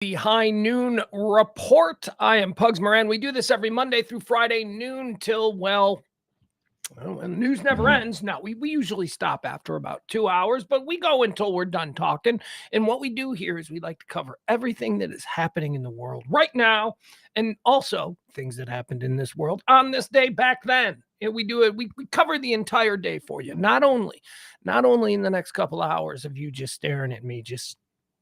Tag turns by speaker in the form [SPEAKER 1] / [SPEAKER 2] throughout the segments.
[SPEAKER 1] The High Noon Report. I am Pugs Moran. We do this every Monday through Friday, noon till, well, when the news never ends. No, we usually stop after about 2 hours, but we go until we're done talking. And what we do here is we like to cover everything that is happening in the world right now, and also things that happened in this world on this day back then. And we do it. We cover the entire day for you. Not only in the next couple of hours of you just staring at me, just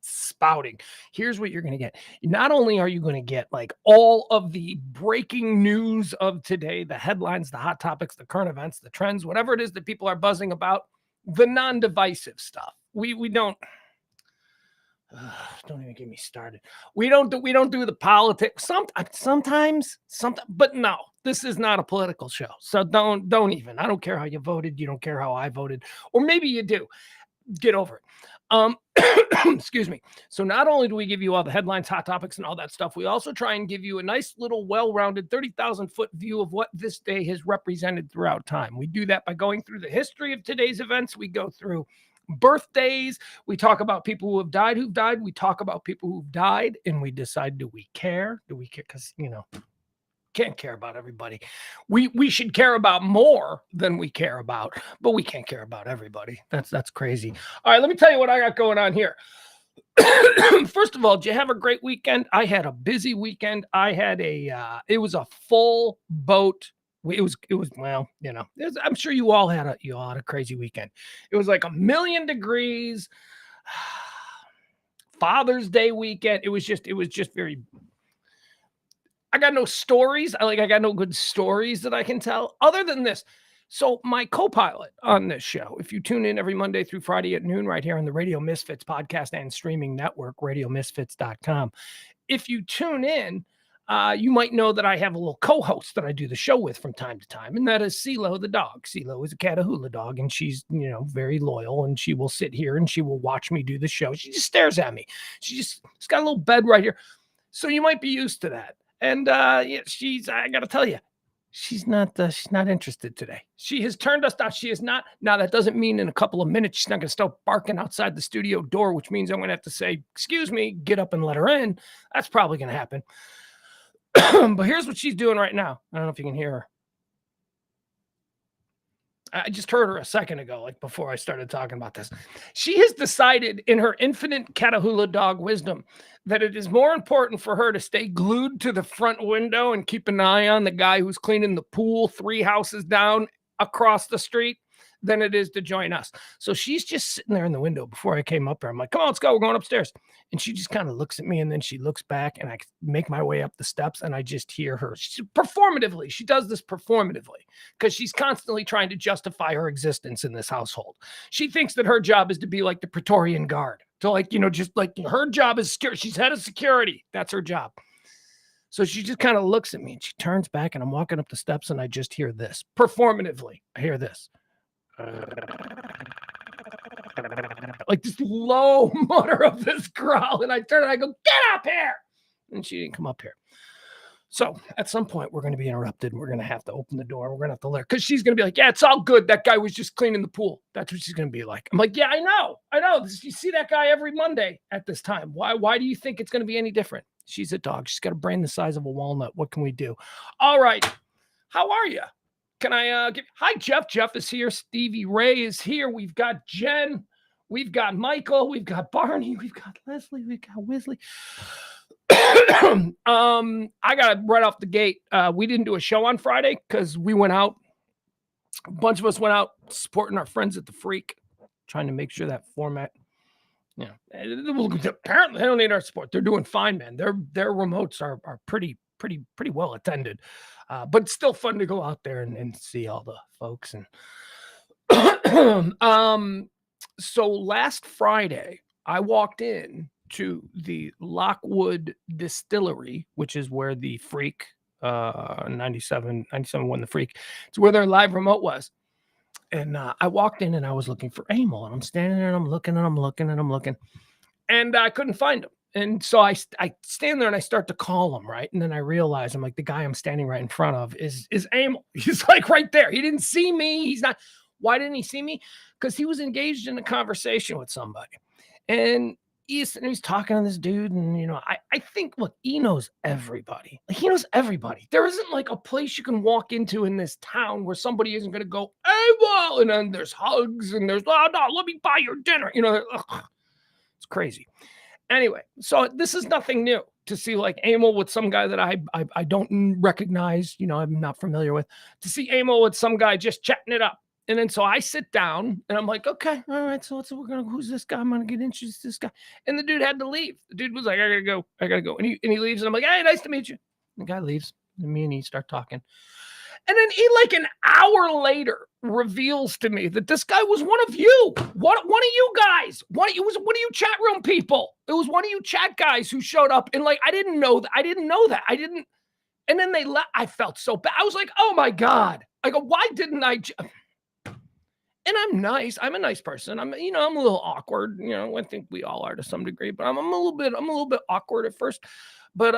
[SPEAKER 1] spouting. Here's what you're going to get. Not only are you going to get like all of the breaking news of today, the headlines, the hot topics, the current events, the trends, whatever it is that people are buzzing about, the non-divisive stuff. We don't don't even get me started. We don't do the politics. Sometimes, but no, this is not a political show. So don't even. I don't care how you voted. You don't care how I voted, or maybe you do. Get over it. Excuse me. So not only do we give you all the headlines, hot topics, and all that stuff, we also try and give you a nice little well-rounded 30,000-foot view of what this day has represented throughout time. We do that by going through the history of today's events. We go through birthdays. We talk about people who've died. We talk about people who've died, and we decide, do we care? Do we care? Because, can't care about everybody. We should care about more than we care about, but we can't care about everybody. That's crazy. All right, let me tell you what I got going on here. First of all, did you have a great weekend? I had a busy weekend. I had it was a full boat. It was well, I'm sure you all had a crazy weekend. It was like 1,000,000 degrees. Father's Day weekend. It was just very. I got no stories. I got no good stories that I can tell other than this. So my co-pilot on this show, if you tune in every Monday through Friday at noon right here on the Radio Misfits podcast and streaming network, radiomisfits.com. If you tune in, you might know that I have a little co-host that I do the show with from time to time, and that is CeeLo the dog. CeeLo is a Catahoula dog, and she's, very loyal, and she will sit here and she will watch me do the show. She just stares at me. She's got a little bed right here. So you might be used to that. And I got to tell you, she's not interested today. She has turned us down. She is not. Now, that doesn't mean in a couple of minutes she's not going to start barking outside the studio door, which means I'm going to have to say, excuse me, get up and let her in. That's probably going to happen. But here's what she's doing right now. I don't know if you can hear her. I just heard her a second ago, like before I started talking about this. She has decided in her infinite Catahoula dog wisdom that it is more important for her to stay glued to the front window and keep an eye on the guy who's cleaning the pool 3 houses down across the street than it is to join us. So she's just sitting there in the window before I came up there. I'm like, come on, let's go. We're going upstairs. And she just kind of looks at me, and then she looks back, and I make my way up the steps, and I just hear her. She does this performatively because she's constantly trying to justify her existence in this household. She thinks that her job is to be like the Praetorian Guard. So just like her job is security. She's head of security. That's her job. So she just kind of looks at me, and she turns back, and I'm walking up the steps, and I just hear this performatively. I hear this. Like this low mutter of this growl, and I turn and I go, get up here. And she didn't come up here. So at some point we're going to be interrupted, and we're going to have to open the door. We're going to have to let her, because she's going to be like, yeah, it's all good. That guy was just cleaning the pool. That's what she's going to be like. I'm like, yeah, I know. You see that guy every Monday at this time. Why do you think it's going to be any different? She's a dog. She's got a brain the size of a walnut. What can we do? All right. How are you? Can I hi, Jeff? Jeff is here. Stevie Ray is here. We've got Jen. We've got Michael. We've got Barney. We've got Leslie. We've got Wesley. I got right off the gate. We didn't do a show on Friday because we went out. A bunch of us went out supporting our friends at the Freak, trying to make sure that format. Apparently they don't need our support. They're doing fine, man. Their remotes are pretty well attended. But it's still fun to go out there and see all the folks. And so last Friday, I walked in to the Lockwood Distillery, which is where the Freak 97 won the Freak. It's where their live remote was. And I walked in, and I was looking for Emil, and I'm standing there, and I'm looking, and I couldn't find him. And so I stand there and I start to call him, right? And then I realize, I'm like, the guy I'm standing right in front of is Emil. He's like right there. He didn't see me. He's not. Why didn't he see me? Because he was engaged in a conversation with somebody. And he's talking to this dude, and I think, look, he knows everybody. Like, he knows everybody. There isn't like a place you can walk into in this town where somebody isn't going to go, hey, well, and then there's hugs, and there's, oh no, let me buy your dinner. It's crazy. Anyway, so this is nothing new to see like Emil with some guy that I don't recognize, I'm not familiar with, to see Emil with some guy just chatting it up. And then so I sit down and I'm like, okay, all right. So who's this guy? I'm gonna get introduced to this guy. And the dude had to leave. The dude was like, I gotta go. And he leaves, and I'm like, hey, nice to meet you. And the guy leaves, and me and he start talking. And then he, like an hour later, reveals to me that this guy was one of you. One of you guys. It was one of you chat room people. It was one of you chat guys who showed up. And like, I didn't know that. And then they left. I felt so bad. I was like, oh my God. I go, why didn't I? And I'm nice. I'm a nice person. I'm a little awkward. I think we all are to some degree, but I'm a little bit awkward at first. But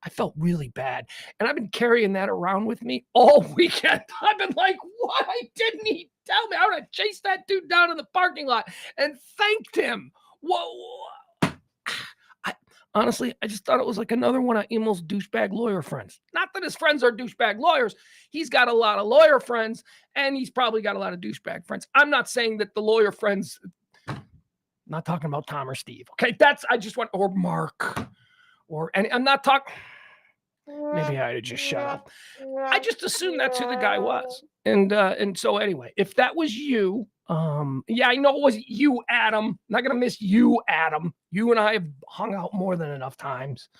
[SPEAKER 1] I felt really bad. And I've been carrying that around with me all weekend. I've been like, why didn't he tell me? I would have chased that dude down in the parking lot and thanked him. Whoa. Honestly, I just thought it was like another one of Emil's douchebag lawyer friends. Not that his friends are douchebag lawyers. He's got a lot of lawyer friends, and he's probably got a lot of douchebag friends. I'm not saying that the lawyer friends, I'm not talking about Tom or Steve. Okay, or Mark, and I'm not talking. Maybe I had just shut up. I just assumed that's who the guy was. And so anyway, if that was you, yeah, I know it was you, Adam. I'm not gonna miss you, Adam. You and I have hung out more than enough times.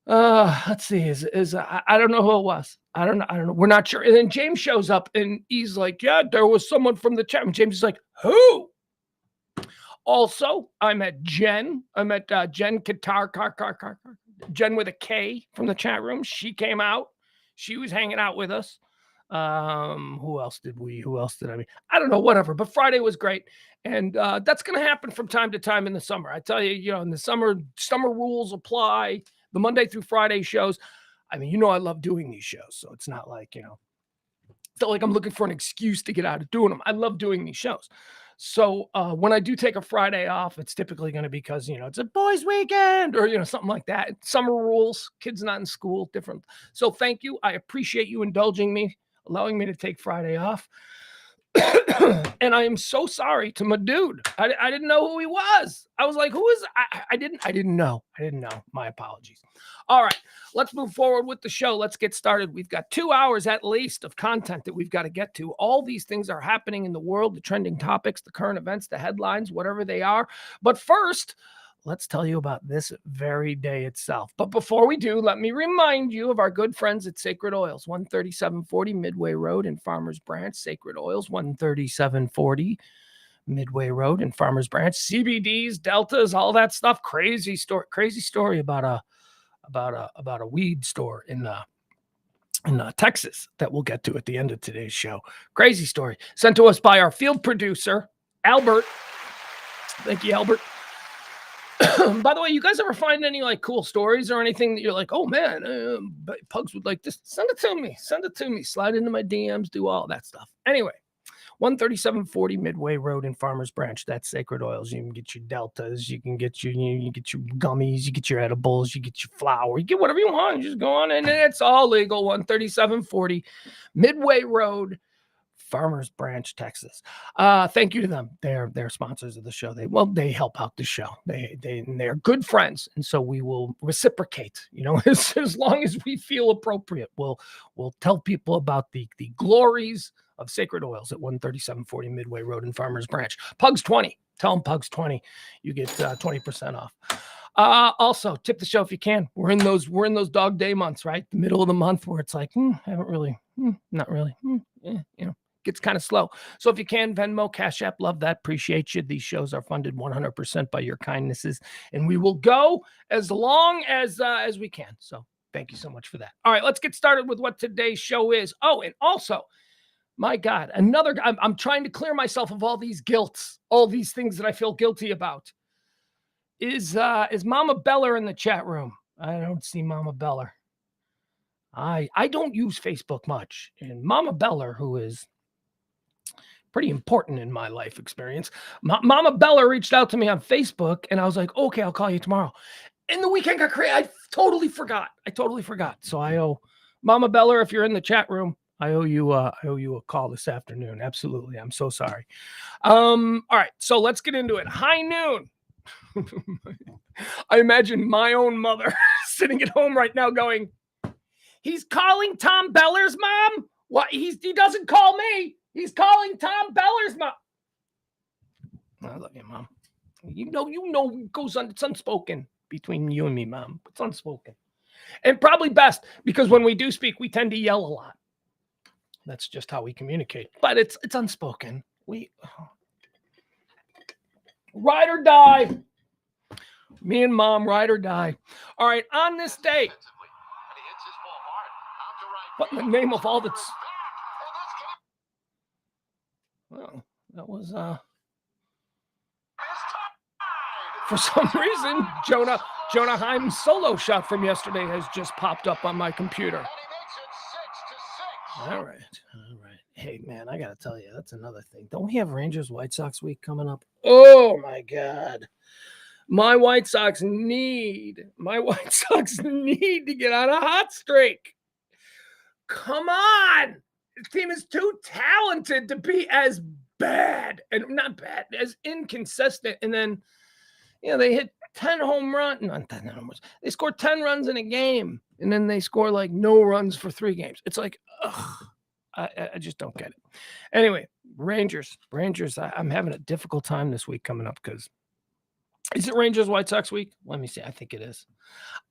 [SPEAKER 1] Let's see. I don't know who it was. I don't know. We're not sure. And then James shows up and he's like, yeah, there was someone from the chat. And James is like, who? Also, I met Jen. I met Jen Jen with a K from the chat room. She came out. She was hanging out with us. Who else did I meet? I don't know, whatever. But Friday was great. And that's going to happen from time to time in the summer. I tell you, in the summer rules apply. The Monday through Friday shows. I mean, I love doing these shows. So it's not like, it's not like I'm looking for an excuse to get out of doing them. I love doing these shows. So when I do take a Friday off, it's typically going to be because, it's a boys' weekend or, something like that. Summer rules, kids not in school, different. So thank you. I appreciate you indulging me, allowing me to take Friday off. And I am so sorry to my dude. I didn't know who he was. I was like, who is? I didn't know. My apologies. All right, let's move forward with the show. Let's get started. We've got 2 hours at least of content that we've got to get to. All these things are happening in the world, the trending topics, the current events, the headlines, whatever they are. But first, let's tell you about this very day itself. But before we do, let me remind you of our good friends at Sacred Oils, 13740 Midway Road in Farmers Branch. Sacred Oils, 13740 Midway Road in Farmers Branch. CBDs, deltas, all that stuff. Crazy story about a weed store in Texas that we'll get to at the end of today's show. Crazy story sent to us by our field producer, Albert. Thank you, Albert. By the way, you guys ever find any like cool stories or anything that you're like, oh man, Pugs would like this? Send it to me. Slide into my DMs, do all that stuff. Anyway, 13740 Midway Road in Farmers Branch. That's Sacred Oils. You can get your deltas, you can get your gummies, you get your edibles, you get your flour, you get whatever you want. You just go on and it's all legal. 13740 Midway Road, Farmers Branch, Texas. Thank you to them. They're sponsors of the show. They help out the show. They're good friends, and so we will reciprocate. As long as we feel appropriate, we'll tell people about the glories of Sacred Oils at 13740 Midway Road in Farmers Branch. Pugs 20. Tell them Pugs 20. You get 20% off. Also, tip the show if you can. We're in those dog day months, right? The middle of the month where it's like, haven't really, not really, gets kind of slow. So if you can, Venmo, Cash App, love that. Appreciate you. These shows are funded 100% by your kindnesses, and we will go as long as we can. So thank you so much for that. All right, let's get started with what today's show is. Oh, and also, my God, I'm trying to clear myself of all these guilts, all these things that I feel guilty about. Is Mama Beller in the chat room? I don't see Mama Beller. I don't use Facebook much, and Mama Beller, who is pretty important in my life experience. Mama Bella reached out to me on Facebook, and I was like, okay, I'll call you tomorrow. And the weekend got crazy. I totally forgot. So I owe Mama Bella, if you're in the chat room, I owe you a call this afternoon. Absolutely. I'm so sorry. All right. So let's get into it. High noon. I imagine my own mother sitting at home right now going, he's calling Tom Beller's mom? What? He doesn't call me. He's calling Tom Beller's mom. I love you, Mom. You know, it goes on. It's unspoken between you and me, Mom. It's unspoken. And probably best, because when we do speak, we tend to yell a lot. That's just how we communicate. But it's unspoken. Ride or die. Me and Mom, ride or die. All right, on this day. What in the name of all that's... Well, that was... For some reason, Jonah Heim's solo shot from yesterday has just popped up on my computer. All right. Hey, man, I got to tell you, that's another thing. Don't we have Rangers White Sox week coming up? Oh, my God. My White Sox need to get on a hot streak. Come on. This team is too talented to be as bad, and not bad, as inconsistent. And then, they hit 10 home runs. Not 10 home runs. They score 10 runs in a game, and then they score like no runs for 3 games. It's like, ugh, I just don't get it. Anyway, Rangers. I'm having a difficult time this week coming up because is it Rangers White Sox week? Let me see. I think it is.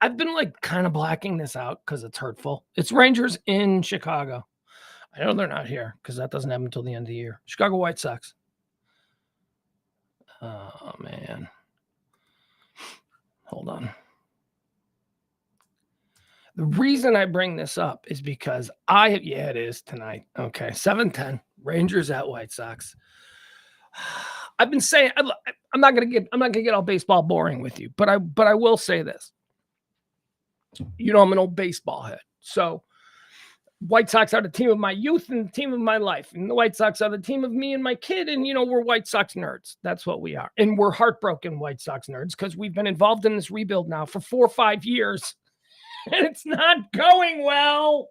[SPEAKER 1] I've been like kind of blacking this out because it's hurtful. It's Rangers in Chicago. I know they're not here because that doesn't happen until the end of the year. Chicago White Sox. Oh, man. Hold on. The reason I bring this up is because it is tonight. Okay, 7:10, Rangers at White Sox. I've been saying I'm not gonna get all baseball boring with you, but I will say this. I'm an old baseball head, so White Sox are the team of my youth and the team of my life, and the White Sox are the team of me and my kid, and we're White Sox nerds. That's what we are, and we're heartbroken White Sox nerds because we've been involved in this rebuild now for 4 or 5 years. And it's not going well.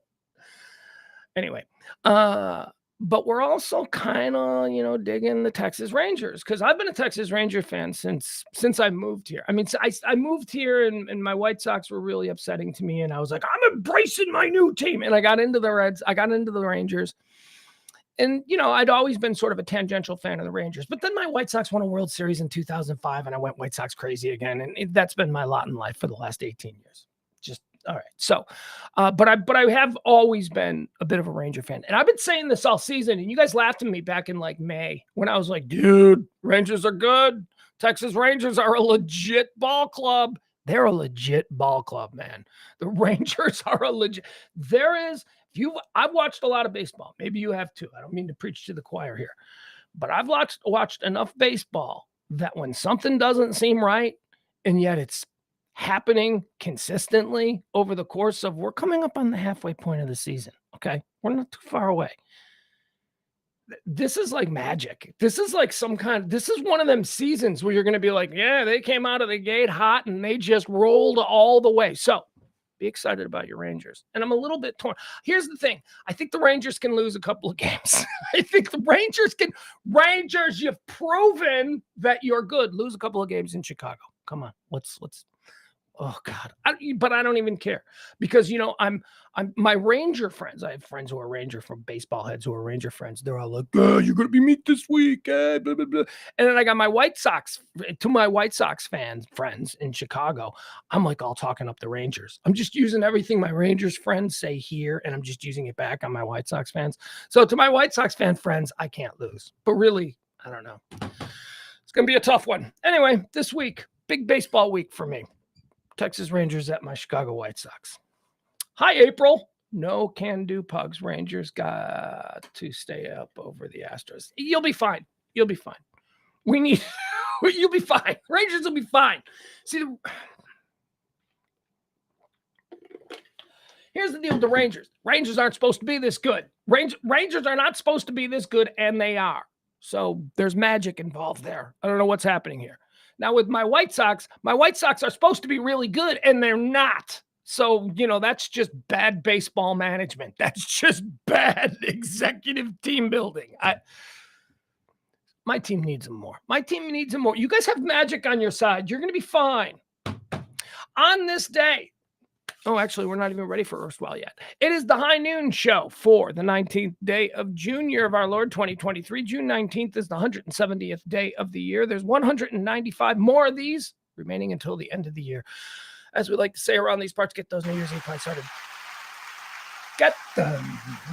[SPEAKER 1] Anyway, but we're also kind of, digging the Texas Rangers because I've been a Texas Ranger fan since I moved here. I mean, I moved here and my White Sox were really upsetting to me. And I was like, I'm embracing my new team. And I got into the Reds. I got into the Rangers. And, I'd always been sort of a tangential fan of the Rangers. But then my White Sox won a World Series in 2005 and I went White Sox crazy again. And that's been my lot in life for the last 18 years. All right. So, but I have always been a bit of a Ranger fan. And I've been saying this all season. And you guys laughed at me back in like May when I was like, dude, Rangers are good. Texas Rangers are a legit ball club. They're a legit ball club, man. The Rangers are a legit. I've watched a lot of baseball. Maybe you have too. I don't mean to preach to the choir here. But I've watched enough baseball that when something doesn't seem right, and yet it's happening consistently over the course of, we're coming up on the halfway point of the season. Okay. We're not too far away. This is like magic. This is like this is one of them seasons where you're going to be like, yeah, they came out of the gate hot and they just rolled all the way. So be excited about your Rangers. And I'm a little bit torn. Here's the thing. I think the Rangers can lose a couple of games. I think the Rangers, you've proven that you're good. Lose a couple of games in Chicago. Come on. Let's oh God. But I don't even care because, I'm my Ranger friends. I have friends who are Ranger from baseball heads who are Ranger friends. They're all like, oh, you're going to be meat this week. Blah, blah, blah. And then I got my White Sox friends in Chicago. I'm like all talking up the Rangers. I'm just using everything my Rangers friends say here. And I'm just using it back on my White Sox fans. So to my White Sox fan friends, I can't lose, but really, I don't know. It's going to be a tough one. Anyway, this week, big baseball week for me. Texas Rangers at my Chicago White Sox. Hi, April. No can-do Pugs. Rangers got to stay up over the Astros. You'll be fine. You'll be fine. You'll be fine. Rangers will be fine. See, here's the deal with the Rangers. Rangers aren't supposed to be this good. Rangers are not supposed to be this good, and they are. So there's magic involved there. I don't know what's happening here. Now with my White Sox are supposed to be really good, and they're not. So, that's just bad baseball management. That's just bad executive team building. My team needs them more. My team needs them more. You guys have magic on your side. You're going to be fine. On this day, actually, we're not even ready for erstwhile yet. It is the High Noon Show for the 19th day of June, year of our Lord, 2023. June 19th is the 170th day of the year. There's 195 more of these remaining until the end of the year. As we like to say around these parts, get those New Year's Eve plans started. Get the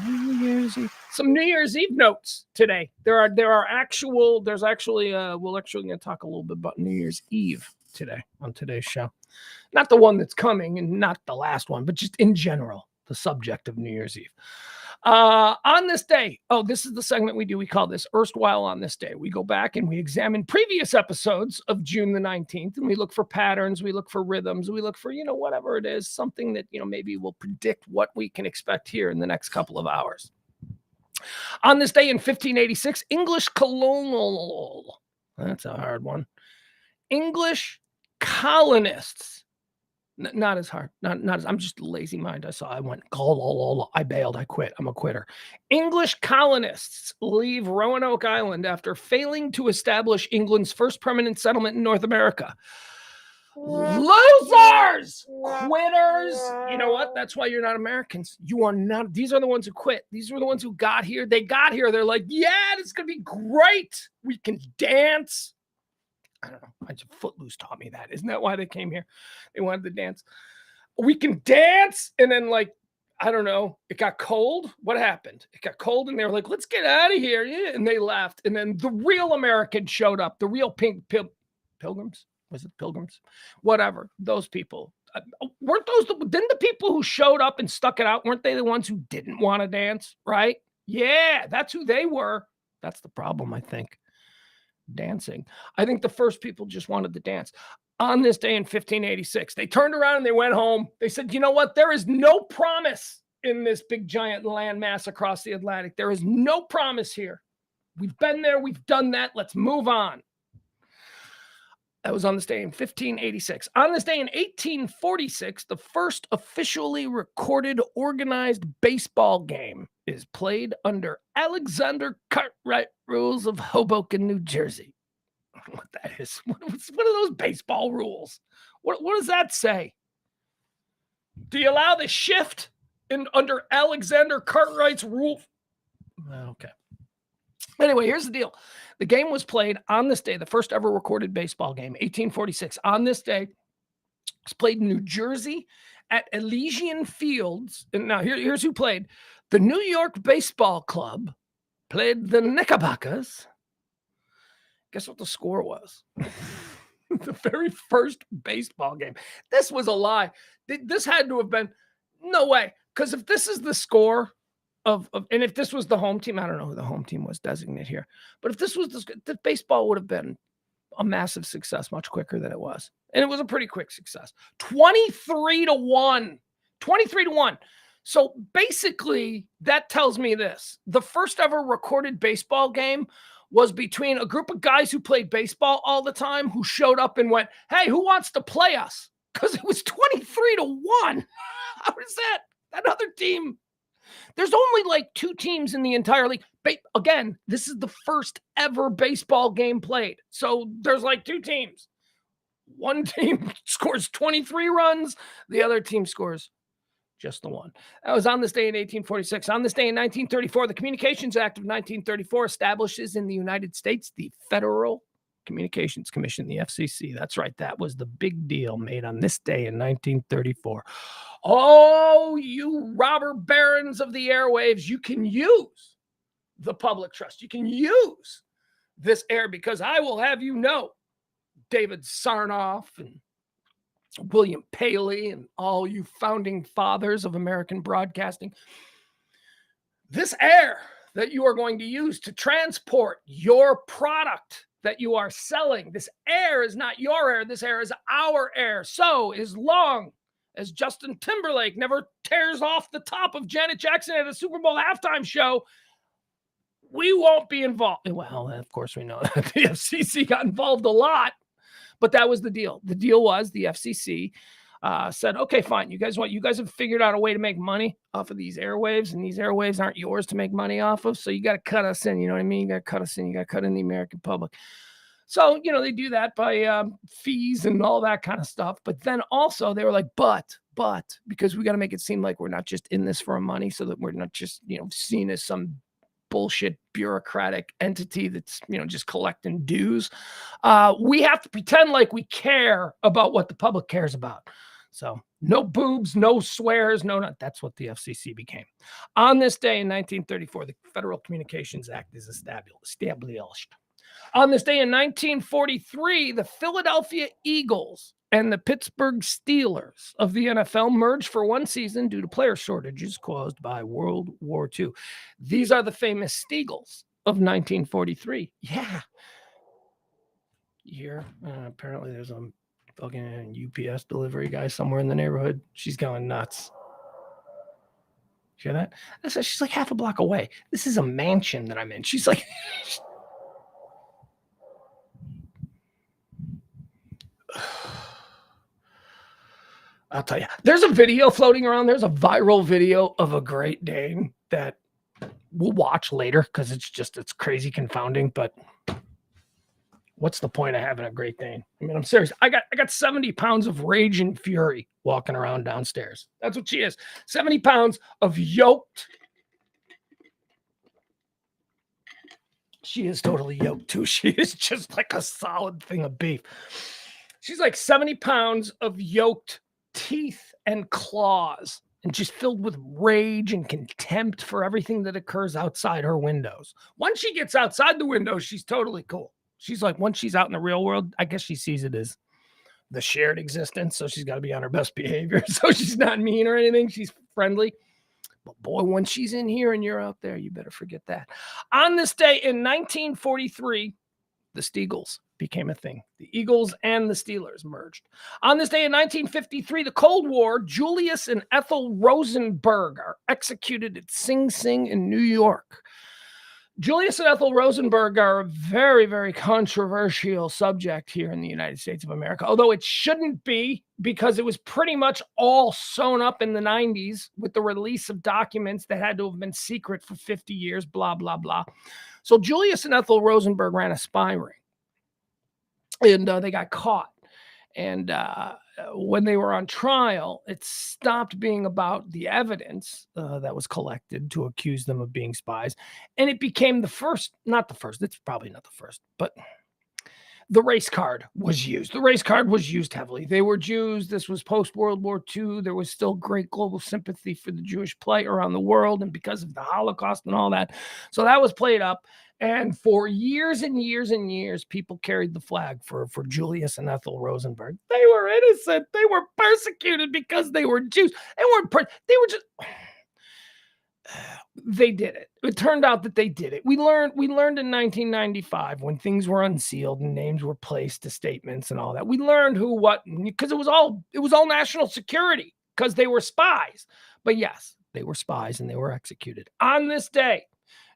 [SPEAKER 1] New Year's Eve. Some New Year's Eve notes today. We're actually going to talk a little bit about New Year's Eve today on today's show. Not the one that's coming and not the last one, but just in general, the subject of New Year's Eve. On this day, this is the segment we do. We call this Erstwhile on This Day. We go back and we examine previous episodes of June the 19th, and we look for patterns, we look for rhythms, we look for, whatever it is, something that, maybe will predict what we can expect here in the next couple of hours. On this day in 1586, English colonial, that's a hard one, English colonists, not as hard, not as, I'm just a lazy mind. I went, I bailed, I quit, I'm a quitter. English colonists leave Roanoke Island after failing to establish England's first permanent settlement in North America. Losers! Quitters! You know what? That's why you're not Americans. You are not. These are the ones who quit. These were the ones who got here. They got here. They're like, yeah, this is going to be great. We can dance. I don't know. Footloose taught me that. Isn't that why they came here? They wanted to dance. We can dance. And then, I don't know. It got cold. What happened? It got cold, and they were like, let's get out of here. Yeah. And they left. And then the real Americans showed up. The real pilgrims. Was it pilgrims? Whatever. Those people. Didn't the people who showed up and stuck it out, weren't they the ones who didn't want to dance? Right? Yeah. That's who they were. That's the problem, I think. Dancing. I think the first people just wanted to dance. On this day in 1586, they turned around and they went home. They said, you know what? There is no promise in this big giant landmass across the Atlantic. There is no promise here. We've been there. We've done that. Let's move on. That was on this day in 1586. On this day in 1846, the first officially recorded organized baseball game is played under Alexander Cartwright rules of Hoboken, New Jersey. What that is? What are those baseball rules? What does that say? Do you allow the shift under Alexander Cartwright's rule? Okay. Anyway, here's the deal. The game was played on this day, the first ever recorded baseball game, 1846. On this day, it was played in New Jersey at Elysian Fields. And now here's who played. The New York Baseball Club played the Knickerbockers. Guess what the score was? The very first baseball game. This was a lie. This had to have been, no way. Because if this is the score and if this was the home team, I don't know who the home team was designated here, but if this was the baseball would have been a massive success much quicker than it was. And it was a pretty quick success. 23-1. 23-1. So basically, that tells me this. The first ever recorded baseball game was between a group of guys who played baseball all the time who showed up and went, hey, who wants to play us? Because it was 23-1. How is that? That other team. There's only 2 teams in the entire league. Again, this is the first ever baseball game played. So there's 2 teams. One team scores 23 runs. The other team scores just the one. That was on this day in 1846. On this day in 1934, the Communications Act of 1934 establishes in the United States the Federal Communications Commission, the FCC. That's right. That was the big deal made on this day in 1934. Oh, you robber barons of the airwaves, you can use the public trust. You can use this air because I will have you know, David Sarnoff and William Paley and all you founding fathers of American broadcasting, this air that you are going to use to transport your product that you are selling, this air is not your air. This air is our air. So as long as Justin Timberlake never tears off the top of Janet Jackson at a Super Bowl halftime show, we won't be involved. Well, of course, we know that the FCC got involved a lot, but that was the deal. The deal was the FCC said, okay, fine. You guys have figured out a way to make money off of these airwaves, and these airwaves aren't yours to make money off of. So you got to cut us in. You know what I mean? You got to cut us in. You got to cut in the American public. So, they do that by fees and all that kind of stuff. But then also they were like, but, because we got to make it seem like we're not just in this for money, so that we're not just, seen as some bullshit bureaucratic entity that's, just collecting dues. We have to pretend like we care about what the public cares about. So no boobs, no swears, that's what the FCC became. On this day in 1934, the Federal Communications Act is established. On this day in 1943, the Philadelphia Eagles and the Pittsburgh Steelers of the NFL merged for one season due to player shortages caused by World War II. These are the famous Steagles of 1943. Yeah. Here, apparently there's a fucking UPS delivery guy somewhere in the neighborhood. She's going nuts. Hear that? She's like half a block away. This is a mansion that I'm in. She's like... I'll tell you, there's a video floating around. There's a viral video of a Great Dane that we'll watch later because it's crazy confounding. But what's the point of having a Great Dane? I mean, I'm serious. I got 70 pounds of rage and fury walking around downstairs. That's what she is. 70 pounds of yoked. She is totally yoked too. She is just like a solid thing of beef. She's like 70 pounds of yoked teeth and claws, and just filled with rage and contempt for everything that occurs outside her windows. Once she gets outside the window, she's totally cool. She's like, once she's out in the real world, I guess she sees it as the shared existence, so she's got to be on her best behavior. So she's not mean or anything. She's friendly. But boy, when she's in here and you're out there, you better forget that. On this day in 1943, the Steagles became a thing. The Eagles and the Steelers merged. On this day in 1953, the Cold War, Julius and Ethel Rosenberg are executed at Sing Sing in New York. Julius and Ethel Rosenberg are a very, very controversial subject here in the United States of America, although it shouldn't be, because it was pretty much all sewn up in the 90s with the release of documents that had to have been secret for 50 years, blah, blah, blah. So Julius and Ethel Rosenberg ran a spy ring, and they got caught. And when they were on trial, it stopped being about the evidence that was collected to accuse them of being spies. And it became it's probably not the first, but the race card was used. The race card was used heavily. They were Jews. This was post-World War II. There was still great global sympathy for the Jewish plight around the world, and because of the Holocaust and all that. So that was played up. And for years and years and years, people carried the flag for Julius and Ethel Rosenberg. They were innocent. They were persecuted because they were Jews. They did it. It turned out that they did it. We learned in 1995, when things were unsealed and names were placed to statements and all that. We learned who, what, because it was all national security, because they were spies. But yes, they were spies and they were executed on this day.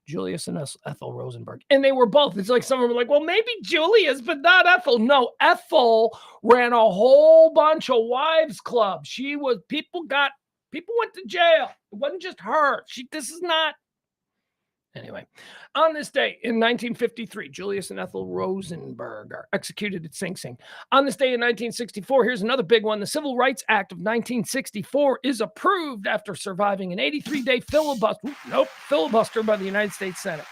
[SPEAKER 1] Julius and Ethel Rosenberg. And they were both. It's like someone were like, well, maybe Julius, but not Ethel. No, Ethel ran a whole bunch of wives clubs. People went to jail. It wasn't just her. Anyway, on this day in 1953, Julius and Ethel Rosenberg are executed at Sing Sing. On this day in 1964, here's another big one. The Civil Rights Act of 1964 is approved after surviving an 83-day filibuster by the United States Senate.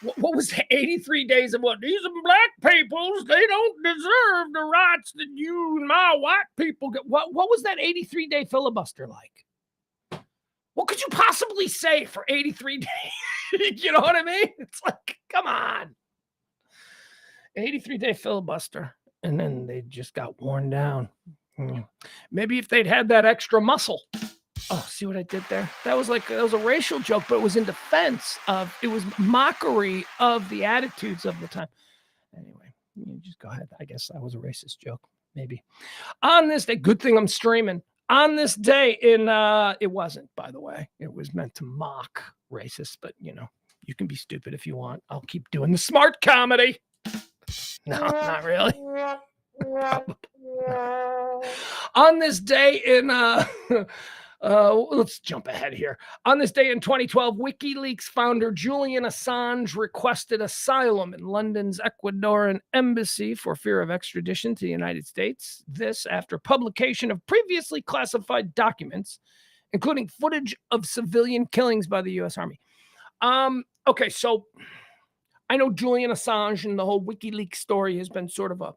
[SPEAKER 1] What was 83 days of what? These are black peoples. They don't deserve the rights that you and my white people get. What was that 83-day filibuster like? What could you possibly say for 83 days? You know what I mean? It's like, come on. 83-day filibuster. And then they just got worn down. Maybe if they'd had that extra muscle. Oh, see what I did there? That was a racial joke, but it was in defense of, it was mockery of the attitudes of the time. Anyway, you just go ahead. I guess that was a racist joke. Maybe. On this day, good thing I'm streaming. On this day it wasn't, by the way. It was meant to mock racist, but you know, you can be stupid if you want. I'll keep doing the smart comedy. No, not really. On this day in let's jump ahead here. On this day in 2012, WikiLeaks founder Julian Assange requested asylum in London's Ecuadorian embassy for fear of extradition to the United States. This after publication of previously classified documents, including footage of civilian killings by the U.S. Army. Okay, so I know Julian Assange and the whole WikiLeaks story has been sort of a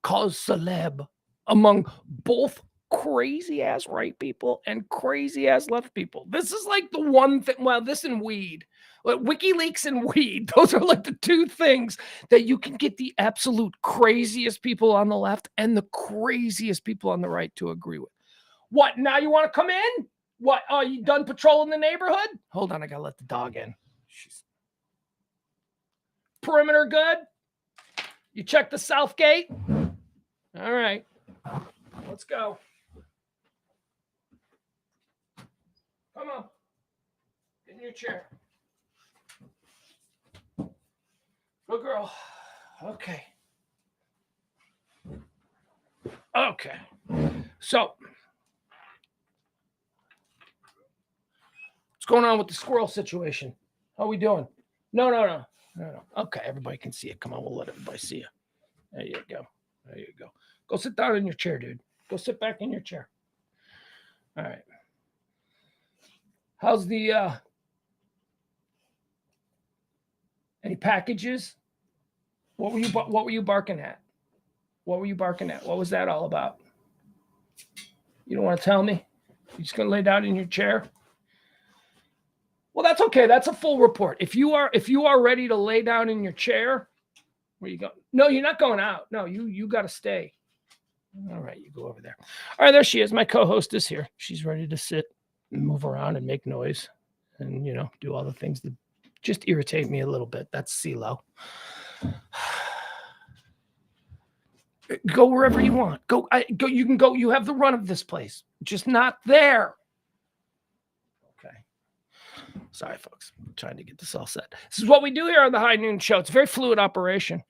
[SPEAKER 1] cause celeb among both crazy ass right people and crazy ass left people. This is like the one thing. Well, this and weed, WikiLeaks and weed. Those are like the two things that you can get the absolute craziest people on the left and the craziest people on the right to agree with. What? Now you want to come in? What? Oh, you done patrolling the neighborhood? Hold on, I gotta let the dog in. Perimeter good? You check the south gate? All right. Let's go. Come on. Get in your chair. Good girl. Okay. Okay. So, what's going on with the squirrel situation? How are we doing? No. Okay, everybody can see it. Come on, we'll let everybody see you. There you go. There you go. Go sit down in your chair, dude. Go sit back in your chair. All right. How's the any packages? What were you barking at? What were you barking at? What was that all about? You don't want to tell me? You just gonna lay down in your chair? Well, that's okay. That's a full report. If you are ready to lay down in your chair, where you go? No, you're not going out. No, you got to stay. All right, you go over there. All right, there she is. My co-host is here. She's ready to sit and move around and make noise and, you know, do all the things that just irritate me a little bit. That's CeeLo. Go wherever you want. Go. You can go. You have the run of this place. Just not there. Okay. Sorry, folks. I'm trying to get this all set. This is what we do here on the High Noon Show. It's a very fluid operation.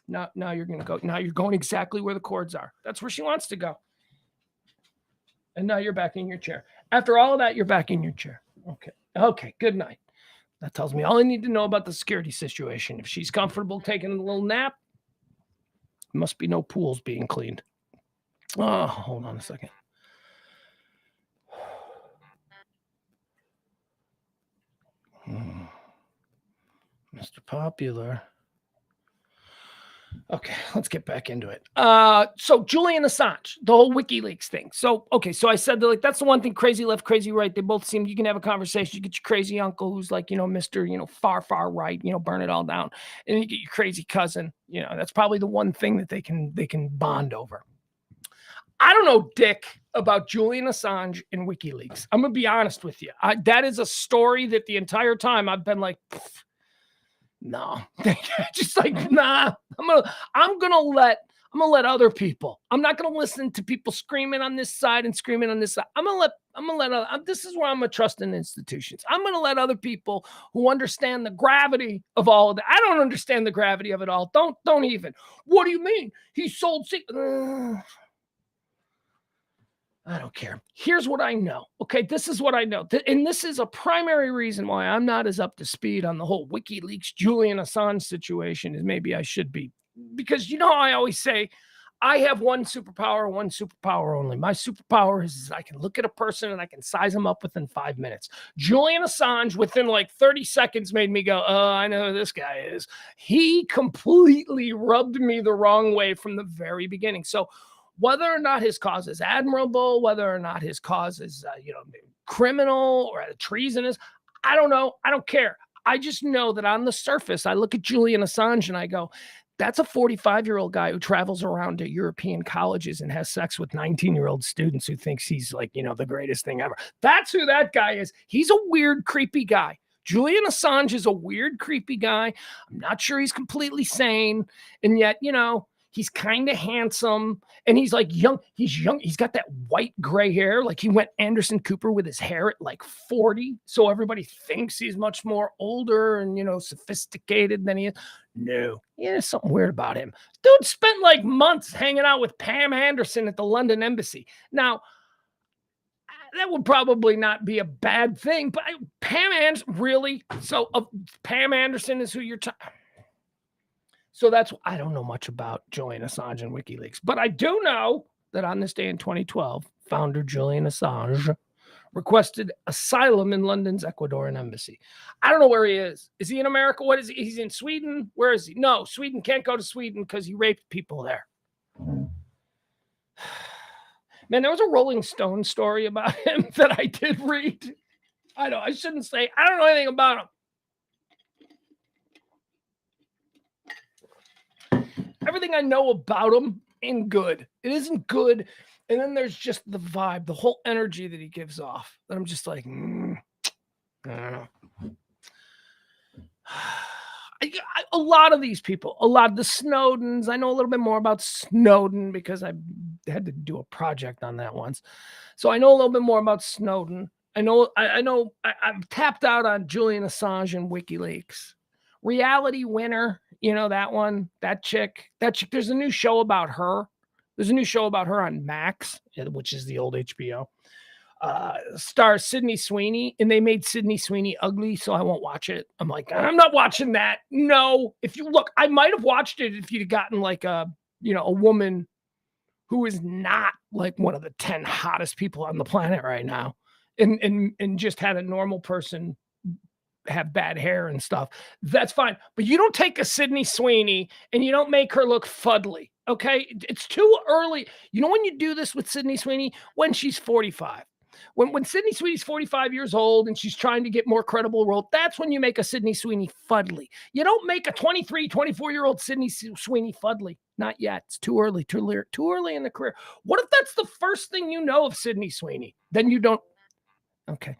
[SPEAKER 1] Now you're going to go. Now you're going exactly where the cords are. That's where she wants to go. And now you're back in your chair. After all of that, you're back in your chair. Okay. Okay. Good night. That tells me all I need to know about the security situation. If she's comfortable taking a little nap, must be no pools being cleaned. Oh, hold on a second. Mr. Popular. Okay, let's get back into it. So Julian Assange, the whole WikiLeaks thing. So I said that, like, that's the one thing, crazy left, crazy right. They both seem, you can have a conversation. You get your crazy uncle who's like, you know, Mr., you know, far right, you know, burn it all down. And you get your crazy cousin, you know, that's probably the one thing that they can bond over. I don't know dick about Julian Assange and WikiLeaks. I'm going to be honest with you. That is a story that the entire time I've been like, no, just like, nah, I'm gonna let other people. I'm not gonna listen to people screaming on this side and screaming on this side. This is where I'm gonna trust in institutions. I'm gonna let other people who understand the gravity of all of that. I don't understand the gravity of it all. Don't even. What do you mean? He sold I don't care. Here's what I know. Okay, this is what I know. And this is a primary reason why I'm not as up to speed on the whole WikiLeaks Julian Assange situation as maybe I should be. Because you know how I always say, I have one superpower only. My superpower is I can look at a person and I can size them up within 5 minutes. Julian Assange, within like 30 seconds, made me go, oh, I know who this guy is. He completely rubbed me the wrong way from the very beginning. So whether or not his cause is admirable, whether or not his cause is, criminal or treasonous, I don't know. I don't care. I just know that on the surface, I look at Julian Assange and I go, that's a 45-year-old guy who travels around to European colleges and has sex with 19-year-old students who thinks he's like, you know, the greatest thing ever. That's who that guy is. He's a weird, creepy guy. Julian Assange is a weird, creepy guy. I'm not sure he's completely sane. And yet, you know, He's kind of handsome, and he's like young. He's young. He's got that white gray hair. Like he went Anderson Cooper with his hair at like 40. So everybody thinks he's much more older and, sophisticated than he is. No, there's something weird about him. Dude spent like months hanging out with Pam Anderson at the London embassy. Now, that would probably not be a bad thing, but Pam Anderson, really? So Pam Anderson is who you're talking. So I don't know much about Julian Assange and WikiLeaks, but I do know that on this day in 2012, founder Julian Assange requested asylum in London's Ecuadorian embassy. I don't know where he is. Is he in America? What is he? He's in Sweden? Where is he? No, Sweden. Can't go to Sweden because he raped people there. Man, there was a Rolling Stone story about him that I did read. I shouldn't say. I don't know anything about him. Everything I know about him ain't good. It isn't good. And then there's just the vibe, the whole energy that he gives off. That I'm just like, I don't know. A lot of these people, a lot of the Snowdens, I know a little bit more about Snowden because I had to do a project on that once. So I know a little bit more about Snowden. I've tapped out on Julian Assange and WikiLeaks. Reality Winner, that one, that chick, there's a new show about her. There's a new show about her on Max, which is the old HBO. Stars Sydney Sweeney, and they made Sydney Sweeney ugly, so I won't watch it. I'm like, I'm not watching that. No. If you look, I might have watched it if you'd gotten like a woman who is not like one of the 10 hottest people on the planet right now, and just had a normal person have bad hair and stuff. That's fine. But you don't take a Sydney Sweeney and you don't make her look fuddly. Okay. It's too early. When you do this with Sydney Sweeney, when she's 45, when Sydney Sweeney's 45 years old and she's trying to get more credible role, that's when you make a Sydney Sweeney fuddly. You don't make a 23, 24-year-old Sydney Sweeney fuddly. Not yet. It's too early, too early in the career. What if that's the first thing you know of Sydney Sweeney? Then you don't. Okay.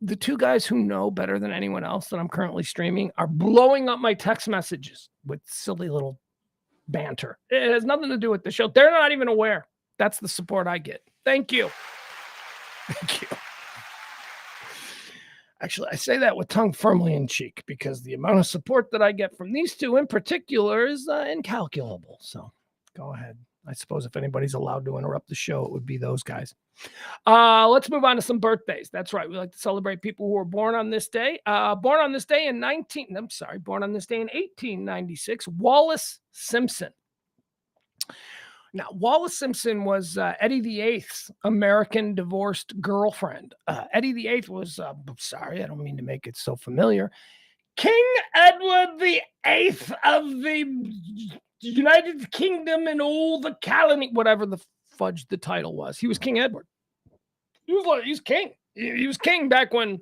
[SPEAKER 1] The two guys who know better than anyone else that I'm currently streaming are blowing up my text messages with silly little banter. It has nothing to do with the show. They're not even aware. That's the support I get. Thank you. Thank you. Actually, I say that with tongue firmly in cheek because the amount of support that I get from these two in particular is incalculable. So go ahead. I suppose if anybody's allowed to interrupt the show, it would be those guys. Let's move on to some birthdays. That's right. We like to celebrate people who were born on this day. Born on this day in 1896, Wallace Simpson. Now, Wallace Simpson was Eddie VIII's American divorced girlfriend. Eddie VIII was, sorry, I don't mean to make it so familiar, King Edward VIII of the United Kingdom and all the colony, whatever the fudge the title was. He was King Edward. He's king. He was king back when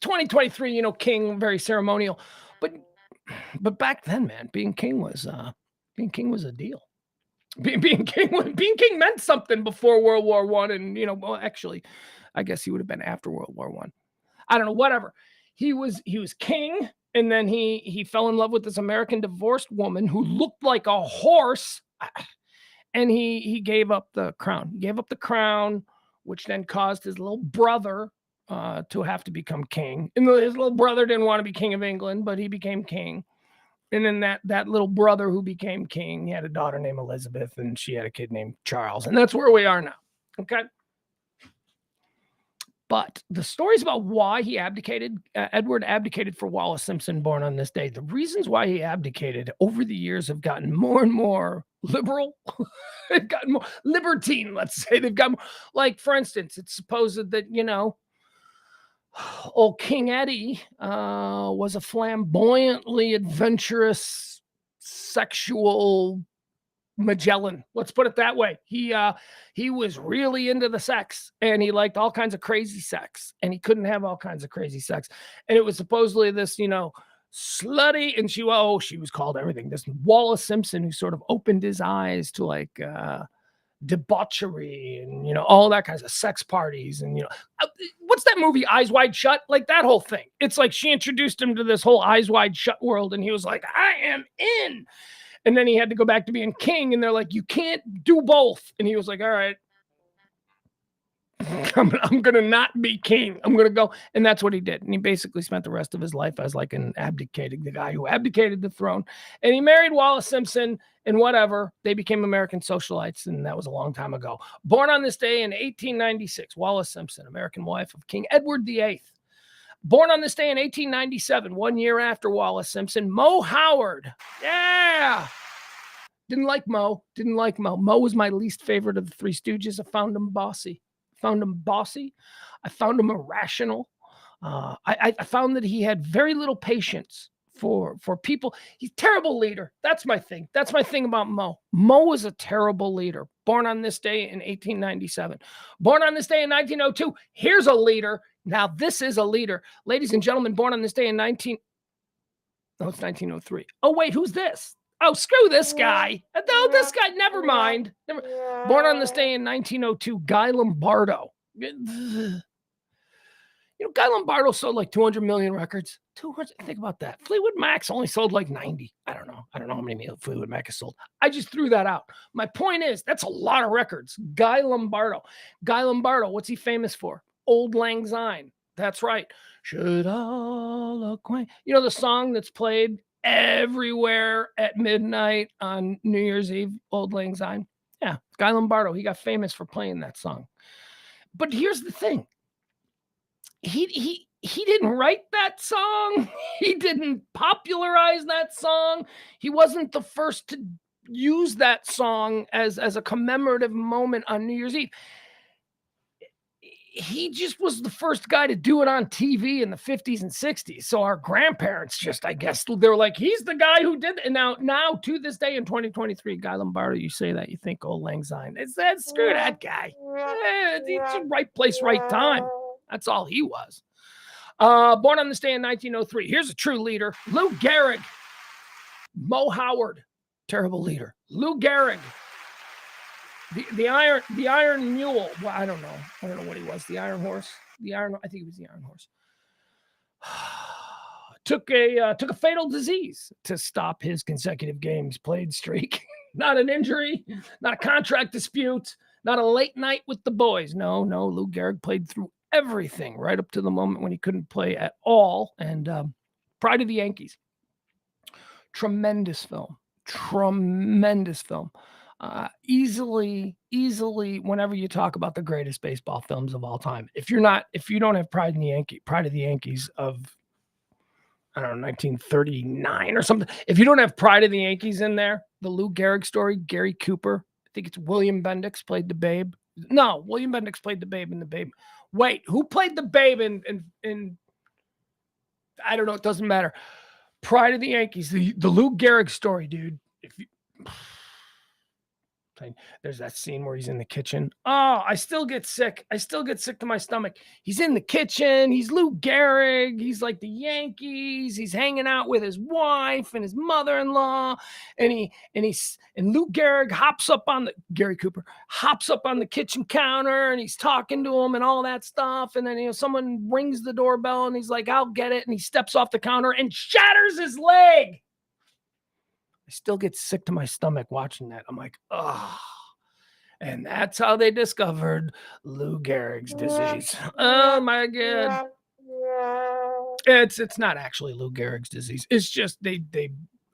[SPEAKER 1] 2023, king, very ceremonial. But back then, man, being king was a deal. Being king meant something before World War I, and actually, I guess he would have been after World War I. I don't know, whatever. He was king. And then he fell in love with this American divorced woman who looked like a horse. And he gave up the crown. He gave up the crown, which then caused his little brother to have to become king. And his little brother didn't want to be king of England, but he became king. And then that little brother who became king, he had a daughter named Elizabeth, and she had a kid named Charles. And that's where we are now. Okay. But the stories about why he abdicated, Edward abdicated for Wallace Simpson, born on this day. The reasons why he abdicated over the years have gotten more and more liberal. They've gotten more libertine, let's say. They've gotten more, like, for instance, it's supposed that, old King Eddie was a flamboyantly adventurous sexual Magellan. Let's put it that way. He was really into the sex, and he liked all kinds of crazy sex, and he couldn't have all kinds of crazy sex. And it was supposedly this, slutty, and she was called everything. This Wallace Simpson who sort of opened his eyes to like debauchery and all that kinds of sex parties and what's that movie Eyes Wide Shut, like that whole thing. It's like she introduced him to this whole Eyes Wide Shut world, and he was like, I am in. And then he had to go back to being king, and they're like, you can't do both. And he was like, all right, I'm going to not be king. I'm going to go. And that's what he did. And he basically spent the rest of his life as like the guy who abdicated the throne. And he married Wallace Simpson and whatever. They became American socialites. And that was a long time ago. Born on this day in 1896, Wallace Simpson, American wife of King Edward VIII. Born on this day in 1897, 1 year after Wallace Simpson, Mo Howard. Yeah. Didn't like Mo. Mo was my least favorite of the Three Stooges. I found him bossy. I found him irrational. I found that he had very little patience for people. He's a terrible leader. That's my thing. That's my thing about Mo. Mo was a terrible leader. Born on this day in 1897. Born on this day in 1902. Here's a leader. Now, this is a leader. Ladies and gentlemen, born on this day in 1903. Oh, wait, who's this? Oh, screw this guy. No, this guy, never mind. Born on this day in 1902, Guy Lombardo. You know, Guy Lombardo sold like 200 million records. 200, think about that. Fleetwood Mac's only sold like 90. I don't know how many Fleetwood Mac has sold. I just threw that out. My point is, that's a lot of records. Guy Lombardo, what's he famous for? Old Lang Syne. That's right. Should all acquaint. You know the song that's played everywhere at midnight on New Year's Eve, Old Lang Syne? Yeah, Guy Lombardo. He got famous for playing that song. But here's the thing. He didn't write that song. He didn't popularize that song. He wasn't the first to use that song as a commemorative moment on New Year's Eve. He just was the first guy to do it on TV in the 50s and 60s. So our grandparents just, I guess, they were like, he's the guy who did it. And now to this day in 2023, Guy Lombardo, you say that, you think Old Lang Syne. It's that, screw that guy. It's right place, right time. That's all he was. Born on this day in 1903. Here's a true leader. Lou Gehrig. Mo Howard. Terrible leader. Lou Gehrig. The Iron Mule. Well, I don't know what he was. The Iron Horse. I think he was the Iron Horse. Took a fatal disease to stop his consecutive games played streak. Not an injury, not a contract dispute, not a late night with the boys. No, Lou Gehrig played through everything right up to the moment when he couldn't play at all. And Pride of the Yankees. Tremendous film. Easily, whenever you talk about the greatest baseball films of all time, if you don't have Pride of the Yankees of, I don't know, 1939 or something, if you don't have Pride of the Yankees in there, the Lou Gehrig story, Gary Cooper, I think it's William Bendix played the Babe. No, William Bendix played the Babe in the Babe. Wait, who played the Babe in I don't know, it doesn't matter. Pride of the Yankees, the Lou Gehrig story, dude. There's that scene where he's in the kitchen. Oh, I still get sick to my stomach. He's in the kitchen. He's Lou Gehrig. He's like the Yankees. He's hanging out with his wife and his mother-in-law. And Lou Gehrig Gary Cooper hops up on the kitchen counter and he's talking to him and all that stuff. And then, someone rings the doorbell and he's like, I'll get it. And he steps off the counter and shatters his leg. I still get sick to my stomach watching that. I'm like, oh. And that's how they discovered Lou Gehrig's disease. Oh my God. It's not actually Lou Gehrig's disease. It's just they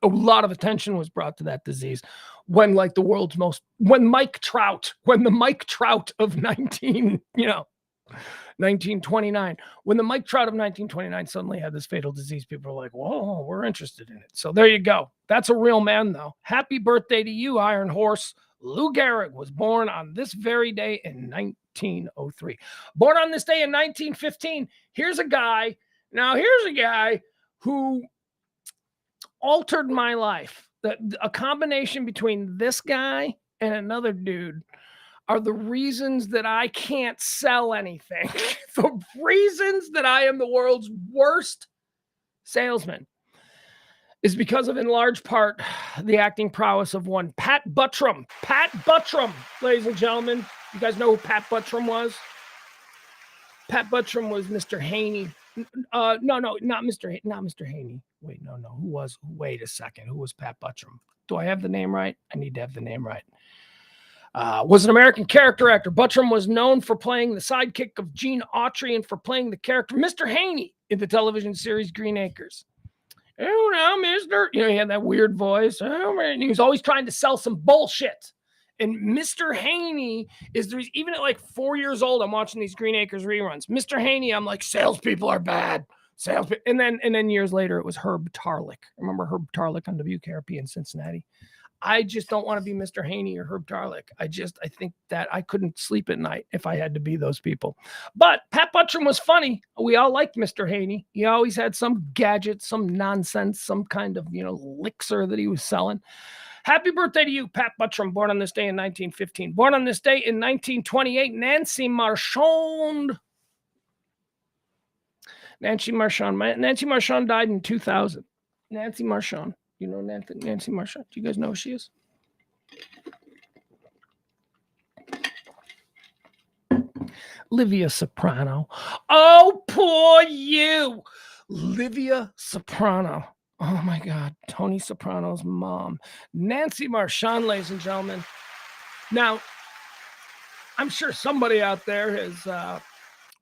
[SPEAKER 1] a lot of attention was brought to that disease when like when the Mike Trout of 1929, when the Mike Trout of 1929 suddenly had this fatal disease, people were like, whoa, we're interested in it. So there you go. That's a real man, though. Happy birthday to you, Iron Horse. Lou Gehrig was born on this very day in 1903. Born on this day in 1915. Here's a guy who altered my life. A combination between this guy and another dude are the reasons that I can't sell anything. The reasons that I am the world's worst salesman is because of, in large part, the acting prowess of one Pat Buttram. Pat Buttram, ladies and gentlemen. You guys know who Pat Buttram was? Pat Buttram was Mr. Haney. No, not Mr. Haney. Wait, no. Wait a second. Who was Pat Buttram? Do I have the name right? I need to have the name right. Was an American character actor. Buttram was known for playing the sidekick of Gene Autry and for playing the character Mr. Haney in the television series Green Acres. Oh, no, mister. You know, he had that weird voice. Oh, man. He was always trying to sell some bullshit. And Mr. Haney is the reason, even at like 4 years old, I'm watching these Green Acres reruns. Mr. Haney, I'm like, salespeople are bad. And then years later, it was Herb Tarlick. Remember Herb Tarlick on WKRP in Cincinnati? I just don't want to be Mr. Haney or Herb Tarlick. I think that I couldn't sleep at night if I had to be those people. But Pat Buttram was funny. We all liked Mr. Haney. He always had some gadget, some nonsense, some kind of, elixir that he was selling. Happy birthday to you, Pat Buttram, born on this day in 1915. Born on this day in 1928, Nancy Marchand. Nancy Marchand died in 2000. Nancy Marchand. You know Nancy Marchand? Do you guys know who she is? Livia Soprano. Oh, poor you. Livia Soprano. Oh, my God. Tony Soprano's mom. Nancy Marchand, ladies and gentlemen. Now, I'm sure somebody out there has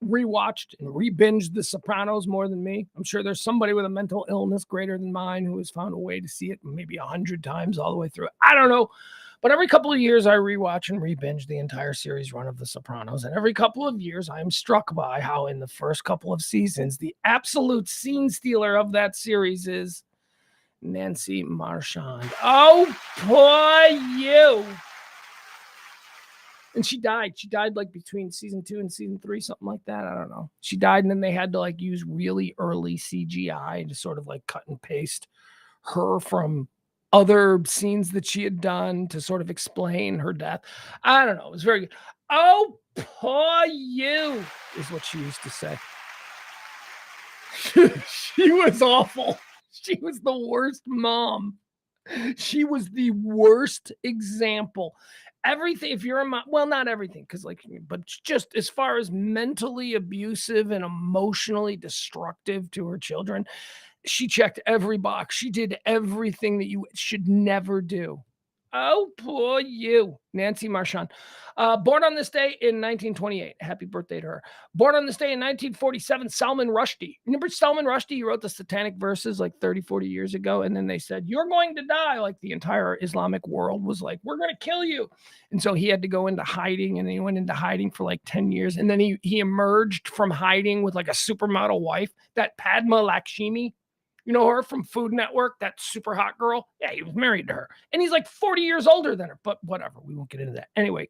[SPEAKER 1] rewatched and re-binged The Sopranos more than me. I'm sure there's somebody with a mental illness greater than mine who has found a way to see it maybe 100 times all the way through. I don't know. But every couple of years, I rewatch and re-binge the entire series run of The Sopranos. And every couple of years, I am struck by how in the first couple of seasons, the absolute scene stealer of that series is Nancy Marchand. Oh, poor you. And she died. She died like between season 2 and season 3, something like that. I don't know. She died, and then they had to like use really early CGI to sort of like cut and paste her from other scenes that she had done to sort of explain her death. I don't know. It was very good. Oh, poor you is what she used to say. She was awful. She was the worst mom. She was the worst example. Everything, if you're a mom, well, not everything, but just as far as mentally abusive and emotionally destructive to her children, she checked every box. She did everything that you should never do. Oh, poor you, Nancy Marchand. Born on this day in 1928. Happy birthday to her. Born on this day in 1947, Salman Rushdie. Remember Salman Rushdie? He wrote the Satanic Verses like 30, 40 years ago. And then they said, you're going to die. Like the entire Islamic world was like, we're going to kill you. And so he had to go into hiding, and he went into hiding for like 10 years. And then he emerged from hiding with like a supermodel wife, that Padma Lakshmi. You know her from Food Network, that super hot girl? Yeah, he was married to her. And he's like 40 years older than her, but whatever. We won't get into that. Anyway,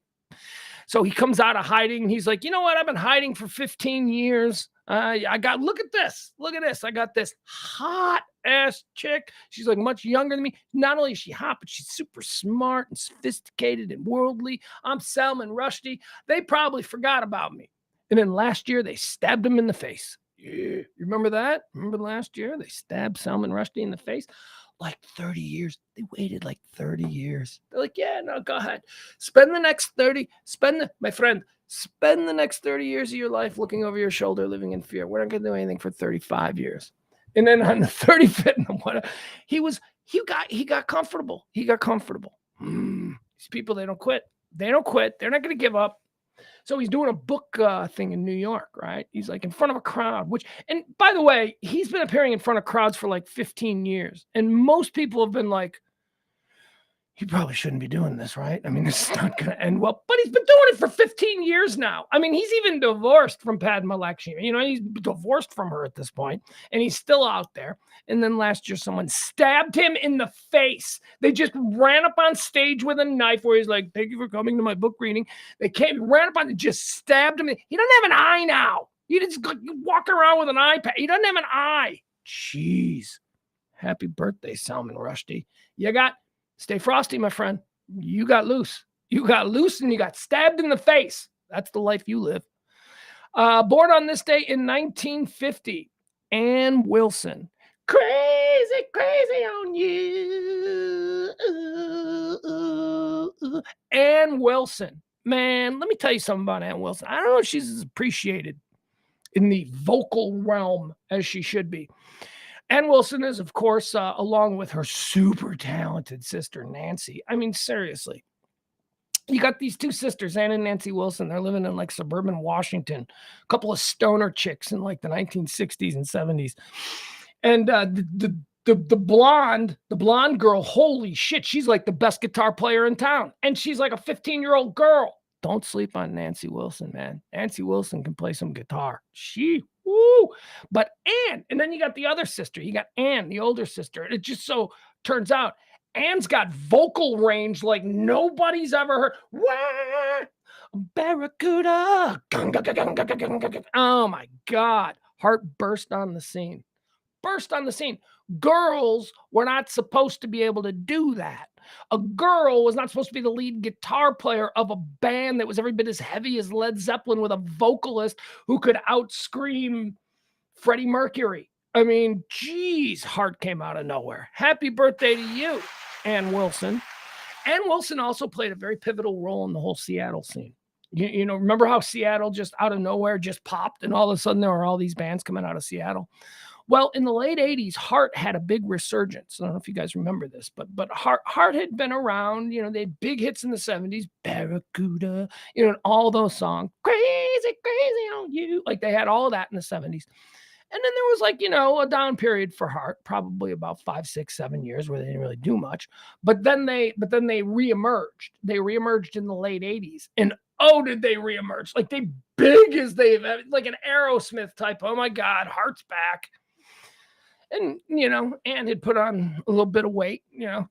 [SPEAKER 1] so he comes out of hiding. And he's like, you know what? I've been hiding for 15 years. Look at this. Look at this. I got this hot ass chick. She's like much younger than me. Not only is she hot, but she's super smart and sophisticated and worldly. I'm Salman Rushdie. They probably forgot about me. And then last year, they stabbed him in the face. Yeah. You remember that? Remember last year? They stabbed Salman Rushdie in the face? Like 30 years. They waited like 30 years. They're like, yeah, no, go ahead. Spend the next 30 years of your life looking over your shoulder, living in fear. We're not going to do anything for 35 years. And then on the 35th, he got comfortable. He got comfortable. These people, they don't quit. They don't quit. They're not going to give up. So he's doing a book thing in New York, right? He's like in front of a crowd, and by the way, he's been appearing in front of crowds for like 15 years. And most people have been like, he probably shouldn't be doing this, right? I mean, this is not going to end well, but he's been doing it for 15 years now. I mean, he's even divorced from Padma Lakshmi. He's divorced from her at this point, and he's still out there. And then last year, someone stabbed him in the face. They just ran up on stage with a knife where he's like, thank you for coming to my book reading. Ran up on and just stabbed him. He doesn't have an eye now. He just walking around with an eye patch. He doesn't have an eye. Jeez. Happy birthday, Salman Rushdie. Stay frosty, my friend. You got loose. You got loose and you got stabbed in the face. That's the life you live. Born on this day in 1950, Ann Wilson. Crazy, crazy on you. Ann Wilson. Man, let me tell you something about Ann Wilson. I don't know if she's as appreciated in the vocal realm as she should be. Ann Wilson is, of course, along with her super talented sister, Nancy. I mean, seriously. You got these two sisters, Ann and Nancy Wilson. They're living in like suburban Washington, a couple of stoner chicks in like the 1960s and 70s. And the blonde girl, holy shit, she's like the best guitar player in town. And she's like a 15-year-old girl. Don't sleep on Nancy Wilson, man. Nancy Wilson can play some guitar. Woo. But Ann, and then you got the other sister. You got Ann, the older sister. It just so turns out Ann's got vocal range like nobody's ever heard. Wah! Barracuda. Oh my God. Heart burst on the scene. Girls were not supposed to be able to do that. A girl was not supposed to be the lead guitar player of a band that was every bit as heavy as Led Zeppelin with a vocalist who could outscream Freddie Mercury. I mean, geez, Heart came out of nowhere. Happy birthday to you, Ann Wilson. Ann Wilson also played a very pivotal role in the whole Seattle scene. You know, remember how Seattle just out of nowhere just popped and all of a sudden there were all these bands coming out of Seattle? Well, in the late 80s, Heart had a big resurgence. I don't know if you guys remember this, but Heart had been around. You know, they had big hits in the 70s, Barracuda, you know, and all those songs, Crazy on You. Like they had all of that in the 70s. And then there was like, you know, a down period for Heart, probably about 5, 6, 7 years where they didn't really do much. But then they reemerged. They reemerged in the late 80s. And oh, did they reemerge? Like they big as they've like an Aerosmith type. Oh my God, Heart's back. And, you know, Ann had put on a little bit of weight, you know.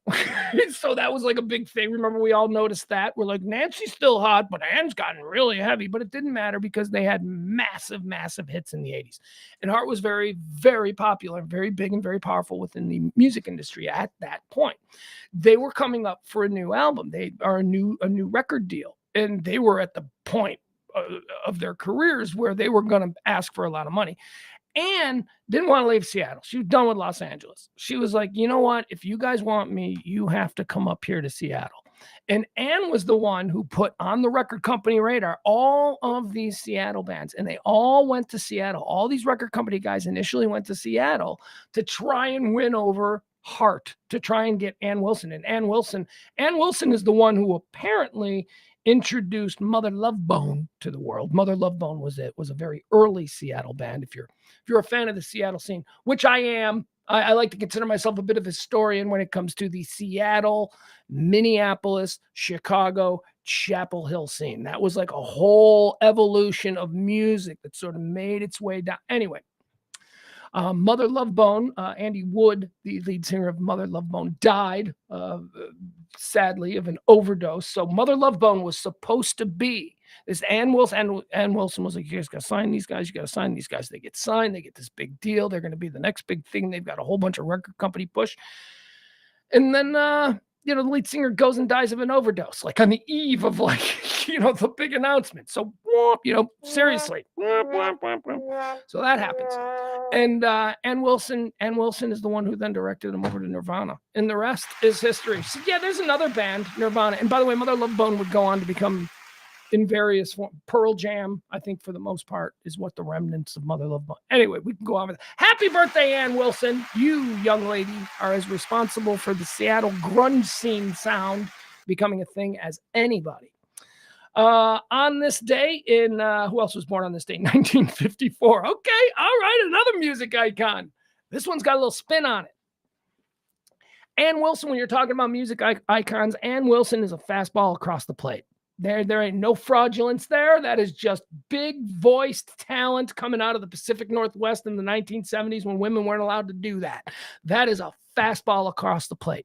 [SPEAKER 1] So that was like a big thing. Remember, we all noticed that. We're like, Nancy's still hot, but Ann's gotten really heavy. But it didn't matter because they had massive, massive hits in the 80s. And Heart was very, very popular, very big and very powerful within the music industry at that point. They were coming up for a new album. They are a new record deal. And they were at the point of their careers where they were going to ask for a lot of money. Ann didn't want to leave Seattle. She was done with Los Angeles. She was like, you know what? If you guys want me, you have to come up here to Seattle. And Ann was the one who put on the record company radar all of these Seattle bands. And they all went to Seattle. All these record company guys initially went to Seattle to try and win over Heart, to try and get Ann Wilson. And Ann Wilson is the one who apparently introduced Mother Love Bone to the world. Mother Love Bone was a very early Seattle band. If you're a fan of the Seattle scene, which I am, I like to consider myself a bit of a historian when it comes to the Seattle, Minneapolis, Chicago, Chapel Hill scene. That was like a whole evolution of music that sort of made its way down. Anyway, Mother Love Bone, Andy Wood, the lead singer of Mother Love Bone, died sadly of an overdose. So Mother Love Bone was supposed to be this Ann Wilson. Ann Wilson was like, you guys got to sign these guys. You got to sign these guys. They get signed. They get this big deal. They're going to be the next big thing. They've got a whole bunch of record company push. And then, you know, the lead singer goes and dies of an overdose, like on the eve of like, you know, the big announcement. So, you know, seriously. So that happens. And Ann Wilson is the one who then directed him over to Nirvana. And the rest is history. So yeah, there's another band, Nirvana. And by the way, Mother Love Bone would go on to become in various forms. Pearl Jam, I think for the most part, is what the remnants of Mother Love Bone. Anyway, we can go on with it. Happy birthday, Ann Wilson. You, young lady, are as responsible for the Seattle grunge scene sound becoming a thing as anybody. On this day in, who else was born on this day? 1954. Okay, all right, another music icon. This one's got a little spin on it. Ann Wilson, when you're talking about music icons, Ann Wilson is a fastball across the plate. There ain't no fraudulence there. That is just big voiced talent coming out of the Pacific Northwest in the 1970s when women weren't allowed to do that. That is a fastball across the plate.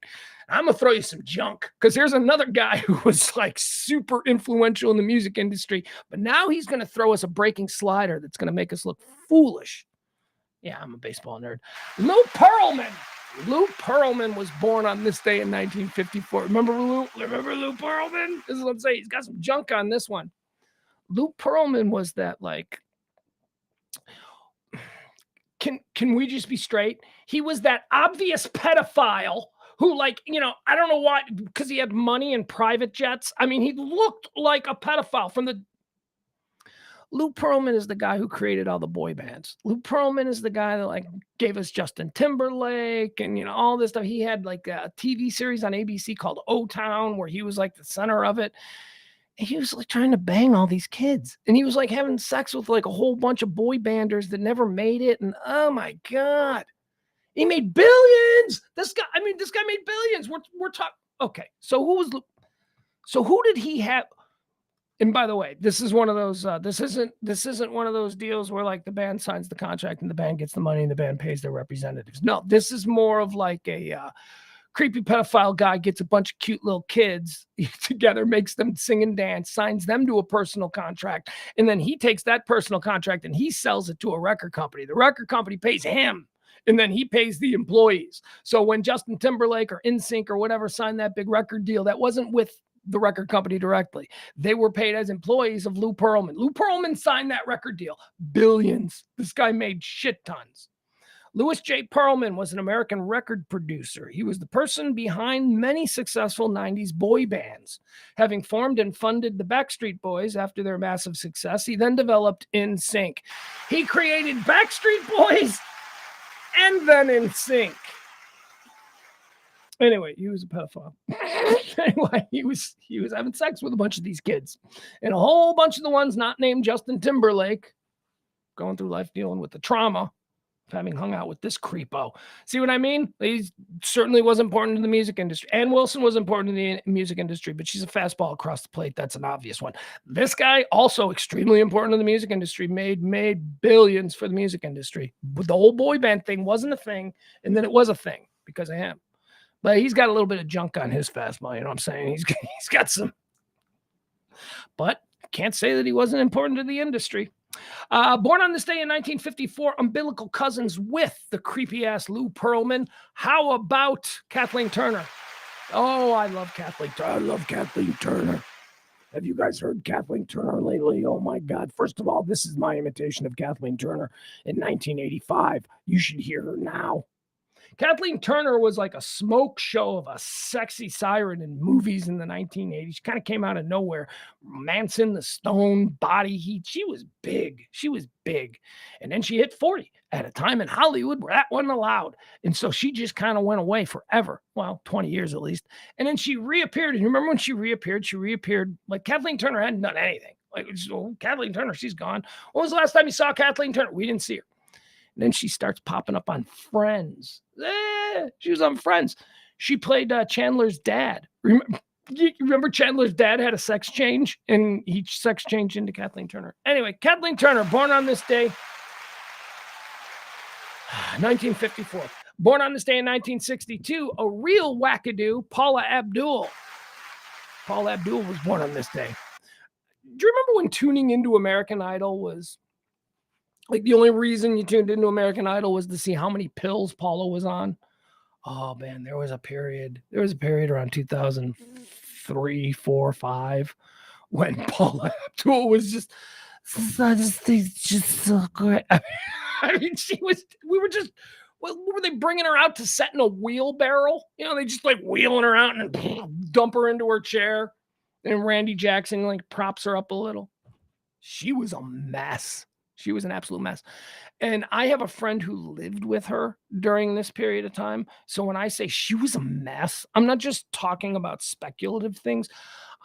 [SPEAKER 1] I'm going to throw you some junk because here's another guy who was like super influential in the music industry, but now he's going to throw us a breaking slider that's going to make us look foolish. Yeah, I'm a baseball nerd. Lou Pearlman. Lou Pearlman was born on this day in 1954. Remember Lou Pearlman? This is what I'm saying. He's got some junk on this one. Lou Pearlman was that like, can we just be straight? He was that obvious pedophile who, like, you know, I don't know why, because he had money and private jets. I mean, he looked like a pedophile from the Lou Pearlman is the guy who created all the boy bands. Lou Pearlman is the guy that, like, gave us Justin Timberlake and, all this stuff. He had, like, a TV series on ABC called O-Town where he was, like, the center of it. And he was, like, trying to bang all these kids, and he was, like, having sex with, like, a whole bunch of boy banders that never made it, and oh my god. He made billions! This guy made billions. We're talking. Okay, so who did he have? And by the way, this is one of those, this isn't one of those deals where, like, the band signs the contract and the band gets the money and the band pays their representatives. No, this is more of like a, creepy pedophile guy gets a bunch of cute little kids together, makes them sing and dance, signs them to a personal contract, and then he takes that personal contract and he sells it to a record company. The record company pays him, and then he pays the employees. So when Justin Timberlake or NSYNC or whatever signed that big record deal, that wasn't with the record company directly. They were paid as employees of Lou Pearlman. Lou Pearlman signed that record deal. Billions. This guy made shit tons. Louis J. Pearlman was an American record producer. He was the person behind many successful 90s boy bands. Having formed and funded the Backstreet Boys after their massive success, he then developed NSYNC. He created Backstreet Boys and then NSYNC. Anyway, he was a pedophile. Anyway, he was having sex with a bunch of these kids. And a whole bunch of the ones not named Justin Timberlake, going through life dealing with the trauma of having hung out with this creepo. See what I mean? He certainly was important to the music industry. Ann Wilson was important to the music industry, but she's a fastball across the plate. That's an obvious one. This guy, also extremely important to the music industry, made billions for the music industry. But the whole boy band thing wasn't a thing, and then it was a thing because of him. But he's got a little bit of junk on his fastball, you know what I'm saying? He's got some. But can't say that he wasn't important to the industry. Born on this day in 1954, umbilical cousins with the creepy-ass Lou Pearlman. How about Kathleen Turner? Oh, I love Kathleen Turner. I love Kathleen Turner. Have you guys heard Kathleen Turner lately? Oh, my God. First of all, this is my imitation of Kathleen Turner in 1985. You should hear her now. Kathleen Turner was like a smoke show of a sexy siren in movies in the 1980s. She kind of came out of nowhere. Manson, the Stone, Body Heat. She was big. She was big. And then she hit 40 at a time in Hollywood where that wasn't allowed. And so she just kind of went away forever. Well, 20 years at least. And then she reappeared. And you remember when she reappeared like Kathleen Turner hadn't done anything. Like, oh, Kathleen Turner, she's gone. When was the last time you saw Kathleen Turner? We didn't see her. And then she starts popping up on Friends. She was on Friends. She played Chandler's dad. Remember Chandler's dad had a sex change, and he sex changed into Kathleen Turner. Anyway, Kathleen Turner, born on this day, 1954. Born on this day in 1962, a real wackadoo, Paula Abdul. Paula Abdul was born on this day. Do you remember when tuning into American Idol was... like the only reason you tuned into American Idol was to see how many pills Paula was on? Oh man, there was a period around 2003, 4, 5 when Paula Abdul was just so great. I mean, what were they bringing her out to set in a wheelbarrow? They just like wheeling her out and dump her into her chair. And Randy Jackson like props her up a little. She was a mess. She was an absolute mess. And I have a friend who lived with her during this period of time. So when I say she was a mess, I'm not just talking about speculative things.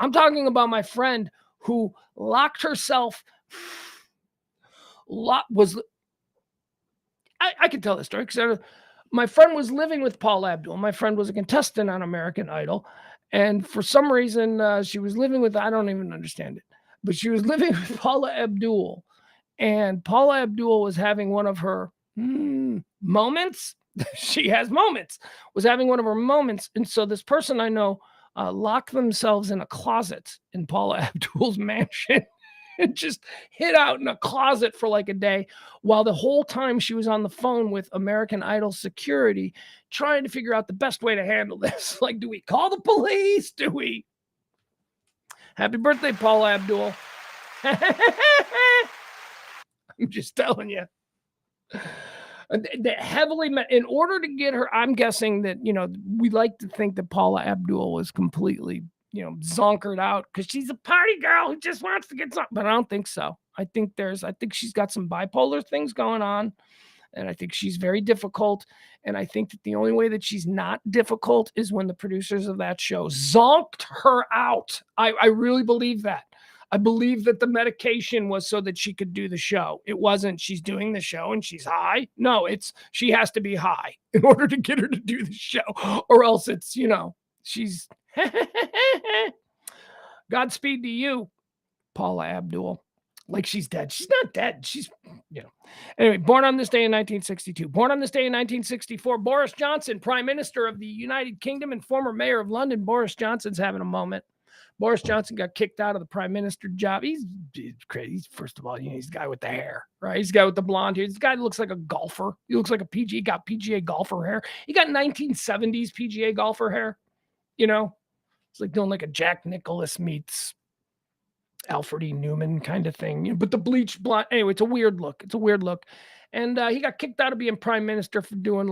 [SPEAKER 1] I'm talking about my friend who locked herself. I can tell this story because my friend was living with Paula Abdul. My friend was a contestant on American Idol. And for some reason, she was living with, I don't even understand it, but she was living with Paula Abdul. And Paula Abdul was having one of her moments. She has moments. Was having one of her moments. And so this person I know locked themselves in a closet in Paula Abdul's mansion and just hid out in a closet for like a day while the whole time she was on the phone with American Idol security trying to figure out the best way to handle this. Like, do we call the police? Do we? Happy birthday, Paula Abdul. I'm just telling you. In order to get her, I'm guessing that, we like to think that Paula Abdul was completely, zonkered out because she's a party girl who just wants to get something, but I don't think so. I think she's got some bipolar things going on. And I think she's very difficult. And I think that the only way that she's not difficult is when the producers of that show zonked her out. I really believe that. I believe that the medication was so that she could do the show. It wasn't she's doing the show and she's high. No, it's she has to be high in order to get her to do the show, or else it's, she's Godspeed to you, Paula Abdul. Like she's dead. She's not dead. She's, Anyway, born on this day in 1962. Born on this day in 1964, Boris Johnson, Prime Minister of the United Kingdom and former Mayor of London. Boris Johnson's having a moment. Boris Johnson got kicked out of the Prime Minister job. He's crazy. First of all, he's the guy with the hair, right? He's the guy with the blonde hair. This guy looks like a golfer. He looks like a PGA. He got PGA golfer hair. He got 1970s PGA golfer hair. It's like doing like a Jack Nicklaus meets Alfred E. Newman kind of thing, but the bleached blonde. Anyway, it's a weird look. And he got kicked out of being prime minister for doing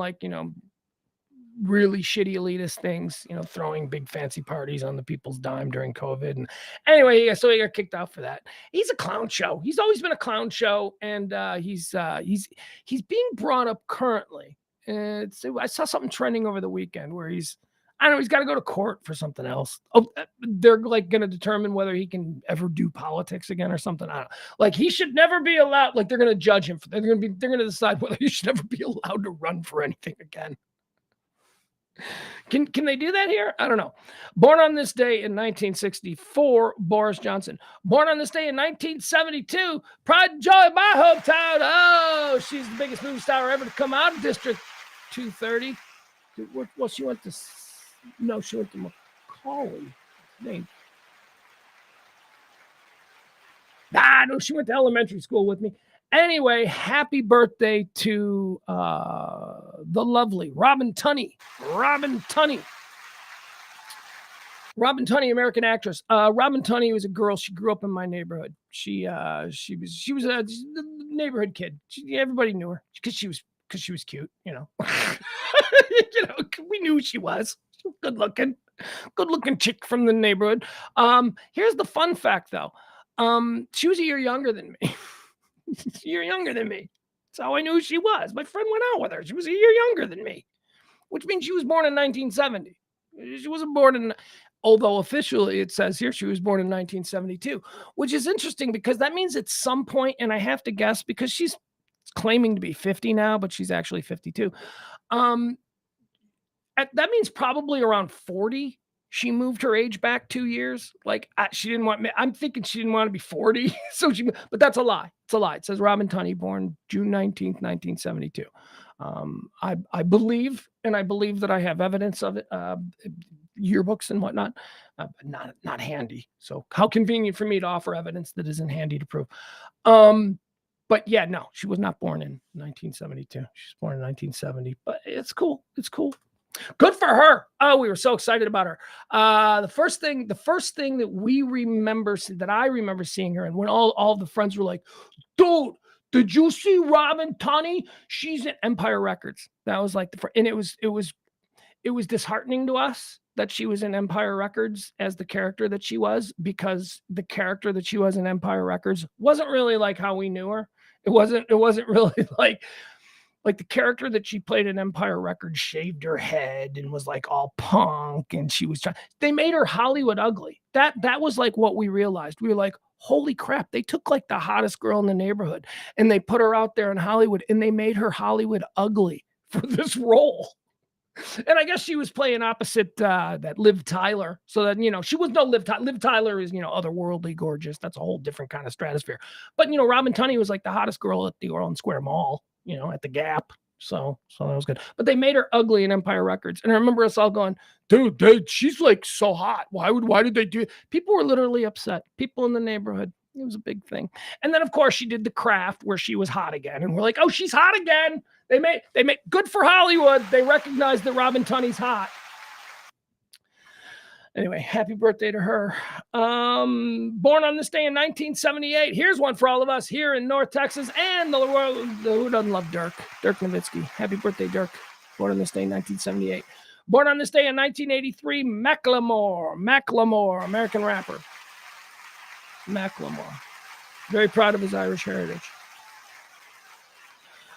[SPEAKER 1] really shitty elitist things, throwing big fancy parties on the people's dime during COVID. And anyway, so he got kicked out for that. He's a clown show. He's always been a clown show. And he's being brought up currently. I saw something trending over the weekend where he's got to go to court for something else. Oh, they're going to determine whether he can ever do politics again or something. I don't know. He should never be allowed. They're going to judge him. They're going to decide whether he should never be allowed to run for anything again. Can they do that here? I don't know. Born on this day in 1964, Boris Johnson. Born on this day in 1972, Pride and Joy, my hometown. Oh, she's the biggest movie star ever to come out of District 230. Well, she went to Macaulay. No, she went to elementary school with me. Anyway, happy birthday to the lovely Robin Tunney. Robin Tunney, American actress. Robin Tunney was a girl. She grew up in my neighborhood. She was a neighborhood kid. Everybody knew her because she was cute. We knew who she was. Good looking chick from the neighborhood. Here's the fun fact, though. She was a year younger than me. That's how I knew who she was. My friend went out with her. She was a year younger than me, which means she was born in 1970. She wasn't born although officially it says here she was born in 1972, which is interesting because that means at some point, and I have to guess because she's claiming to be 50 now, but she's actually 52. That means probably around 40. She moved her age back 2 years. She didn't want me. I'm thinking she didn't want to be 40. But that's a lie. It's a lie. It says Robin Tunney, born June 19th, 1972. I believe that I have evidence of it, yearbooks and whatnot, but not handy. So how convenient for me to offer evidence that isn't handy to prove. But yeah, no, she was not born in 1972. She's born in 1970, but it's cool. It's cool. Good for her. Oh, we were so excited about her. The first thing that I remember seeing her, and when all the friends were like, dude, did you see Robin Tunney? She's at Empire Records. That was and it was disheartening to us that she was in Empire Records as the character that she was, because the character that she was in Empire Records wasn't really like how we knew her. It wasn't really like the character that she played in Empire Records shaved her head and was all punk, and they made her Hollywood ugly. That was what we realized. We were like, holy crap, they took the hottest girl in the neighborhood and they put her out there in Hollywood and they made her Hollywood ugly for this role. And I guess she was playing opposite that Liv Tyler. So that, she was no Liv Tyler. Liv Tyler is, otherworldly gorgeous. That's a whole different kind of stratosphere. But, Robin Tunney was the hottest girl at the Orland Square Mall, at the Gap. So that was good. But they made her ugly in Empire Records. And I remember us all going, dude, she's so hot. Why did they do it? People were literally upset. People in the neighborhood. It was a big thing. And then, of course, she did The Craft where she was hot again. And we're like, oh, she's hot again. They made good for Hollywood. They recognized that Robin Tunney's hot. Anyway, happy birthday to her. Born on this day in 1978. Here's one for all of us here in North Texas and the world. Who doesn't love Dirk? Dirk Nowitzki. Happy birthday, Dirk. Born on this day in 1978. Born on this day in 1983, Macklemore, American rapper. Macklemore. Very proud of his Irish heritage.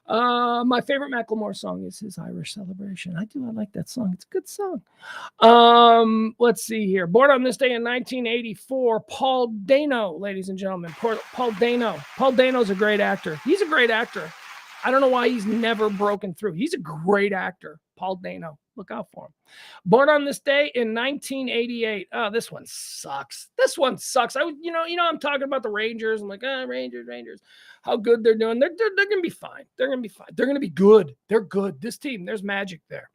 [SPEAKER 1] My favorite Macklemore song is his Irish Celebration. I like that song. It's a good song. Let's see here. Born on this day in 1984, Paul Dano, ladies and gentlemen. Paul Dano. Paul Dano's a great actor. He's a great actor. I don't know why he's never broken through. He's a great actor. Paul Dano. Look out for him. Born on this day in 1988. Oh, this one sucks. This one sucks. I'm talking about the Rangers. I'm like, Rangers. How good they're doing. They're going to be fine. They're going to be fine. They're going to be good. They're good. This team, there's magic there.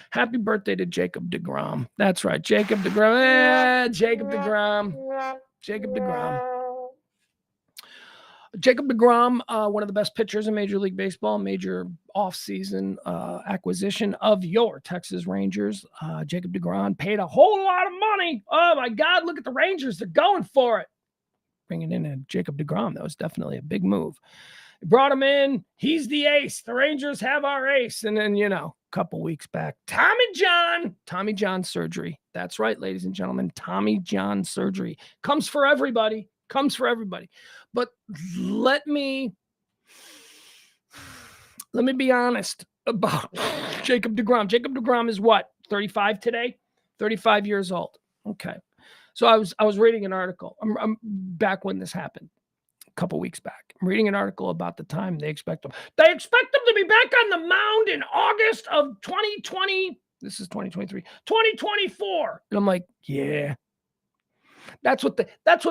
[SPEAKER 1] Happy birthday to Jacob deGrom. That's right. Jacob deGrom. Jacob deGrom. Jacob deGrom. Jacob deGrom, one of the best pitchers in Major League Baseball, major offseason acquisition of your Texas Rangers. Jacob deGrom paid a whole lot of money. Oh, my God, look at the Rangers. They're going for it. Bringing in a Jacob deGrom, that was definitely a big move. Brought him in. He's the ace. The Rangers have our ace. And then, a couple weeks back, Tommy John surgery. That's right, ladies and gentlemen. Tommy John surgery comes for everybody. But let me be honest about Jacob deGrom. Jacob deGrom is what? 35 today? 35 years old. Okay. So I was reading an article. I'm back when this happened, a couple weeks back. I'm reading an article about the time they expect him. They expect him to be back on the mound in August of 2020. This is 2023, 2024. And I'm like, yeah. That's what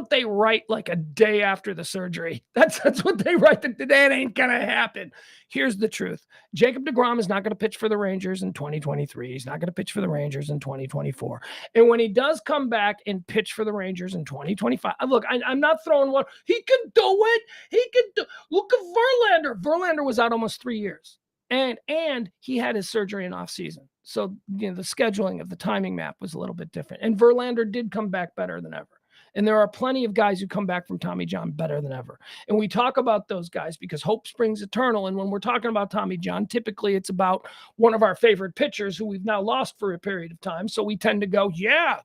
[SPEAKER 1] they write like a day after the surgery. That's what they write. That ain't gonna happen. Here's the truth. Jacob deGrom is not going to pitch for the Rangers in 2023. He's not going to pitch for the Rangers in 2024. And when he does come back and pitch for the Rangers in 2025, look, I'm not throwing one. He can do it. Look at Verlander. Verlander was out almost 3 years. And he had his surgery in off season. So, the scheduling of the timing map was a little bit different. And Verlander did come back better than ever. And there are plenty of guys who come back from Tommy John better than ever. And we talk about those guys because hope springs eternal. And when we're talking about Tommy John, typically it's about one of our favorite pitchers who we've now lost for a period of time. So we tend to go, yeah,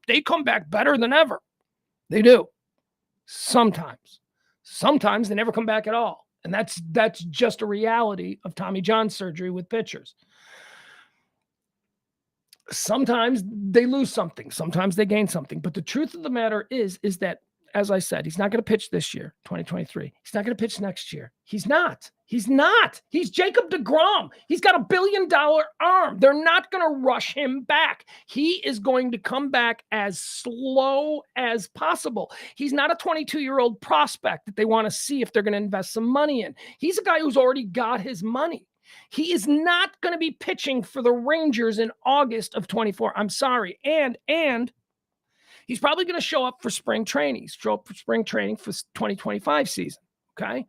[SPEAKER 1] they come back better than ever. They do. Sometimes they never come back at all. And that's just a reality of Tommy John surgery with pitchers. Sometimes they lose something. Sometimes they gain something. But the truth of the matter is that, as I said, he's not going to pitch this year, 2023. He's not going to pitch next year. He's not. He's Jacob deGrom. He's got $1 billion arm. They're not going to rush him back. He is going to come back as slow as possible. He's not a 22-year-old prospect that they want to see if they're going to invest some money in. He's a guy who's already got his money. He is not going to be pitching for the Rangers in August of 24. I'm sorry. And he's probably going to show up for spring training. Show up for spring training for 2025 season. Okay.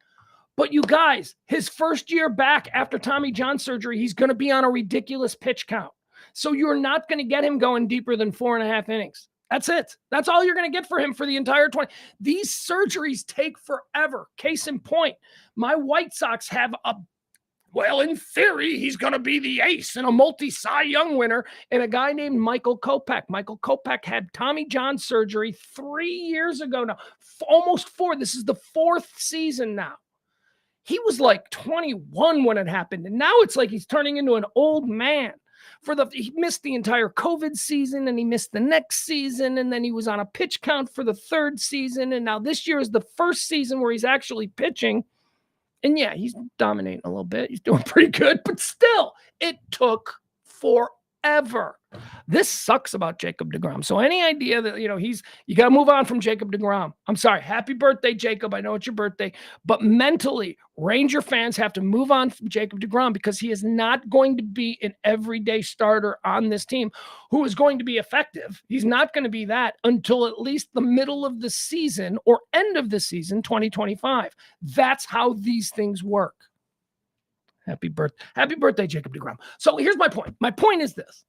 [SPEAKER 1] But you guys, his first year back after Tommy John surgery, he's going to be on a ridiculous pitch count. So you're not going to get him going deeper than 4.5 innings. That's it. That's all you're going to get for him for the entire 20. These surgeries take forever. Case in point, my White Sox have well, in theory, he's going to be the ace and a multi-Cy Young winner, and a guy named Michael Kopech. Michael Kopech had Tommy John surgery 3 years ago now, almost 4. This is the 4th season now. He was like 21 when it happened, and now it's like he's turning into an old man. He missed the entire COVID season, and he missed the next season, and then he was on a pitch count for the 3rd season, and now this year is the 1st season where he's actually pitching. And yeah, he's dominating a little bit. He's doing pretty good, but still, it took forever. This sucks about Jacob deGrom. So any idea that, you got to move on from Jacob deGrom. I'm sorry. Happy birthday, Jacob. I know it's your birthday, but mentally, Ranger fans have to move on from Jacob deGrom because he is not going to be an everyday starter on this team who is going to be effective. He's not going to be that until at least the middle of the season or end of the season, 2025. That's how these things work. Happy birthday, Jacob deGrom. So here's my point. My point is this.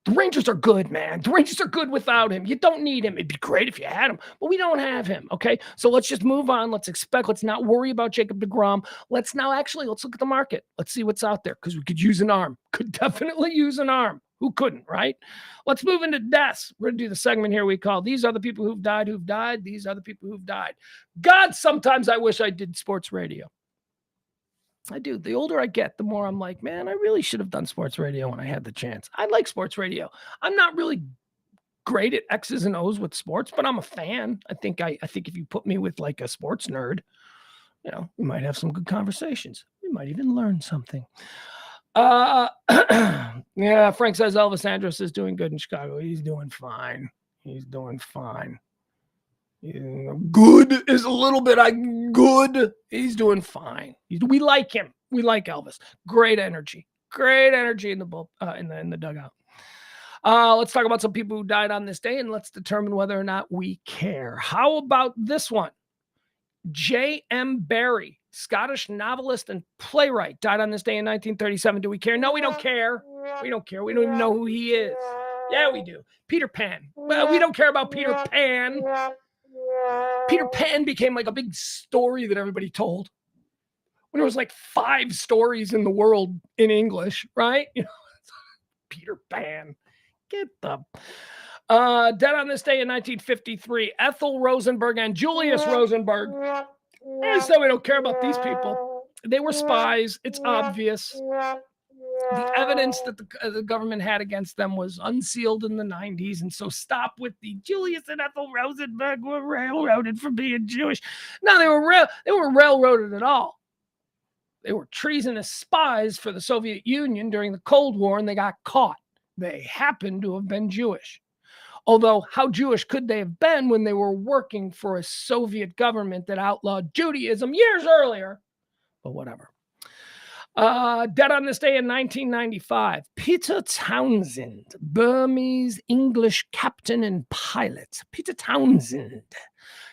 [SPEAKER 1] The Rangers are good, man. The Rangers are good without him. You don't need him. It'd be great if you had him, but we don't have him, okay? So let's just move on. Let's not worry about Jacob deGrom. Let's look at the market. Let's see what's out there because we could use an arm. Could definitely use an arm, Who couldn't, right? Let's move into deaths. We're going to do the segment here we call These Are the People Who've Died, Who've Died. These are the people who've died. God, sometimes I wish I did sports radio. I do. The older I get, the more I'm like, man, I really should have done sports radio when I had the chance. I like sports radio. I'm not really great at X's and O's with sports, but I'm a fan. I think if you put me with like a sports nerd, we might have some good conversations. We might even learn something. Yeah, Frank says Elvis Andrus is doing good in Chicago. He's doing fine. Good is a little bit good. He's doing fine. We like him. We like Elvis. Great energy in the in the dugout. Let's talk about some people who died on this day, and let's determine whether or not we care. How about this one? J.M. Barrie, Scottish novelist and playwright, died on this day in 1937. Do we care? No, we don't care. We don't care. We don't even know who he is. Yeah, we do. Peter Pan. Well, we don't care about Peter Pan. Peter Pan became like a big story that everybody told. When there was like 5 stories in the world in English, right? Peter Pan. Get the... dead on this day in 1953, Ethel Rosenberg and Julius Rosenberg. So we don't care about these people. They were spies. It's obvious. The evidence that the government had against them was unsealed in the 90s. And so stop with the Julius and Ethel Rosenberg were railroaded for being Jewish. No, they were railroaded at all. They were treasonous spies for the Soviet Union during the Cold War, and they got caught. They happened to have been Jewish. Although, how Jewish could they have been when they were working for a Soviet government that outlawed Judaism years earlier? But whatever. Dead on this day in 1995, Peter Townsend, Burmese English captain and pilot. Peter Townsend.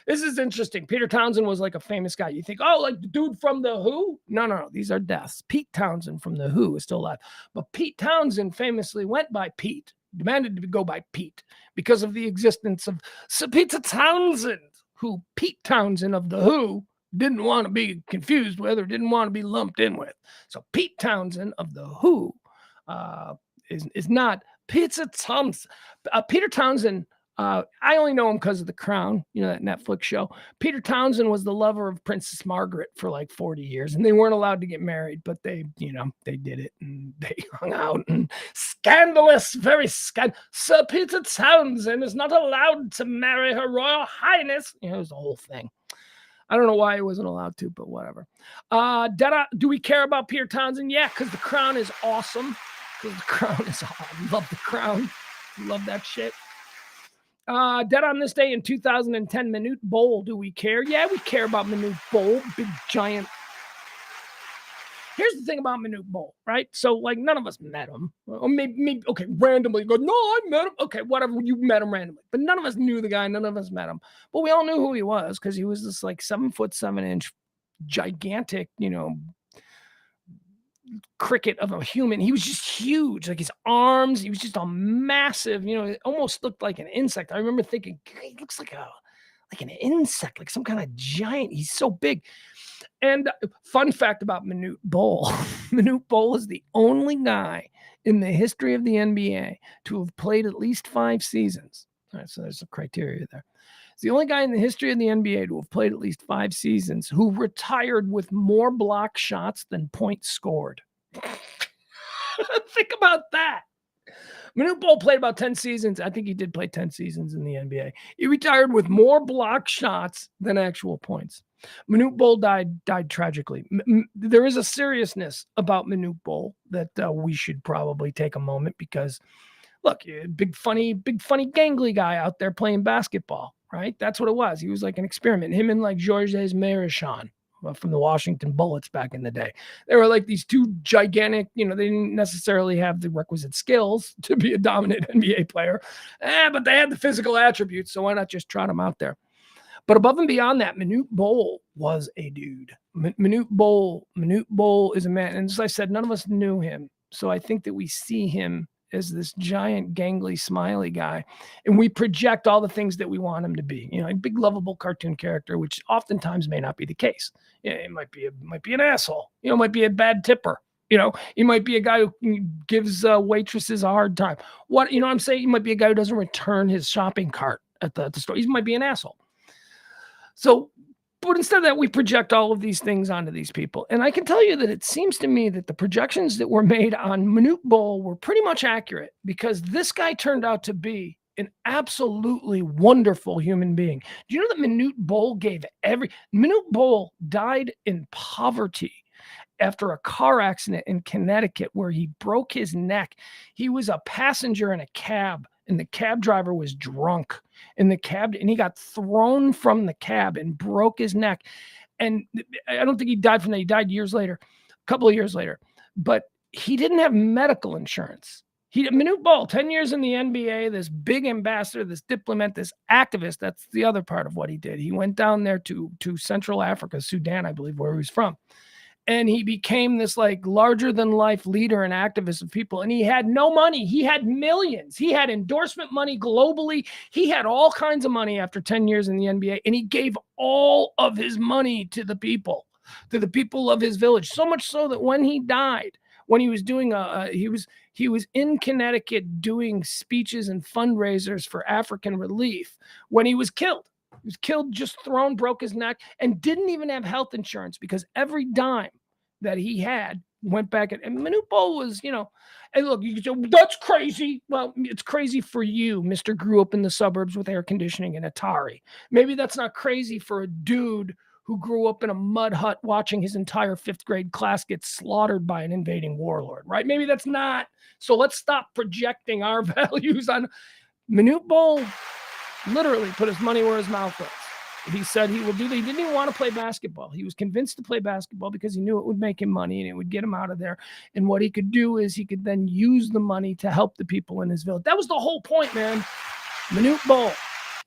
[SPEAKER 1] This is interesting. Peter Townsend was like a famous guy. You think, oh, like the dude from The Who? No. These are deaths. Pete Townsend from The Who is still alive. But Pete Townsend famously went by Pete. Demanded to go by Pete because of the existence of Sir Peter Townsend, who Pete Townsend of The Who didn't want to be confused with or didn't want to be lumped in with. So Pete Townsend of The Who is not Peter Townsend. Peter Townsend, I only know him because of The Crown, that Netflix show. Peter Townsend was the lover of Princess Margaret for like 40 years, and they weren't allowed to get married, but they did it, and they hung out, and scandalous, very scandalous. Sir Peter Townsend is not allowed to marry Her Royal Highness. It was the whole thing. I don't know why he wasn't allowed to, but whatever. Do we care about Peter Townsend? Yeah, because The Crown is awesome. Because The Crown is awesome. I love The Crown. Love that shit. Dead on this day in 2010, Manute Bol. Do we care? Yeah, we care about Manute Bol. Big giant. Here's the thing about Manute Bol, right? So, like, none of us met him. Or maybe okay, randomly go, no, I met him. Okay, whatever, you met him randomly. But none of us knew the guy. None of us met him. But we all knew who he was because he was this, like, 7'7" gigantic, cricket of a human. He was just huge, like his arms. He was just a massive, it almost looked like an insect. I remember thinking, he looks like an insect, like some kind of giant. He's so big. And fun fact about Manute Bol. Manute Bol is the only guy in the history of the NBA to have played at least 5 seasons. All right, so there's a criteria there. He's the only guy in the history of the NBA to have played at least 5 seasons who retired with more block shots than points scored. Think about that. Manute Bol played about 10 seasons. I think he did play 10 seasons in the NBA. He retired with more block shots than actual points. Manute Bol died tragically. There is a seriousness about Manute Bol that we should probably take a moment because, look, big funny gangly guy out there playing basketball, right? That's what it was. He was like an experiment. Him and like Georges Marichon from the Washington Bullets back in the day. They were like these two gigantic, they didn't necessarily have the requisite skills to be a dominant NBA player, but they had the physical attributes, so why not just trot them out there? But above and beyond that, Manute Bol was a dude. Manute Bol is a man. And as I said, none of us knew him. So I think that we see him as this giant, gangly, smiley guy. And we project all the things that we want him to be. A big, lovable cartoon character, which oftentimes may not be the case. It might be an asshole. Might be a bad tipper. You might be a guy who gives waitresses a hard time. What I'm saying? You might be a guy who doesn't return his shopping cart at the store. He might be an asshole. So, but instead of that, we project all of these things onto these people. And I can tell you that it seems to me that the projections that were made on Manute Bol were pretty much accurate, because this guy turned out to be an absolutely wonderful human being. Do you know that Manute Bol Manute Bol died in poverty after a car accident in Connecticut where he broke his neck. He was a passenger in a cab, and the cab driver was drunk in the cab, and he got thrown from the cab and broke his neck. And I don't think he died from that. He died years later, a couple of years later. But he didn't have medical insurance. Manute Bol, 10 years in the NBA, this big ambassador, this diplomat, this activist. That's the other part of what he did. He went down there to Central Africa, Sudan, I believe, where he was from. And he became this like larger than life leader and activist of people. And he had no money. He had millions. He had endorsement money globally. He had all kinds of money after 10 years in the NBA. And he gave all of his money to the people of his village. So much so that when he died, when he was doing he was in Connecticut doing speeches and fundraisers for African relief when he was killed. He was killed, just thrown, broke his neck, and didn't even have health insurance, because every dime that he had went back. And Manute Bol was, and look, you can say, that's crazy. Well, it's crazy for you, Mr. Grew up in the suburbs with air conditioning and Atari. Maybe that's not crazy for a dude who grew up in a mud hut watching his entire 5th grade class get slaughtered by an invading warlord, right? Maybe that's not. So let's stop projecting our values on Manute Bol. Literally put his money where his mouth was. He said he will do that. He didn't even want to play basketball. He was convinced to play basketball because he knew it would make him money and it would get him out of there. And what he could do is he could then use the money to help the people in his village. That was the whole point, man. Manute Bol.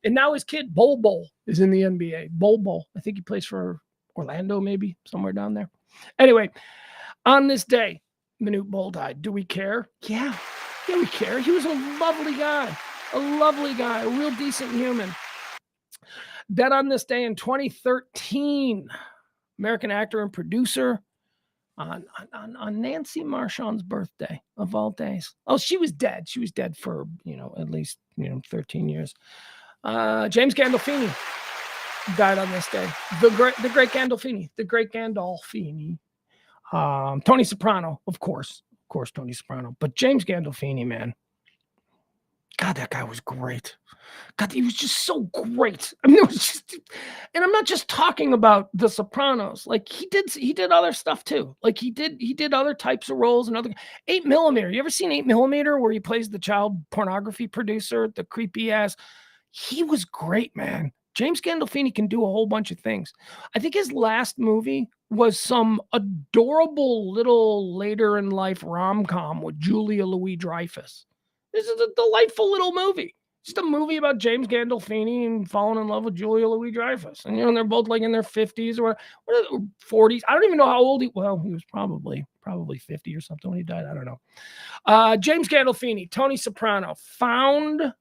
[SPEAKER 1] And now his kid, Bol, is in the NBA. Bol. I think he plays for Orlando, maybe, somewhere down there. Anyway, on this day, Manute Bol died. Do we care? Yeah, we care. He was a lovely guy. A lovely guy, a real decent human. Dead on this day in 2013, American actor and producer on Nancy Marchand's birthday of all days. Oh, she was dead. She was dead for, at least, 13 years. James Gandolfini died on this day. The great Gandolfini. Tony Soprano, of course, Tony Soprano. But James Gandolfini, man. God, that guy was great. God, he was just so great. I mean, it was just, and I'm not just talking about The Sopranos. Like he did other stuff too. Like he did other types of roles and other 8mm. You ever seen 8mm where he plays the child pornography producer, the creepy ass? He was great, man. James Gandolfini can do a whole bunch of things. I think his last movie was some adorable little later in life rom-com with Julia Louis-Dreyfus. This is a delightful little movie. Just a movie about James Gandolfini and falling in love with Julia Louis-Dreyfus. And, they're both like in their 50s or 40s. I don't even know how old he was probably 50 or something when he died. I don't know. James Gandolfini, Tony Soprano, found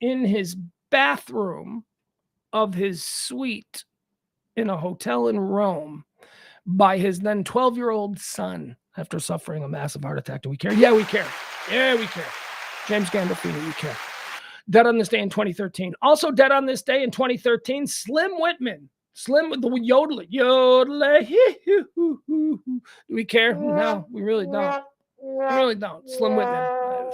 [SPEAKER 1] in his bathroom of his suite in a hotel in Rome by his then 12-year-old son after suffering a massive heart attack. Do we care? Yeah, we care. Yeah, we care. James Gandolfini, we care. Dead on this day in 2013. Also dead on this day in 2013, Slim Whitman. Slim with the yodeling. Do we care? No, we really don't. Slim Whitman.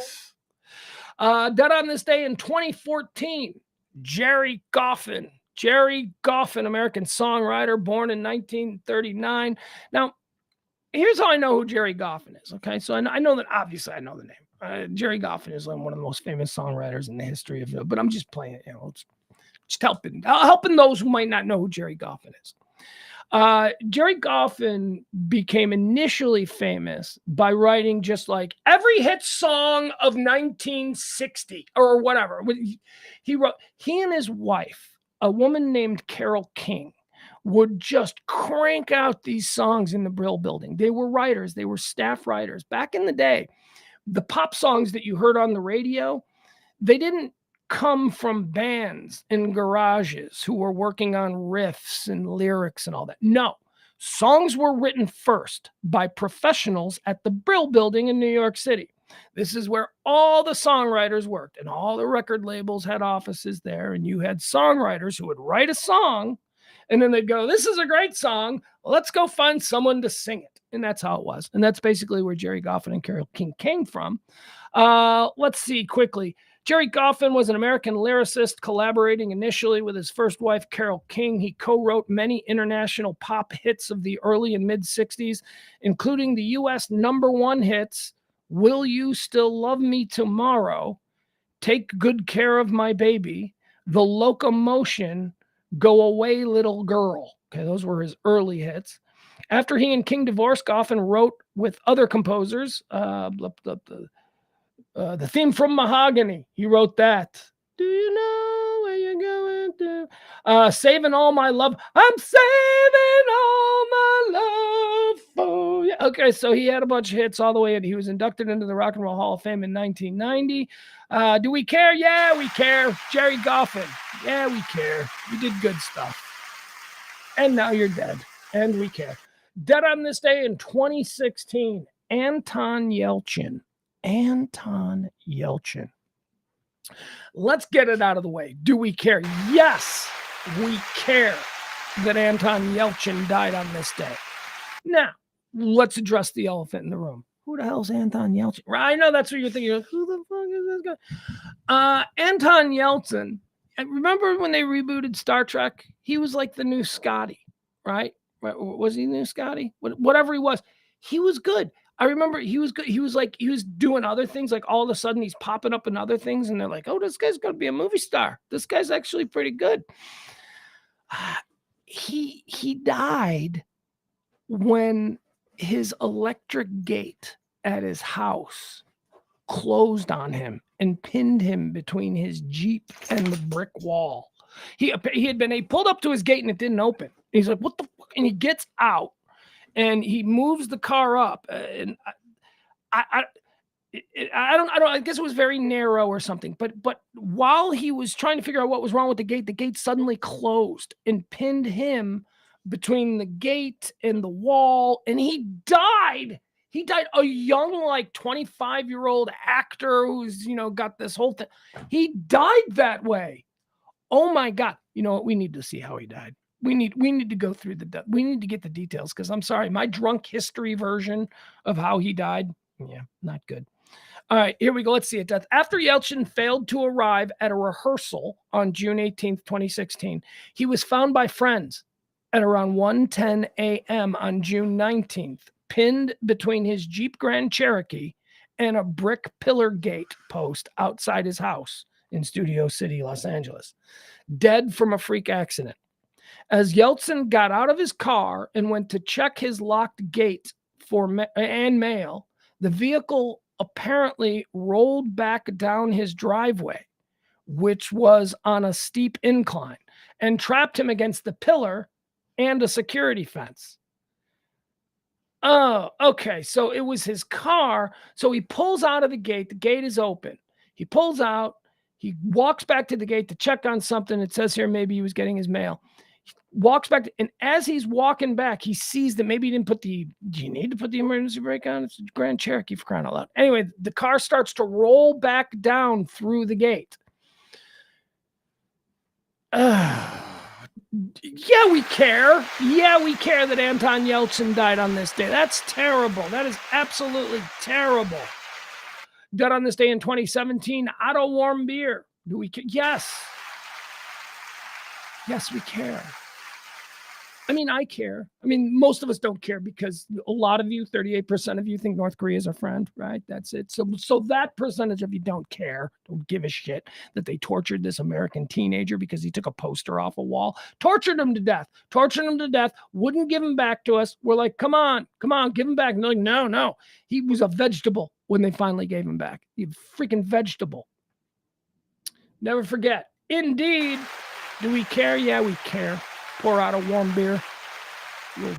[SPEAKER 1] Dead on this day in 2014, Jerry Goffin. Jerry Goffin, American songwriter, born in 1939. Now, here's how I know who Jerry Goffin is, okay? So I know that, obviously, I know the name. Jerry Goffin is one of the most famous songwriters in the history of it, but I'm just playing it, just helping those who might not know who Jerry Goffin is. Jerry Goffin became initially famous by writing just like every hit song of 1960 or whatever. He and his wife, a woman named Carole King, would just crank out these songs in the Brill Building. They were writers. They were staff writers. Back in the day, the pop songs that you heard on the radio, they didn't come from bands in garages who were working on riffs and lyrics and all that. No, Songs were written first by professionals at the Brill Building in New York City. This is where all the songwriters worked, and all the record labels had offices there. And you had songwriters who would write a song, and then they'd go, "This is a great song. Let's go find someone to sing it." And that's how it was. And that's basically where Jerry Goffin and Carole King came from. Let's see quickly. Jerry Goffin was an American lyricist collaborating initially with his first wife, Carole King. He co-wrote many international pop hits of the early and mid-'60s, including the U.S. #1 hits, "Will You Still Love Me Tomorrow?", "Take Good Care of My Baby", "The Locomotion", "Go Away Little Girl." Okay, those were his early hits. After he and King divorced, Goffin wrote with other composers, the theme from Mahogany. He wrote that. "Do you know where you're going to? Saving All My Love. I'm saving all my love for you." Okay, so he had a bunch of hits all the way in. He was inducted into the Rock and Roll Hall of Fame in 1990. Do we care? Yeah, we care. Jerry Goffin. Yeah, we care. You did good stuff. And now you're dead. And we care. Dead on this day in 2016, Anton Yelchin. Anton Yelchin. Let's get it out of the way. Do we care? Yes, we care that Anton Yelchin died on this day. Now, let's address the elephant in the room. Who the hell's Anton Yelchin? I know that's what you're thinking. You're like, who the fuck is this guy? Anton Yelchin. Remember when they rebooted Star Trek? He was like the new Scotty, right? Was he the new Scotty? Whatever he was good. I remember he was good. He was doing other things. Like all of a sudden he's popping up in other things. And they're like, "Oh, this guy's going to be a movie star. This guy's actually pretty good." He died when his electric gate at his house closed on him and pinned him between his Jeep and the brick wall. He pulled up to his gate and it didn't open. He's like, "What the fuck?" And he gets out. And he moves the car up, and I guess it was very narrow or something. But while he was trying to figure out what was wrong with the gate suddenly closed and pinned him between the gate and the wall, and he died. He died, a young, like 25-year-old actor who's got this whole thing. He died that way. Oh my God! You know what? We need to see how he died. We need to go through we need to get the details, because I'm sorry, my drunk history version of how he died, yeah, not good. All right, here we go. Let's see it. After Yelchin failed to arrive at a rehearsal on June 18th, 2016, he was found by friends at around 1:10 a.m. on June 19th, pinned between his Jeep Grand Cherokee and a brick pillar gate post outside his house in Studio City, Los Angeles, dead from a freak accident. As Yelchin got out of his car and went to check his locked gate and mail, the vehicle apparently rolled back down his driveway, which was on a steep incline, and trapped him against the pillar and a security fence. Oh, okay. So it was his car. So he pulls out of the gate. The gate is open. He pulls out. He walks back to the gate to check on something. It says here maybe he was getting his mail. Walks back, and as he's walking back, he sees that maybe he didn't put do you need to put the emergency brake on? It's a Grand Cherokee, for crying out loud. Anyway, the car starts to roll back down through the gate. Yeah, we care. Yeah, we care that Anton Yelchin died on this day. That's terrible. That is absolutely terrible. Died on this day in 2017, Otto Warmbier. Do we care? Yes. Yes, we care. I mean, I care. I mean, most of us don't care, because a lot of you, 38% of you, think North Korea is our friend, right? That's it. So that percentage of you don't care, don't give a shit that they tortured this American teenager because he took a poster off a wall, tortured him to death, wouldn't give him back to us. We're like, come on, give him back. And they're like, no. He was a vegetable when they finally gave him back. You freaking vegetable. Never forget. Indeed. Do we care? Yeah, we care. Pour out a warm beer. Little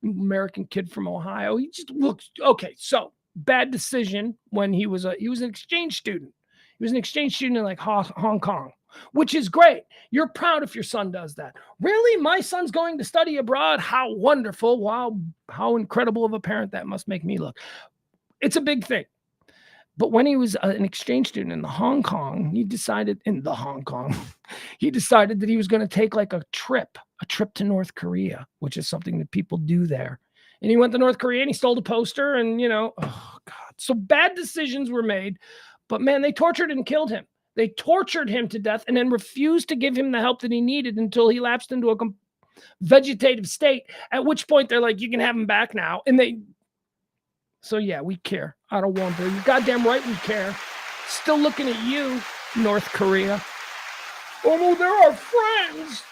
[SPEAKER 1] American kid from Ohio. He just looks okay. So bad decision when he was an exchange student. He was an exchange student in like Hong Kong. which is great. You're proud if your son does that. Really? My son's going to study abroad? How wonderful. Wow. How incredible of a parent that must make me look. It's a big thing. But when he was an exchange student in Hong Kong, he decided he decided that he was going to take like a trip to North Korea, which is something that people do there. And he went to North Korea and he stole a poster and, oh God. So bad decisions were made, but man, they tortured and killed him. They tortured him to death and then refused to give him the help that he needed until he lapsed into a vegetative state, at which point they're like, you can have him back now. So yeah, we care. I don't want to. You're goddamn right we care. Still looking at you, North Korea. Oh no, they're our friends.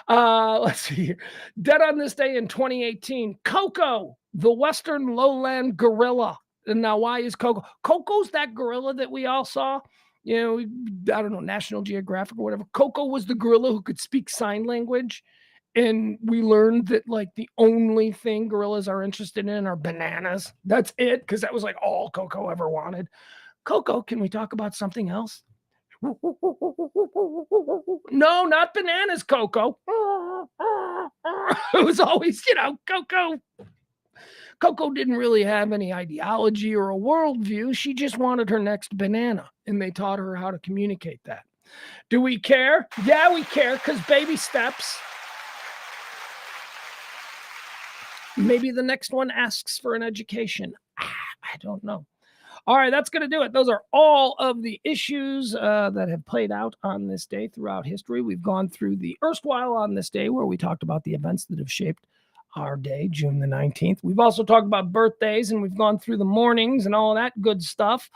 [SPEAKER 1] Let's see here. Dead on this day in 2018, Coco, the Western lowland gorilla. And now why is Coco? Coco's that gorilla that we all saw. I don't know, National Geographic or whatever. Coco was the gorilla who could speak sign language. And we learned that like the only thing gorillas are interested in are bananas. That's it, because that was like all Coco ever wanted. Coco, can we talk about something else? No, not bananas, Coco. It was always, Coco. Coco didn't really have any ideology or a worldview. She just wanted her next banana, and they taught her how to communicate that. Do we care? Yeah, we care, because baby steps. Maybe the next one asks for an education. I don't know. All right, that's going to do it. Those are all of the issues that have played out on this day throughout history. We've gone through the erstwhile on this day where we talked about the events that have shaped our day, June the 19th. We've also talked about birthdays, and we've gone through the mornings and all that good stuff.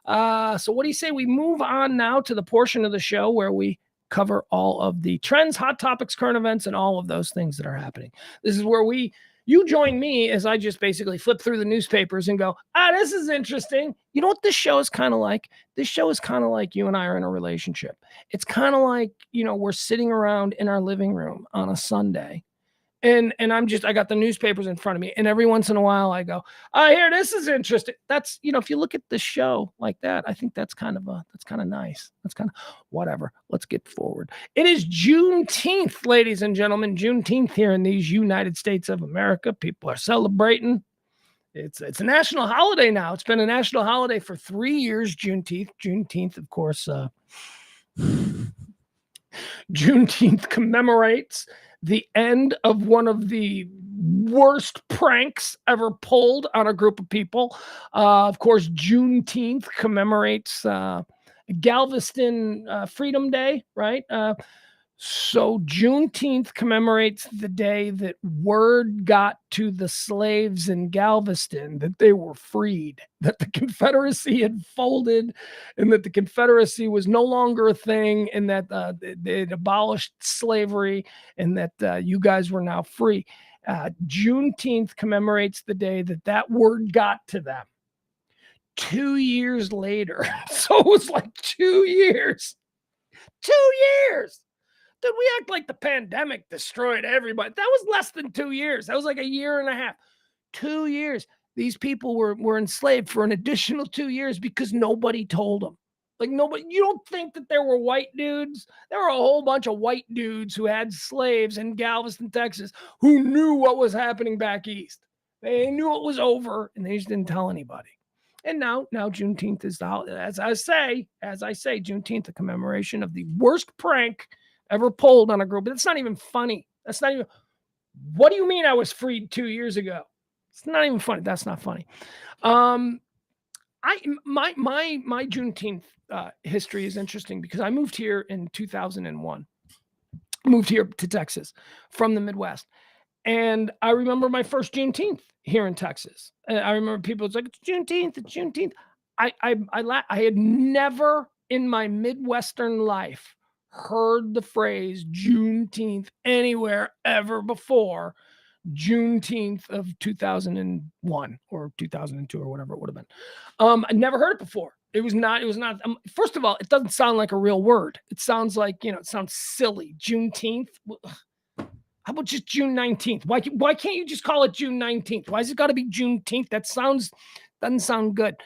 [SPEAKER 1] So what do you say we move on now to the portion of the show where we cover all of the trends, hot topics, current events, and all of those things that are happening. This is where you join me as I just basically flip through the newspapers and go, this is interesting. You know what this show is kind of like? This show is kind of like you and I are in a relationship. It's kind of like, we're sitting around in our living room on a Sunday. And I got the newspapers in front of me, and every once in a while I go, here, this is interesting. That's, if you look at the show like that, I think that's kind of nice. That's kind of whatever. Let's get forward. It is Juneteenth, ladies and gentlemen. Juneteenth here in these United States of America. People are celebrating. It's a national holiday now. It's been a national holiday for 3 years, Juneteenth. Juneteenth, of course, Juneteenth commemorates the end of one of the worst pranks ever pulled on a group of people. Of course, Juneteenth commemorates Galveston Freedom Day, right? So Juneteenth commemorates the day that word got to the slaves in Galveston that they were freed, that the Confederacy had folded, and that the Confederacy was no longer a thing, and that they had abolished slavery, and that you guys were now free. Juneteenth commemorates the day that word got to them. 2 years later. So it was like 2 years. 2 years. Dude, we act like the pandemic destroyed everybody. That was less than 2 years. That was like a year and a half. 2 years. These people were enslaved for an additional 2 years because nobody told them. Like nobody, you don't think that there were white dudes? There were a whole bunch of white dudes who had slaves in Galveston, Texas, who knew what was happening back east. They knew it was over, and they just didn't tell anybody. And now Juneteenth is as I say, Juneteenth, a commemoration of the worst prank ever pulled on a group. But it's not even funny. That's not even. What do you mean I was freed 2 years ago? It's not even funny. That's not funny. My Juneteenth history is interesting because I moved here in 2001. Moved here to Texas from the Midwest, and I remember my first Juneteenth here in Texas. And I remember people was like, "It's Juneteenth. It's Juneteenth." I had never in my Midwestern life heard the phrase Juneteenth anywhere ever before Juneteenth of 2001 or 2002 or whatever it would have been. I never heard it before. It was not, first of all, it doesn't sound like a real word. It sounds like, it sounds silly. Juneteenth. How about just June 19th? Why can't you just call it June 19th? Why has it got to be Juneteenth? Doesn't sound good.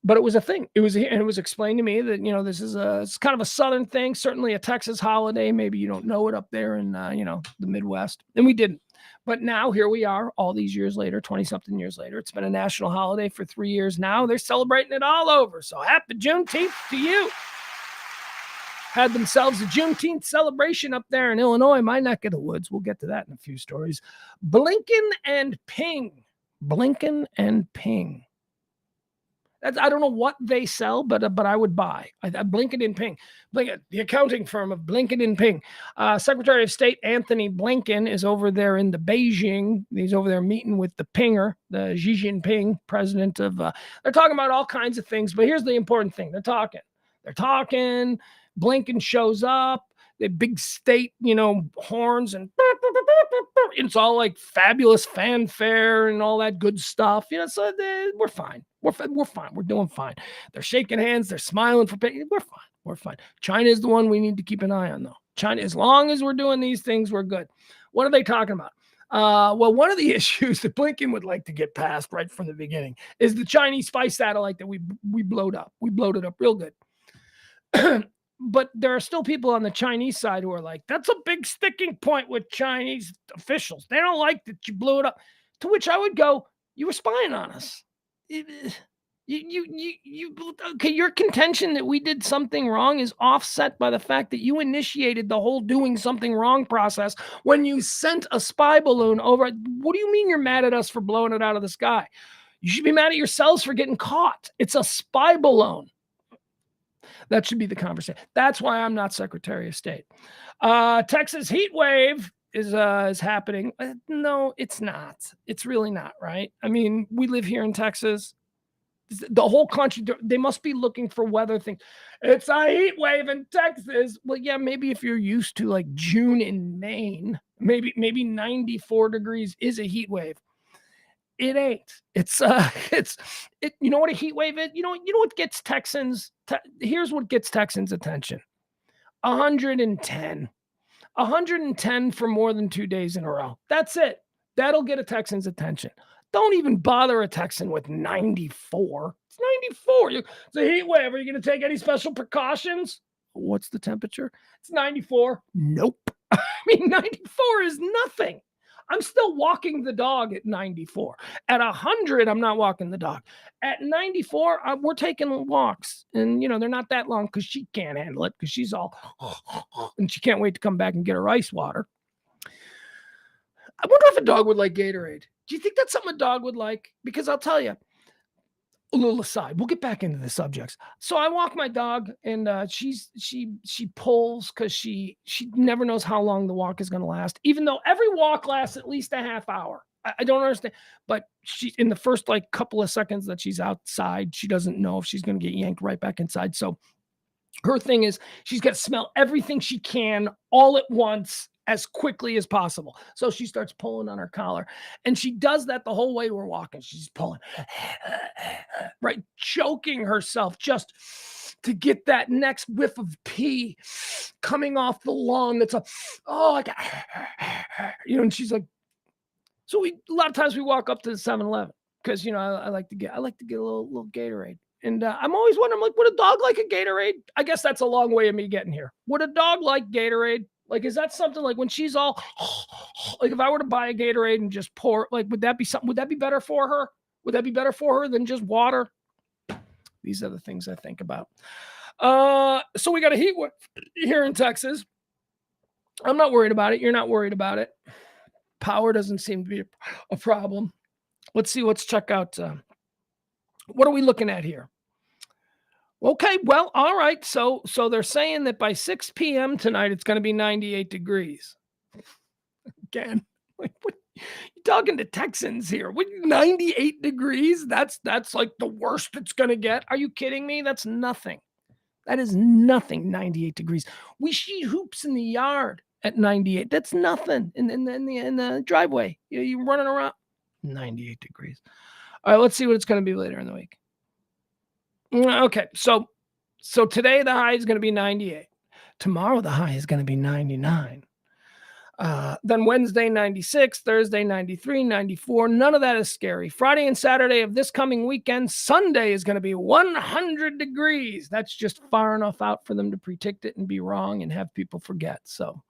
[SPEAKER 1] but it was a thing. It was explained to me that, this is it's kind of a Southern thing, certainly a Texas holiday. Maybe you don't know it up there in, the Midwest, and we didn't. But now here we are all these years later, 20 something years later. It's been a national holiday for 3 years now. They're celebrating it all over. So happy Juneteenth to you. Had themselves a Juneteenth celebration up there in Illinois, my neck of the woods. We'll get to that in a few stories. Blinken and Ping. Blinken and Ping. I don't know what they sell, but I would buy. Blinken and Ping. Blinken, the accounting firm of Blinken and Ping. Secretary of State Anthony Blinken is over there in the Beijing. He's over there meeting with the Pinger, the Xi Jinping, president of. They're talking about all kinds of things, but here's the important thing: they're talking. Blinken shows up. The big state, horns, and it's all like fabulous fanfare and all that good stuff. So we're fine. We're fine. We're doing fine. They're shaking hands. They're smiling for pay. We're fine. China is the one we need to keep an eye on, though. China, as long as we're doing these things, we're good. What are they talking about? Well, one of the issues that Blinken would like to get past right from the beginning is the Chinese spy satellite that we blowed up. We blowed it up real good. But there are still people on the Chinese side who are like, that's a big sticking point with Chinese officials. They don't like that you blew it up. To which I would go, you were spying on us. Your contention that we did something wrong is offset by the fact that you initiated the whole doing something wrong process when you sent a spy balloon over. What do you mean you're mad at us for blowing it out of the sky? You should be mad at yourselves for getting caught. It's a spy balloon. That should be the conversation. That's why I'm not Secretary of State. Texas heat wave is happening. No, it's not. It's really not, right? I mean, we live here in Texas. The whole country, they must be looking for weather things. It's a heat wave in Texas. Well, yeah, maybe if you're used to like June in Maine, maybe 94 degrees is a heat wave. It ain't. It's you know what a heat wave is? You know what gets Texans? Here's what gets Texans' attention. 110. 110 for more than 2 days in a row. That's it. That'll get a Texan's attention. Don't even bother a Texan with 94. It's 94. It's a heat wave. Are you going to take any special precautions? What's the temperature? It's 94. Nope. I mean, 94 is nothing. I'm still walking the dog at 94. At 100, I'm not walking the dog. At 94, we're taking walks. And, they're not that long because she can't handle it because she's all, and she can't wait to come back and get her ice water. I wonder if a dog would like Gatorade. Do you think that's something a dog would like? Because I'll tell you, a little aside, we'll get back into the subjects. So I walk my dog and she pulls because she never knows how long the walk is going to last, even though every walk lasts at least a half hour. I don't understand, but she, in the first like couple of seconds that she's outside, she doesn't know if she's going to get yanked right back inside. So her thing is she's got to smell everything she can all at once as quickly as possible. So she starts pulling on her collar, and she does that the whole way we're walking. She's pulling, right, choking herself just to get that next whiff of pee coming off the lawn. That's and she's like, so a lot of times we walk up to the 7-Eleven because, I like to get a little Gatorade. And I'm always wondering, like, would a dog like a Gatorade? I guess that's a long way of me getting here. Would a dog like Gatorade? Like, is that something like when she's all like, if I were to buy a Gatorade and just pour, like, would that be something? Would that be better for her? Would that be better for her than just water? These are the things I think about. So we got a heat wave here in Texas. I'm not worried about it. You're not worried about it. Power doesn't seem to be a problem. Let's see. Let's check out. What are we looking at here? Okay, well, all right. So they're saying that by 6 p.m. tonight, it's going to be 98 degrees. Again, like, what? You're talking to Texans here. What, 98 degrees? That's like the worst it's going to get. Are you kidding me? That's nothing. That is nothing, 98 degrees. We shoot hoops in the yard at 98. That's nothing in the driveway. You're running around. 98 degrees. All right, let's see what it's going to be later in the week. Okay, so today the high is going to be 98. Tomorrow the high is going to be 99. Then Wednesday, 96, Thursday, 93, 94. None of that is scary. Friday and Saturday of this coming weekend, Sunday is going to be 100 degrees. That's just far enough out for them to predict it and be wrong and have people forget. So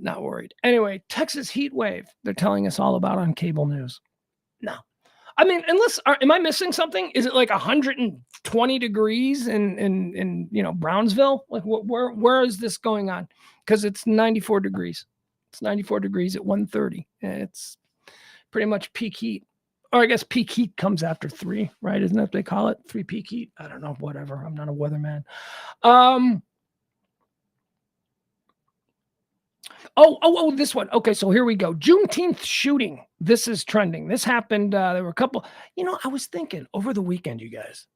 [SPEAKER 1] not worried. Anyway, Texas heat wave, they're telling us all about on cable news. No. I mean, am I missing something? Is it like 120 degrees in Brownsville? Like where is this going on? Because it's 94 degrees. It's 94 degrees at 1:30. It's pretty much peak heat. Or I guess peak heat comes after 3, right? Isn't that what they call it? 3 peak heat. I don't know. Whatever. I'm not a weatherman. Oh, this one. Okay, so here we go. Juneteenth shooting. This is trending. This happened. There were a couple. I was thinking over the weekend, you guys.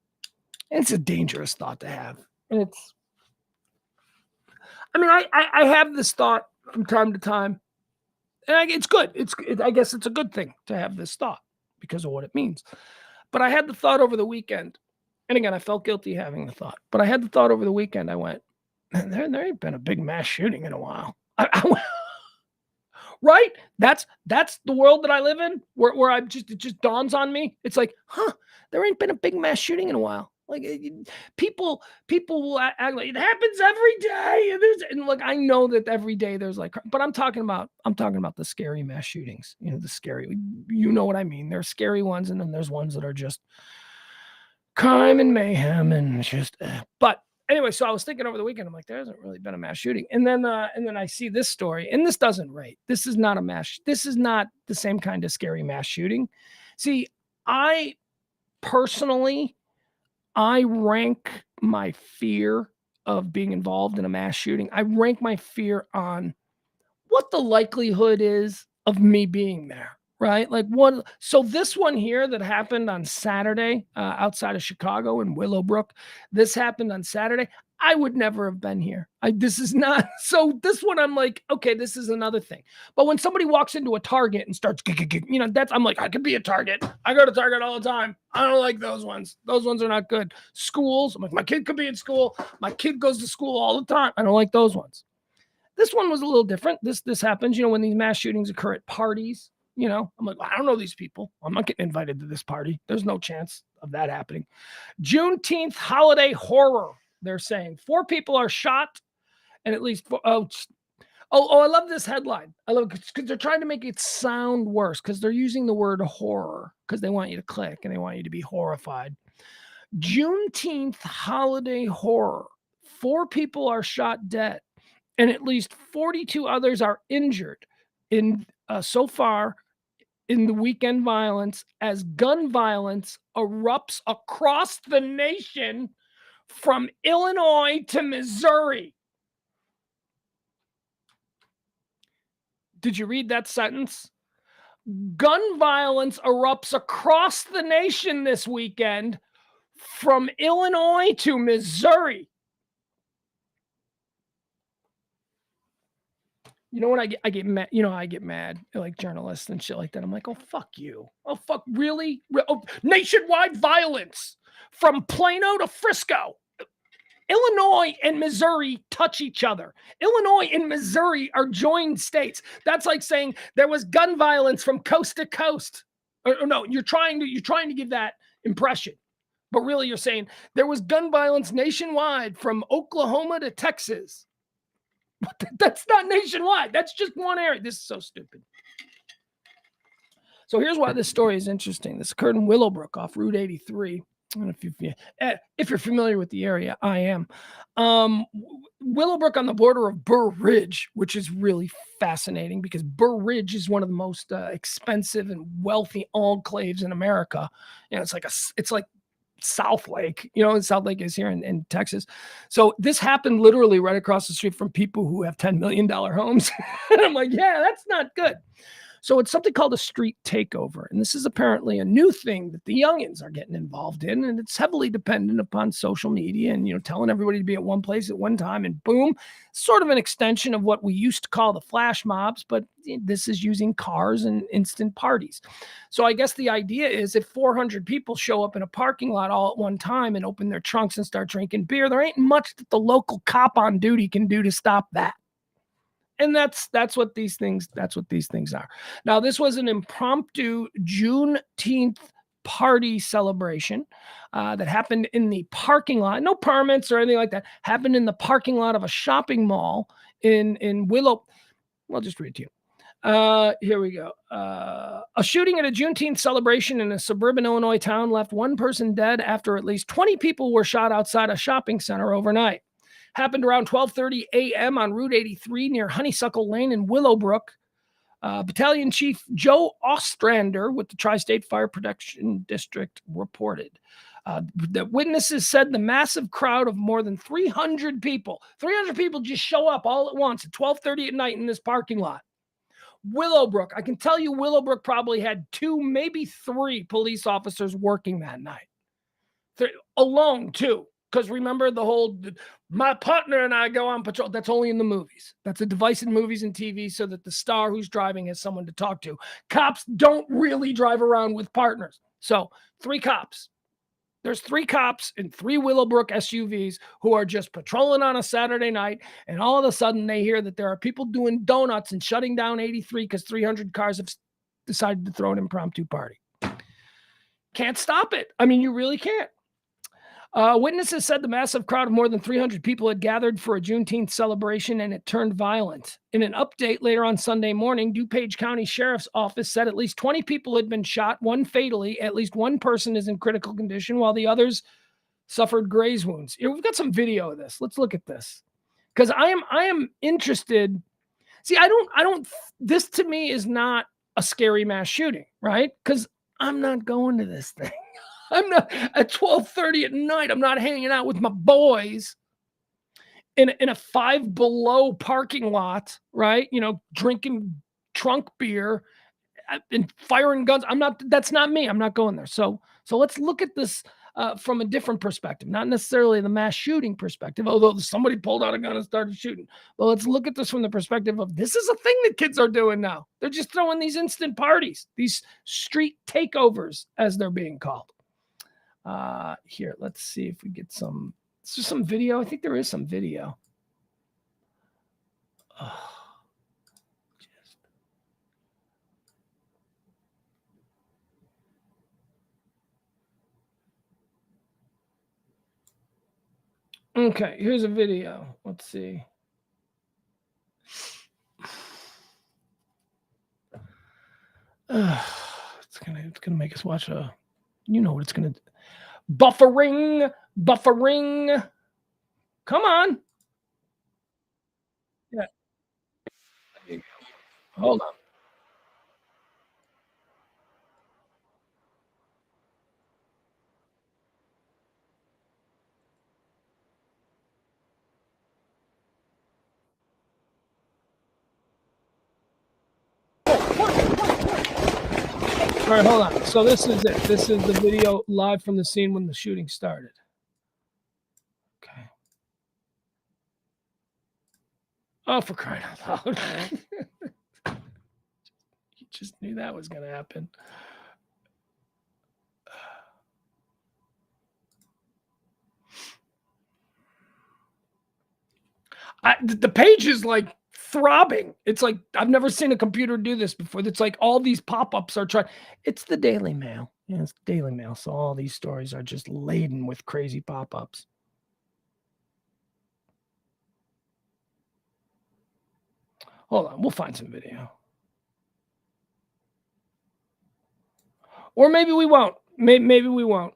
[SPEAKER 1] It's a dangerous thought to have. I have this thought from time to time, and it's good. I guess it's a good thing to have this thought because of what it means. But I had the thought over the weekend, and again, I felt guilty having the thought. But I had the thought over the weekend. I went, man, there ain't been a big mass shooting in a while. Right? That's the world that I live in, where it just dawns on me. It's like, there ain't been a big mass shooting in a while. Like people will act like it happens every day. And look, I know that every day there's like, but I'm talking about the scary mass shootings. The scary, you know what I mean? There's scary ones, and then there's ones that are just crime and mayhem and just. But anyway, so I was thinking over the weekend, I'm like, there hasn't really been a mass shooting. And then I see this story, and this doesn't rate. This is not a mass. This is not the same kind of scary mass shooting. See, I personally, I rank my fear of being involved in a mass shooting. I rank my fear on what the likelihood is of me being there. Right? Like what? So this one here that happened on Saturday outside of Chicago in Willowbrook, this happened on Saturday. I would never have been here. This is not. So this one, I'm like, okay, this is another thing. But when somebody walks into a Target and starts, I'm like, I could be a Target. I go to Target all the time. I don't like those ones. Those ones are not good. Schools, I'm like, my kid could be in school. My kid goes to school all the time. I don't like those ones. This one was a little different. This happens, when these mass shootings occur at parties. I'm like, I don't know these people. I'm not getting invited to this party. There's no chance of that happening. Juneteenth holiday horror. They're saying 4 people are shot, and at least I love this headline. I love it because they're trying to make it sound worse because they're using the word horror because they want you to click and they want you to be horrified. Juneteenth holiday horror. 4 people are shot dead, and at least 42 others are injured in so far in the weekend violence as gun violence erupts across the nation from Illinois to Missouri. Did you read that sentence? Gun violence erupts across the nation this weekend from Illinois to Missouri. You know what I get mad? I get mad like journalists and shit like that. I'm like, oh, fuck you. Oh, fuck. Really? Nationwide violence from Plano to Frisco. Illinois and Missouri touch each other. Illinois and Missouri are joined states. That's like saying there was gun violence from coast to coast. Or no, you're trying to give that impression. But really you're saying there was gun violence nationwide from Oklahoma to Texas. That's not nationwide. That's just one area. This is so stupid. So here's why this story is interesting. This occurred in Willowbrook off Route 83. And if you're familiar with the area, I am. Willowbrook on the border of Burr Ridge, which is really fascinating because Burr Ridge is one of the most expensive and wealthy enclaves in America. It's like South Lake, South Lake is here in Texas. So this happened literally right across the street from people who have $10 million homes. And I'm like, yeah, that's not good. So it's something called a street takeover. And this is apparently a new thing that the youngins are getting involved in. And it's heavily dependent upon social media and, telling everybody to be at one place at one time and boom, sort of an extension of what we used to call the flash mobs, but this is using cars and instant parties. So I guess the idea is if 400 people show up in a parking lot all at one time and open their trunks and start drinking beer, there ain't much that the local cop on duty can do to stop that. And that's what these things are. Now, this was an impromptu Juneteenth party celebration that happened in the parking lot. No permits or anything like that. Happened in the parking lot of a shopping mall in Willow. I'll just read it to you. Here we go. A shooting at a Juneteenth celebration in a suburban Illinois town left one person dead after at least 20 people were shot outside a shopping center overnight. Happened around 12:30 a.m. on Route 83 near Honeysuckle Lane in Willowbrook. Battalion Chief Joe Ostrander with the Tri-State Fire Protection District reported. The witnesses said the massive crowd of more than 300 people just show up all at once at 12:30 at night in this parking lot. Willowbrook, I can tell you Willowbrook probably had 2, maybe 3 police officers working that night. Alone, too. Because remember the whole, my partner and I go on patrol. That's only in the movies. That's a device in movies and TV so that the star who's driving has someone to talk to. Cops don't really drive around with partners. So 3 cops. There's 3 cops in 3 Willowbrook SUVs who are just patrolling on a Saturday night. And all of a sudden they hear that there are people doing donuts and shutting down 83 because 300 cars have decided to throw an impromptu party. Can't stop it. I mean, you really can't. Witnesses said the massive crowd of more than 300 people had gathered for a Juneteenth celebration and it turned violent. In an update later on Sunday morning, DuPage County Sheriff's Office said at least 20 people had been shot, 1 fatally. At least 1 person is in critical condition, while the others suffered graze wounds. Here, we've got some video of this. Let's look at this because I am interested. See, this to me is not a scary mass shooting, right? Because I'm not going to this thing. I'm not at 12:30 at night. I'm not hanging out with my boys in a Five Below parking lot, right? Drinking trunk beer and firing guns. That's not me. I'm not going there. So let's look at this from a different perspective, not necessarily the mass shooting perspective, although somebody pulled out a gun and started shooting. But let's look at this from the perspective of this is a thing that kids are doing now. They're just throwing these instant parties, these street takeovers, as they're being called. Here, let's see if we get some video. I think there is some video. Okay, here's a video. Let's see. It's gonna make us watch what it's gonna do. Buffering. Come on. Yeah. Hold on. All right, hold on. So this is it. This is the video live from the scene when the shooting started. Okay. Oh, for crying out loud. You just knew that was going to happen. The page is like throbbing. It's like I've never seen a computer do this before. It's like all these pop-ups are trying. It's the Daily Mail. Yeah, it's Daily Mail. So all these stories are just laden with crazy pop-ups. Hold on, we'll find some video. Or maybe we won't. Maybe we won't.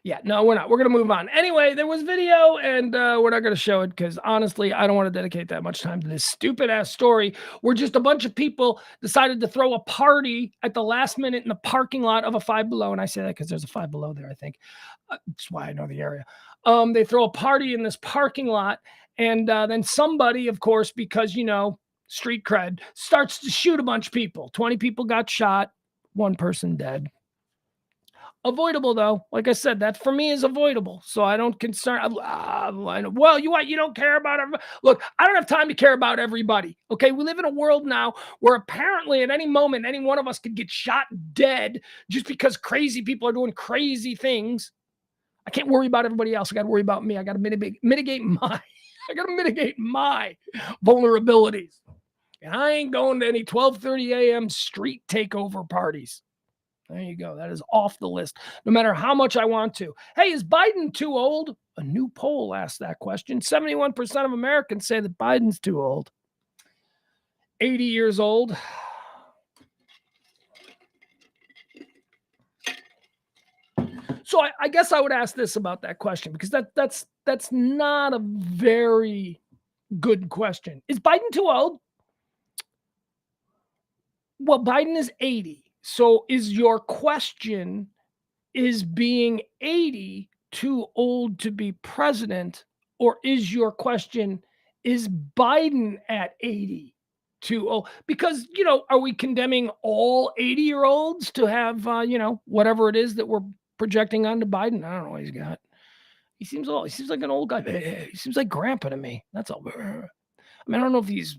[SPEAKER 1] Yeah, no, we're not. We're going to move on. Anyway, there was video, and we're not going to show it because, honestly, I don't want to dedicate that much time to this stupid-ass story where just a bunch of people decided to throw a party at the last minute in the parking lot of a Five Below, and I say that because there's a Five Below there, I think. That's why I know the area. They throw a party in this parking lot, and then somebody, of course, because, street cred, starts to shoot a bunch of people. 20 people got shot, 1 person dead. Avoidable, though. Like I said, that for me is avoidable. So I don't concern. Well, you don't care about everybody. Look, I don't have time to care about everybody. Okay, we live in a world now where apparently at any moment, any one of us could get shot dead just because crazy people are doing crazy things. I can't worry about everybody else. I got to worry about me. I got to mitigate my vulnerabilities. And I ain't going to any 12:30 a.m. street takeover parties. There you go. That is off the list, no matter how much I want to. Hey, is Biden too old? A new poll asked that question. 71% of Americans say that Biden's too old. 80 years old. So I guess I would ask this about that question, because that's not a very good question. Is Biden too old? Well, Biden is 80. So is your question, is being 80 too old to be president? Or is your question, is Biden at 80 too old? Because, are we condemning all 80-year-olds to have, whatever it is that we're projecting onto Biden? I don't know what he's got. He seems old. He seems like an old guy. He seems like grandpa to me. That's all. I mean, I don't know if he's,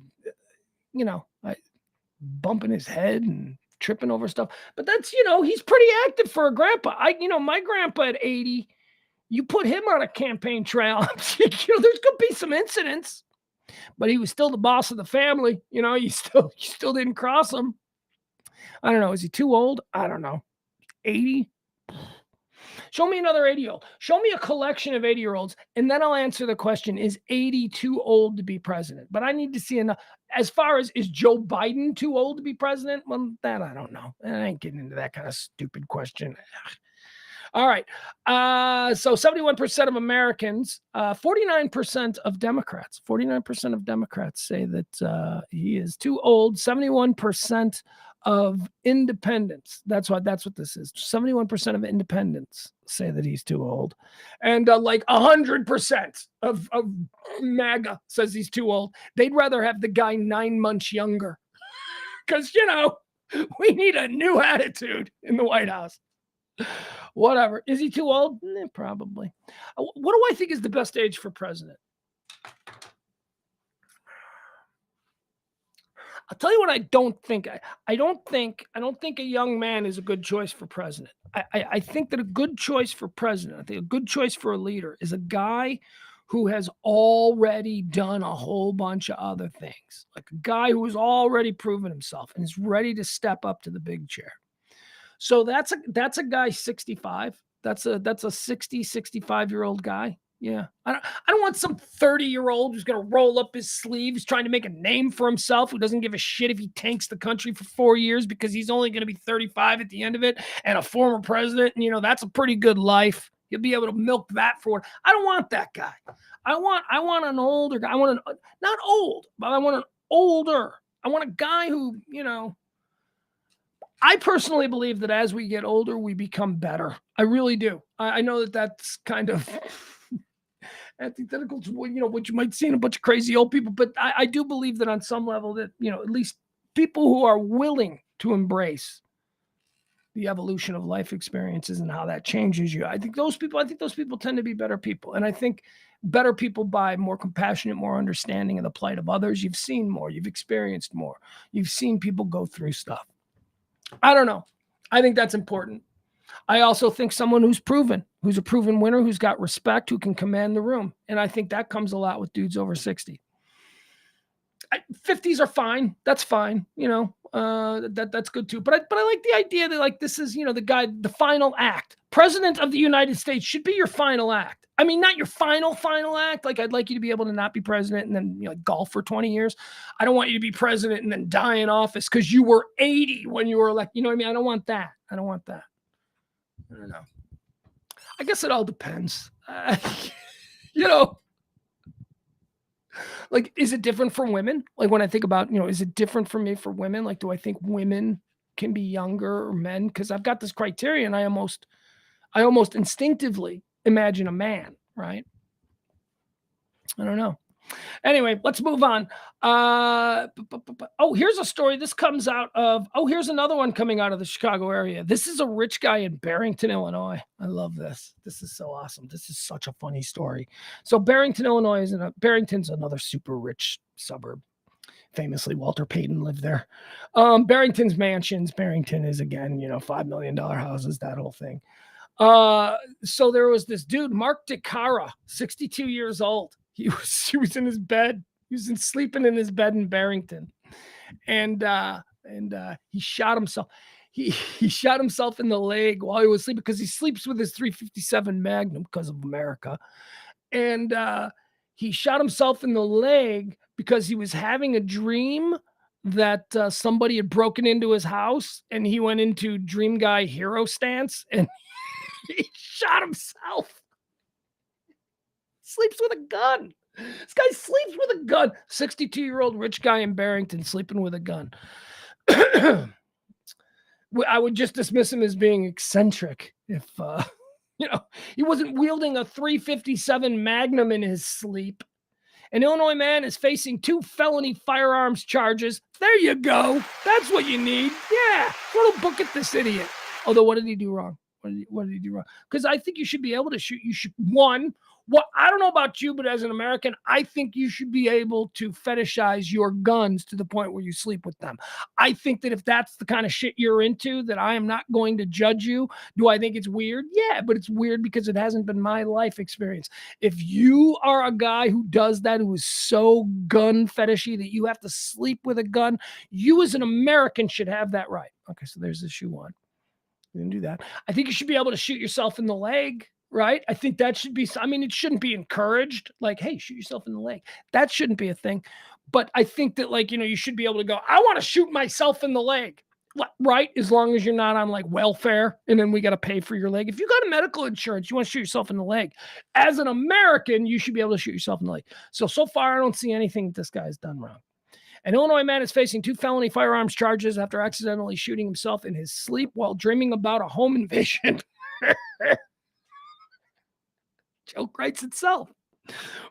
[SPEAKER 1] bumping his head and tripping over stuff, but that's, he's pretty active for a grandpa. My grandpa at 80, you put him on a campaign trail, there's going to be some incidents, but he was still the boss of the family. You still didn't cross him. I don't know. Is he too old? I don't know. 80. Show me another 80-year-old. Show me a collection of 80-year-olds, and then I'll answer the question, is 80 too old to be president? But I need to see enough. As far as, is Joe Biden too old to be president? Well, that I don't know. I ain't getting into that kind of stupid question. All right. So 71% of Americans, 49% of Democrats say that he is too old. 71% of independents. That's what this is. 71% of independents say that he's too old. And like 100% of MAGA says he's too old. They'd rather have the guy 9 months younger. Because, we need a new attitude in the White House. Whatever. Is he too old? Probably. What do I think is the best age for president? I'll tell you what I don't think. I don't think a young man is a good choice for president. I think that a good choice for president, I think a good choice for a leader, is a guy who has already done a whole bunch of other things. Like a guy who has already proven himself and is ready to step up to the big chair. So that's a guy 65. That's a 60, 65-year-old guy. Yeah. I don't want some 30-year-old who's going to roll up his sleeves trying to make a name for himself, who doesn't give a shit if he tanks the country for 4 years because he's only going to be 35 at the end of it, and a former president. And, that's a pretty good life. You'll be able to milk that for it. I don't want that guy. I want an older guy. Not old, but I want an older. I want a guy who, I personally believe that as we get older, we become better. I really do. I know that that's kind of antithetical to what you might see in a bunch of crazy old people, but I do believe that on some level that, at least people who are willing to embrace the evolution of life experiences and how that changes you. I think those people tend to be better people. And I think better people by more compassionate, more understanding of the plight of others. You've seen more, you've experienced more, you've seen people go through stuff. I don't know. I think that's important. I also think someone who's a proven winner, who's got respect, who can command the room. And I think that comes a lot with dudes over 60. 50s are fine. That's fine. That's good too. But I like the idea that, like, this is, the guy, the final act. President of the United States should be your final act. I mean, not your final act. Like, I'd like you to be able to not be president and then, golf for 20 years. I don't want you to be president and then die in office because you were 80 when you were elected. You know what I mean? I don't want that. I don't know. I guess it all depends. Like, is it different for women? Like, when I think about, is it different for me for women? Like, do I think women can be younger or men? Because I've got this criteria and I almost instinctively imagine a man, right? I don't know. Anyway, let's move on. Here's a story. This comes out of, here's another one coming out of the Chicago area. This is a rich guy in Barrington, Illinois. I love this. This is so awesome. This is such a funny story. So Barrington, Illinois Barrington's another super rich suburb. Famously, Walter Payton lived there. Barrington's mansions. Barrington is, again, $5 million houses, that whole thing. So there was this dude, Mark DeCara, 62 years old. He was in his bed. He was sleeping in his bed in Barrington, and he shot himself. He shot himself in the leg while he was sleeping because he sleeps with his 357 Magnum because of America, and he shot himself in the leg because he was having a dream that somebody had broken into his house, and he went into dream guy hero stance and he shot himself. Sleeps with a gun. This guy sleeps with a gun. 62-year-old rich guy in Barrington sleeping with a gun. I would just dismiss him as being eccentric if he wasn't wielding a 357 Magnum in his sleep. An Illinois man is facing 2 felony firearms charges. There you go. That's what you need. Yeah. Throw a book at this idiot. Although, what did he do wrong? What did he do wrong? Because I think you should be able to shoot. You should, I don't know about you, but as an American, I think you should be able to fetishize your guns to the point where you sleep with them. I think that if that's the kind of shit you're into, that I am not going to judge you. Do I think it's weird? Yeah, but it's weird because it hasn't been my life experience. If you are a guy who does that, who is so gun fetishy that you have to sleep with a gun, you as an American should have that right. Okay, so there's issue 1. You can do that. I think you should be able to shoot yourself in the leg, right? I think that should be, it shouldn't be encouraged. Like, hey, shoot yourself in the leg. That shouldn't be a thing. But I think that, you should be able to go, I want to shoot myself in the leg, right? As long as you're not on welfare and then we got to pay for your leg. If you got a medical insurance, you want to shoot yourself in the leg. As an American, you should be able to shoot yourself in the leg. So far, I don't see anything this guy's done wrong. An Illinois man is facing 2 felony firearms charges after accidentally shooting himself in his sleep while dreaming about a home invasion. Joke writes itself.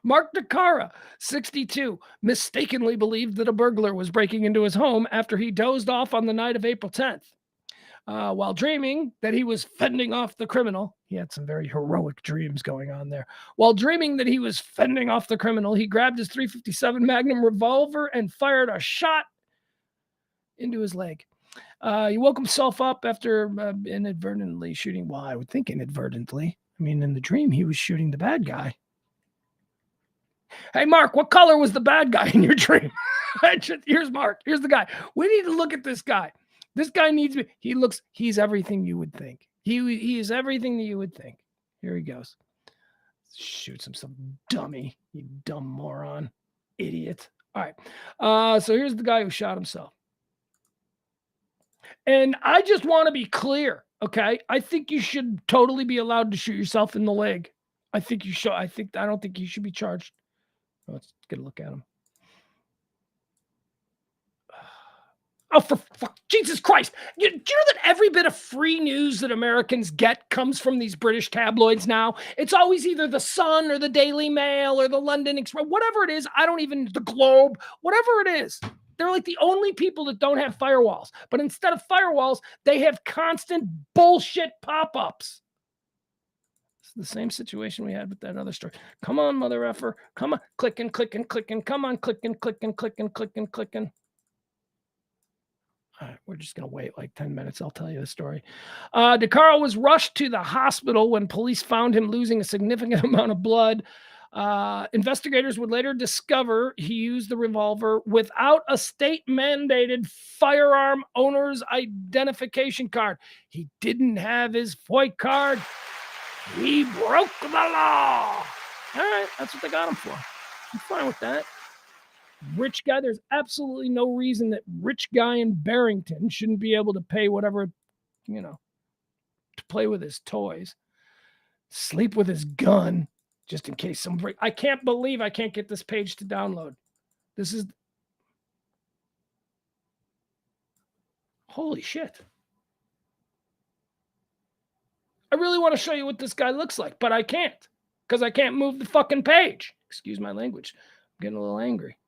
[SPEAKER 1] Mark DeCara, 62, mistakenly believed that a burglar was breaking into his home after he dozed off on the night of April 10th. While dreaming that he was fending off the criminal, he had some very heroic dreams going on there. While dreaming that he was fending off the criminal, he grabbed his 357 Magnum revolver and fired a shot into his leg. He woke himself up after inadvertently shooting. Well, I would think inadvertently. In the dream, he was shooting the bad guy. Hey, Mark, what color was the bad guy in your dream? Here's Mark. Here's the guy. We need to look at this guy. This guy needs me. He's everything you would think. He is everything that you would think. Here he goes. Shoots himself. Dummy. You dumb moron. Idiot. All right. So here's the guy who shot himself. And I just want to be clear, okay? I think you should totally be allowed to shoot yourself in the leg. I think you should. I don't think you should be charged. Let's get a look at him. Oh, for fuck, Jesus Christ. Do you know that every bit of free news that Americans get comes from these British tabloids now? It's always either the Sun or the Daily Mail or the London Express, whatever it is. The Globe, whatever it is. They're like the only people that don't have firewalls. But instead of firewalls, they have constant bullshit pop-ups. It's the same situation we had with that other story. Come on, mother effer. Come on, clicking. Come on, clicking. All right, we're just going to wait like 10 minutes. I'll tell you the story. DeCaro was rushed to the hospital when police found him losing a significant amount of blood. Investigators would later discover he used the revolver without a state-mandated firearm owner's identification card. He didn't have his FOID card. He broke the law. All right, that's what they got him for. I'm fine with that. Rich guy, there's absolutely no reason that rich guy in Barrington shouldn't be able to pay whatever, to play with his toys, sleep with his gun, just in case somebody. I can't believe I can't get this page to download. This is. Holy shit. I really want to show you what this guy looks like, but I can't because I can't move the fucking page. Excuse my language. I'm getting a little angry.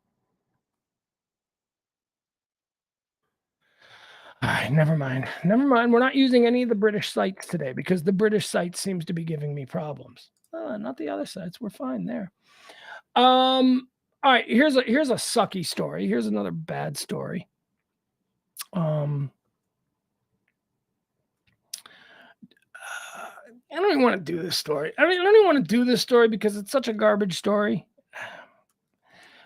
[SPEAKER 1] All right, never mind. We're not using any of the British sites today because the British site seems to be giving me problems. Not the other sites. We're fine there. All right, here's a sucky story. Here's another bad story. I don't even want to do this story. I don't even want to do this story because it's such a garbage story.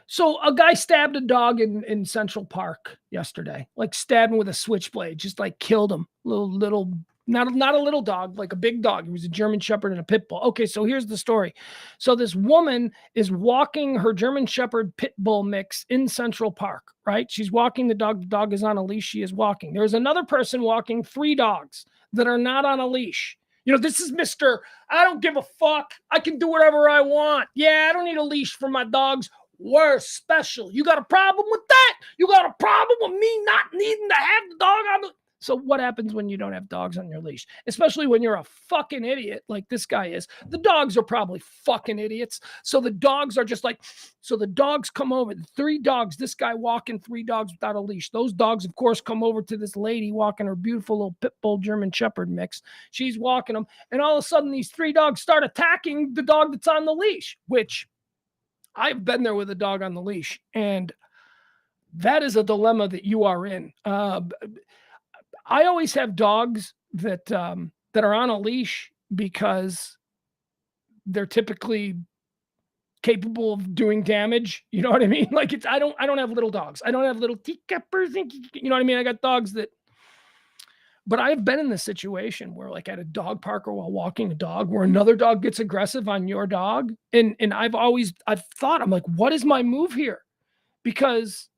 [SPEAKER 1] So a guy stabbed a dog in Central Park yesterday, like stabbed him with a switchblade, just like killed him. Little, not a little dog, like a big dog. He was a German Shepherd and a pit bull. Okay, so here's the story. So this woman is walking her German Shepherd pit bull mix in Central Park, right? She's walking the dog. The dog is on a leash. She is walking. There's another person walking 3 dogs that are not on a leash. This is Mr. I don't give a fuck. I can do whatever I want. Yeah, I don't need a leash for my dogs. We're special. You got a problem with that? You got a problem with me not needing to have the dog on the... So what happens when you don't have dogs on your leash? Especially when you're a fucking idiot like this guy is. The dogs are probably fucking idiots. So the dogs are just like... So the dogs come over. The 3 dogs, this guy walking 3 dogs without a leash. Those dogs, of course, come over to this lady walking her beautiful little pit bull German Shepherd mix. She's walking them. And all of a sudden, these 3 dogs start attacking the dog that's on the leash, which... I've been there with a dog on the leash, and that is a dilemma that you are in. I always have dogs that are on a leash because they're typically capable of doing damage. You know what I mean? Like I don't have little dogs. I don't have little teacuppers. You know what I mean? I got dogs that. But I've been in this situation where, like at a dog park or while walking a dog, where another dog gets aggressive on your dog. And I've thought, I'm like, what is my move here? Because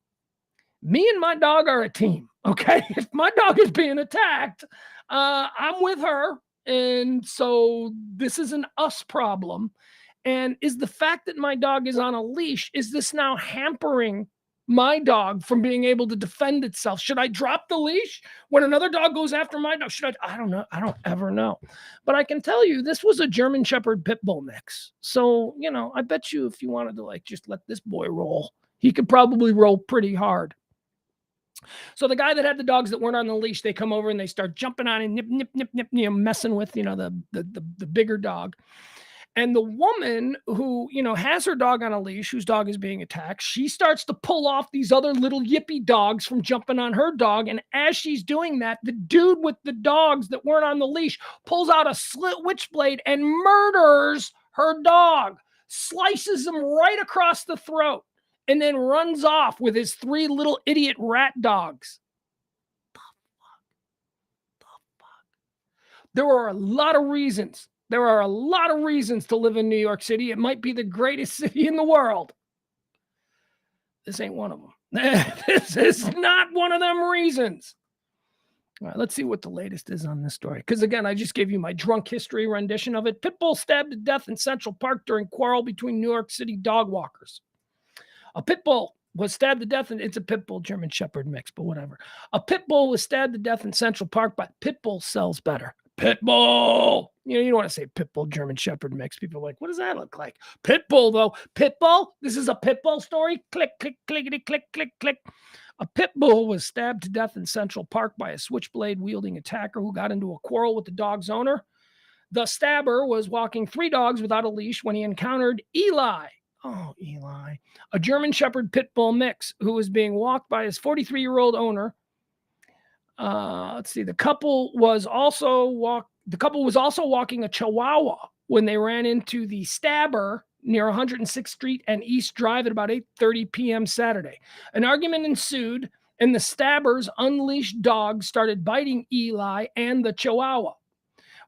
[SPEAKER 1] me and my dog are a team. Okay. If my dog is being attacked, I'm with her. And so this is an us problem. And is the fact that my dog is on a leash, is this now hampering my dog from being able to defend itself? Should I drop the leash when another dog goes after my dog? I don't know. I don't ever know. But I can tell you, this was a German Shepherd pit bull mix. So, I bet you if you wanted to just let this boy roll, he could probably roll pretty hard. So the guy that had the dogs that weren't on the leash, they come over and they start jumping on and nip, messing with, the bigger dog. And the woman who, has her dog on a leash, whose dog is being attacked, she starts to pull off these other little yippy dogs from jumping on her dog. And as she's doing that, the dude with the dogs that weren't on the leash pulls out a switchblade and murders her dog, slices him right across the throat, and then runs off with his 3 little idiot rat dogs. The fuck? There are a lot of reasons. There are a lot of reasons to live in New York City. It might be the greatest city in the world. This ain't one of them. This is not one of them reasons. All right, let's see what the latest is on this story. Because again, I just gave you my drunk history rendition of it. Pitbull stabbed to death in Central Park during quarrel between New York City dog walkers. A pit bull was stabbed to death, and it's a pit bull German Shepherd mix, but whatever. A pit bull was stabbed to death in Central Park, but pit bull sells better. Pit bull. You don't want to say pit bull German Shepherd mix. People are like, what does that look like? Pit bull, though. Pit bull? This is a pit bull story? Click, click, clickety, click, click, click. A pit bull was stabbed to death in Central Park by a switchblade-wielding attacker who got into a quarrel with the dog's owner. The stabber was walking 3 dogs without a leash when he encountered Eli. Oh, Eli. A German Shepherd pit bull mix who was being walked by his 43-year-old owner. Let's see. The couple was also walking a Chihuahua when they ran into the stabber near 106th Street and East Drive at about 8:30 p.m. Saturday. An argument ensued, and the stabber's unleashed dog started biting Eli and the Chihuahua.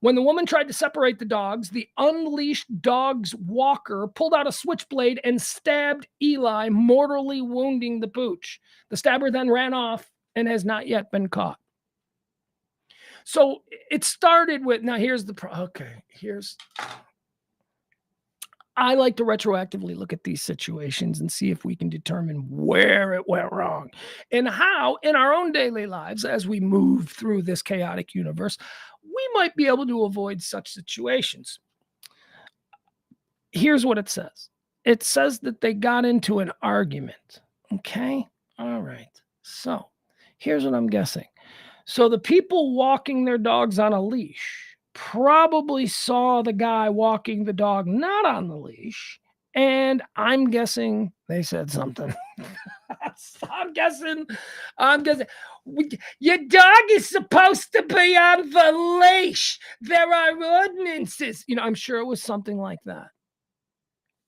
[SPEAKER 1] When the woman tried to separate the dogs, the unleashed dog's walker pulled out a switchblade and stabbed Eli, mortally wounding the pooch. The stabber then ran off and has not yet been caught. So it started with, now here's I like to retroactively look at these situations and see if we can determine where it went wrong and how in our own daily lives, as we move through this chaotic universe, we might be able to avoid such situations. Here's what it says. It says that they got into an argument. Okay. All right. So here's what I'm guessing. So the people walking their dogs on a leash probably saw the guy walking the dog not on the leash And I'm guessing they said something. I'm guessing. Your dog is supposed to be on the leash. There are ordinances. I'm sure it was something like that.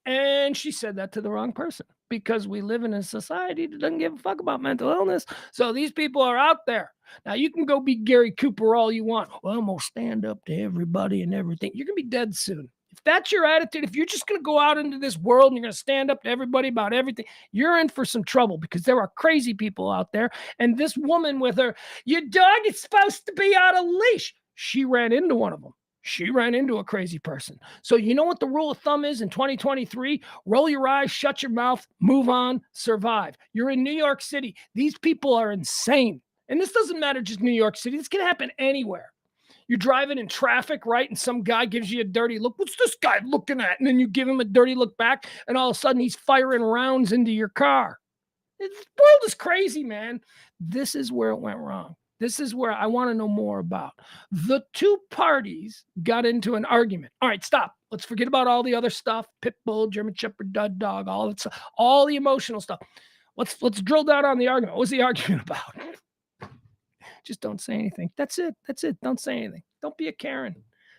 [SPEAKER 1] And she said that to the wrong person because we live in a society that doesn't give a fuck about mental illness. So these people are out there. Now, you can go be Gary Cooper all you want. Well, I'm going to stand up to everybody and everything. You're going to be dead soon. If that's your attitude, if you're just going to go out into this world and you're going to stand up to everybody about everything, you're in for some trouble because there are crazy people out there. And this woman with her, your dog is supposed to be on a leash. She ran into one of them. She ran into a crazy person. So you know what the rule of thumb is in 2023? Roll your eyes, shut your mouth, move on, survive. You're in New York City. These people are insane. And this doesn't matter just New York City. This can happen anywhere. You're driving in traffic, right? And some guy gives you a dirty look. What's this guy looking at? And then you give him a dirty look back, and all of a sudden he's firing rounds into your car. This world is crazy, man. This is where it went wrong. This is where I want to know more about. The two parties got into an argument. All right, stop. Let's forget about all the other stuff. Pit bull, German Shepherd, dog, all that stuff, all the emotional stuff. Let's drill down on the argument. What was the argument about? Just don't say anything. That's it. Don't say anything. Don't be a Karen.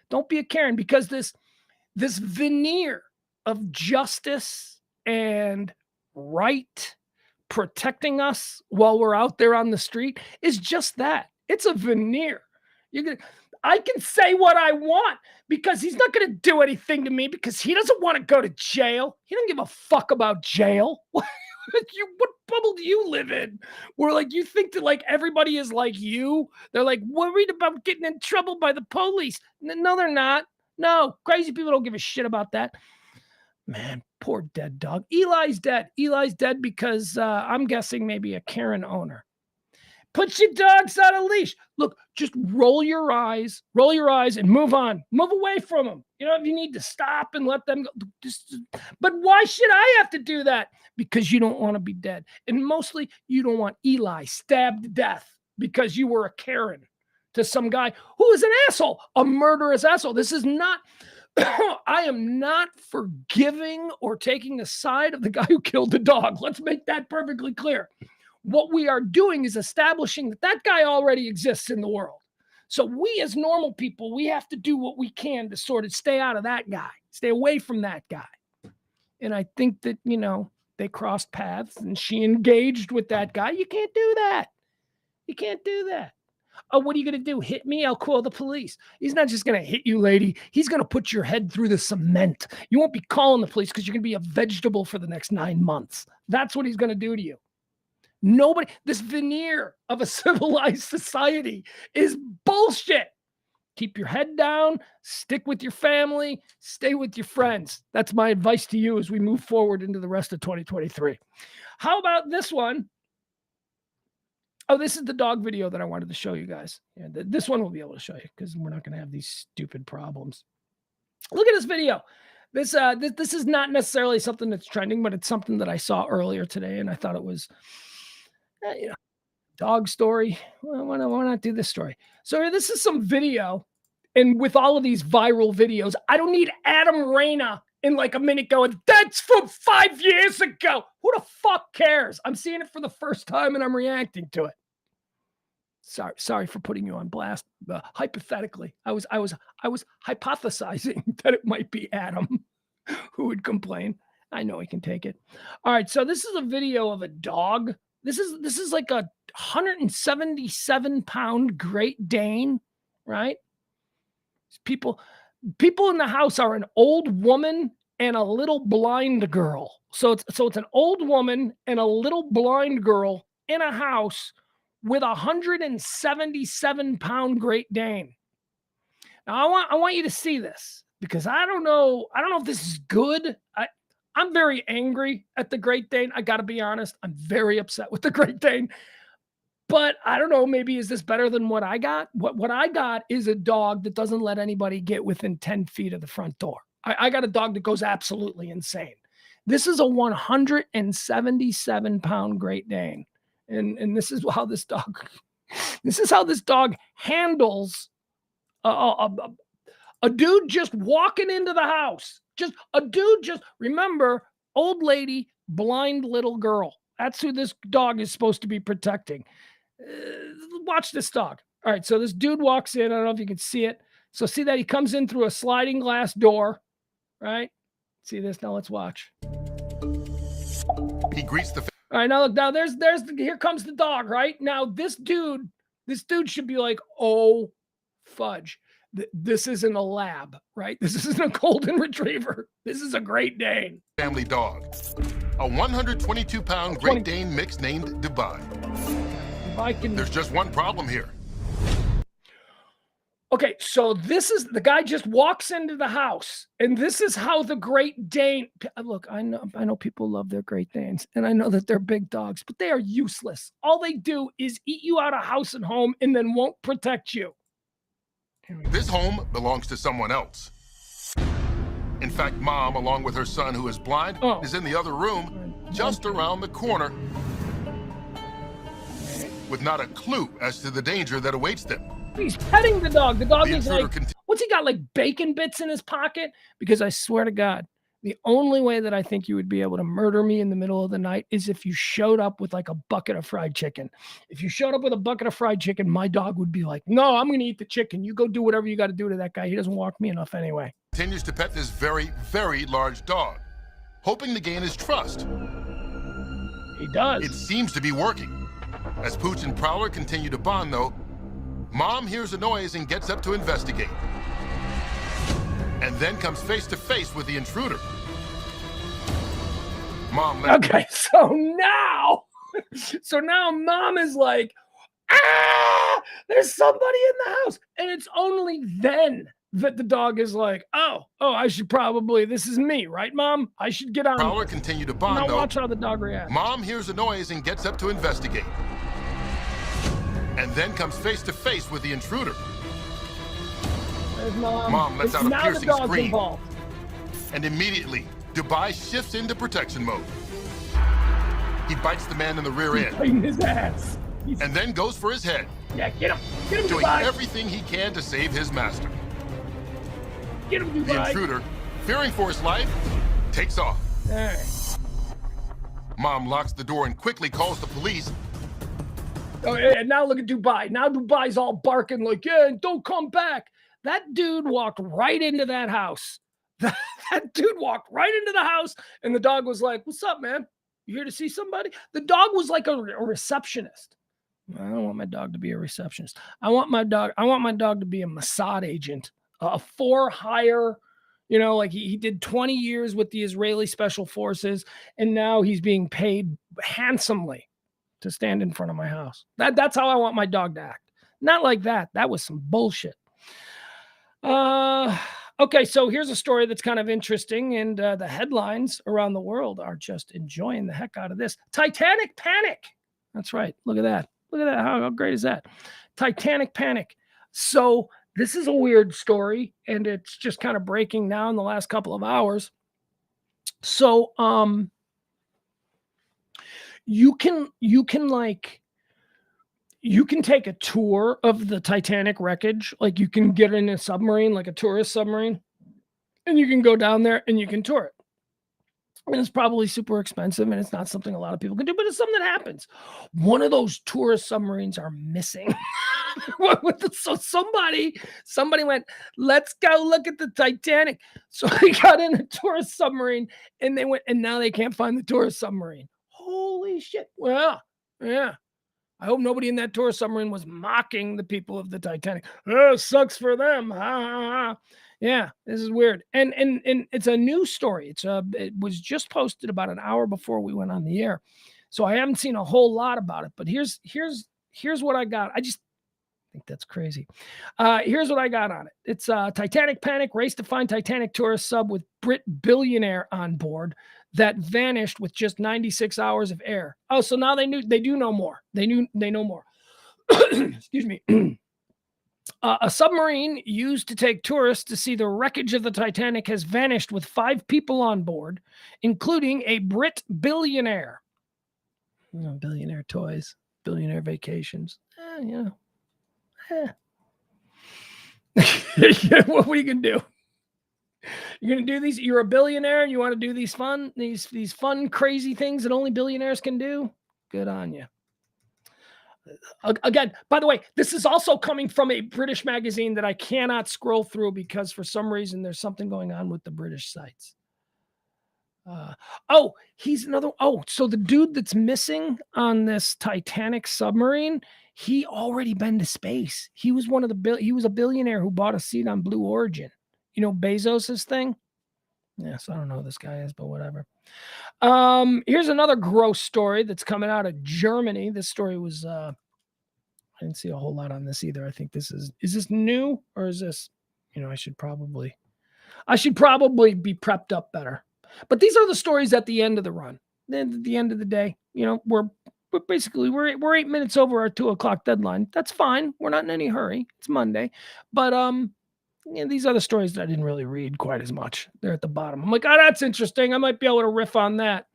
[SPEAKER 1] Don't be a Karen, because this veneer of justice and right protecting us while we're out there on the street is just that. It's a veneer. I can say what I want because he's not going to do anything to me because he doesn't want to go to jail. He doesn't give a fuck about jail. What bubble do you live in? Where you think that everybody is like you? They're worried about getting in trouble by the police. No, they're not. No, crazy people don't give a shit about that. Man, poor dead dog. Eli's dead. Eli's dead because I'm guessing maybe a Karen owner. Put your dogs on a leash. Look, just roll your eyes and move on. Move away from them. If you need to stop and let them go. But why should I have to do that? Because you don't want to be dead. And mostly you don't want Eli stabbed to death because you were a Karen to some guy who is an asshole, a murderous asshole. This is not... I am not forgiving or taking the side of the guy who killed the dog. Let's make that perfectly clear. What we are doing is establishing that guy already exists in the world. So we as normal people, we have to do what we can to sort of stay out of that guy, stay away from that guy. And I think that, they crossed paths and she engaged with that guy. You can't do that. You can't do that. Oh, what are you going to do? Hit me? I'll call the police. He's not just going to hit you, lady. He's going to put your head through the cement. You won't be calling the police because you're going to be a vegetable for the next 9 months. That's what he's going to do to you. Nobody, this veneer of a civilized society is bullshit. Keep your head down, stick with your family, stay with your friends. That's my advice to you as we move forward into the rest of 2023. How about this one? Oh, this is the dog video that I wanted to show you guys. Yeah, this one we'll be able to show you because we're not going to have these stupid problems. Look at this video. This is not necessarily something that's trending, but it's something that I saw earlier today, and I thought it was... dog story. Well, why not do this story? So this is some video, and with all of these viral videos, I don't need Adam Reyna in a minute going, that's from 5 years ago. Who the fuck cares? I'm seeing it for the first time and I'm reacting to it. Sorry for putting you on blast. Hypothetically, I was hypothesizing that it might be Adam who would complain. I know he can take it. All right, so this is a video of a dog. This is like a 177-pound Great Dane, right? People in the house are an old woman and a little blind girl. So it's an old woman and a little blind girl in a house with a 177-pound Great Dane. Now I want you to see this because I don't know if this is good. I'm very angry at the Great Dane. I got to be honest. I'm very upset with the Great Dane. But I don't know, maybe is this better than what I got? What I got is a dog that doesn't let anybody get within 10 feet of the front door. I got a dog that goes absolutely insane. This is a 177-pound Great Dane. And this is how this dog handles a dude just walking into the house. Just a dude, just remember, old lady, blind little girl. That's who this dog is supposed to be protecting. Watch this dog. All right, so this dude walks in. I don't know if you can see it. So see that he comes in through a sliding glass door, right? See this? Now let's watch.
[SPEAKER 2] He greets the.
[SPEAKER 1] All right, now look. Now here comes the dog. Right now, this dude should be like, oh, fudge. This isn't a lab, right? This isn't a golden retriever. This is a Great Dane.
[SPEAKER 2] Family dog. A 122-pound Great Dane mix named Dubai. There's just one problem here.
[SPEAKER 1] Okay, so this is the guy just walks into the house, and this is how the Great Dane. Look, I know people love their Great Danes, and I know that they're big dogs, but they are useless. All they do is eat you out of house and home, and then won't protect you.
[SPEAKER 2] This home belongs to someone else. In fact, Mom, along with her son who is blind, is in the other room, just around the corner, with not a clue as to the danger that awaits them.
[SPEAKER 1] He's petting the dog. The dog is like, what's he got, like bacon bits in his pocket? Because I swear to God, the only way that I think you would be able to murder me in the middle of the night is if you showed up with like a bucket of fried chicken. If you showed up with a bucket of fried chicken, my dog would be like, no, I'm going to eat the chicken. You go do whatever you got to do to that guy. He doesn't walk me enough anyway.
[SPEAKER 2] Continues to pet this very, very large dog, hoping to gain his trust.
[SPEAKER 1] He does.
[SPEAKER 2] It seems to be working. As Pooch and Prowler continue to bond, though, Mom hears a noise and gets up to investigate. And then comes face to face with the intruder. Mom.
[SPEAKER 1] Okay, so now Mom is like, there's somebody in the house. And it's only then that the dog is like, oh, I should probably, this is me, right, Mom? I should get on.
[SPEAKER 2] Prowler continue to bond, though.
[SPEAKER 1] Watch how the dog reacts.
[SPEAKER 2] Mom hears a noise and gets up to investigate. And then comes face to face with the intruder.
[SPEAKER 1] There's Mom.
[SPEAKER 2] Mom lets out a piercing scream.
[SPEAKER 1] Involved.
[SPEAKER 2] And immediately, Dubai shifts into protection mode. He bites the man in the rear end.
[SPEAKER 1] Biting his ass.
[SPEAKER 2] And then goes for his head.
[SPEAKER 1] Yeah, get him. Get him,
[SPEAKER 2] doing
[SPEAKER 1] Dubai.
[SPEAKER 2] Everything he can to save his master.
[SPEAKER 1] Get him, Dubai.
[SPEAKER 2] The intruder, fearing for his life, takes off.
[SPEAKER 1] All right.
[SPEAKER 2] Mom locks the door and quickly calls the police.
[SPEAKER 1] Oh, and now look at Dubai. Now Dubai's all barking like, yeah, don't come back. That dude walked right into that house. That dude walked right into the house, and the dog was like, what's up, man? You here to see somebody? The dog was like a receptionist. I don't want my dog to be a receptionist. I want my dog to be a Mossad agent, a for-hire, like he did 20 years with the Israeli Special Forces, and now he's being paid handsomely to stand in front of my house. That's how I want my dog to act. Not like that. That was some bullshit. Okay, so here's a story that's kind of interesting, and the headlines around the world are just enjoying the heck out of this. Titanic panic. That's right. Look at that. Look at that. How great is that? Titanic panic. So this is a weird story, and it's just kind of breaking now in the last couple of hours. So you can take a tour of the Titanic wreckage. Like you can get in a submarine, like a tourist submarine, and you can go down there and you can tour it. And it's probably super expensive, and it's not something a lot of people can do, but it's something that happens. One of those tourist submarines are missing. So somebody went, let's go look at the Titanic. So they got in a tourist submarine, and they went, and now they can't find the tourist submarine. Holy shit. Well, yeah. I hope nobody in that tourist submarine was mocking the people of the Titanic. Oh, sucks for them. Ha, ha, ha. Yeah, this is weird. And it's a news story. It was just posted about an hour before we went on the air. So I haven't seen a whole lot about it, but here's what I got. I just think that's crazy. Here's what I got on it. It's Titanic panic, race to find Titanic tourist sub with Brit billionaire on board that vanished with just 96 hours of air. Oh, so now they do know more. They know more. Excuse me. A submarine used to take tourists to see the wreckage of the Titanic has vanished with 5 people on board, including a Brit billionaire. Billionaire toys, billionaire vacations. What we can do. You're going to do these. You're a billionaire and you want to do these fun, crazy things that only billionaires can do. Good on you. Again, by the way, this is also coming from a British magazine that I cannot scroll through because for some reason there's something going on with the British sites. He's another. So the dude that's missing on this Titanic submarine, he already been to space. He was he was a billionaire who bought a seat on Blue Origin. You know, Bezos's thing. Yes, I don't know who this guy is, but whatever. Here's another gross story that's coming out of Germany. This story was I didn't see a whole lot on this either. I think this is this new or is this, I should probably be prepped up better. But these are the stories at the end of the run. Then at the end of the day, we're basically 8 minutes over our 2:00 deadline. That's fine. We're not in any hurry. It's Monday. But these are the stories that I didn't really read quite as much. They're at the bottom. I'm like, that's interesting. I might be able to riff on that.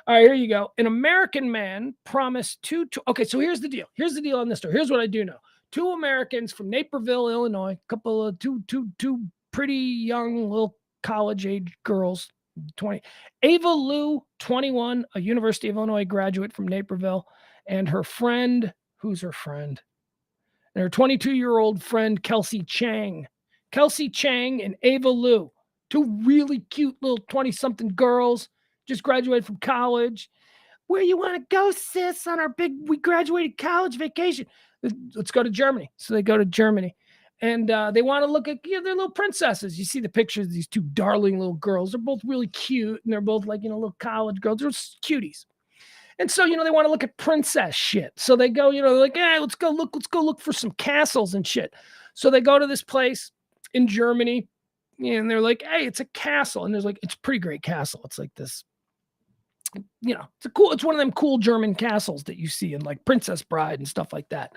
[SPEAKER 1] All right, here you go. An American man promised okay, so here's the deal. Here's the deal on this story. Here's what I do know. 2 Americans from Naperville, Illinois, couple of two pretty young little college-age girls, 20. Ava Lou, 21, a University of Illinois graduate from Naperville, and her friend, who's her friend? And her 22-year-old friend, Kelsey Chang. Kelsey Chang and Ava Lou, 2 really cute little 20-something girls, just graduated from college. Where you want to go, sis, on our we graduated college vacation? Let's go to Germany. So they go to Germany. And they want to look at their little princesses. You see the pictures of these 2 darling little girls. They're both really cute. And they're both like, little college girls. They're cuties. And so, they want to look at princess shit. So they go, they're like, let's go look for some castles and shit. So they go to this place in Germany. And they're like, hey, it's a castle. And there's like, it's a pretty great castle. It's like this, it's one of them cool German castles that you see in like Princess Bride and stuff like that.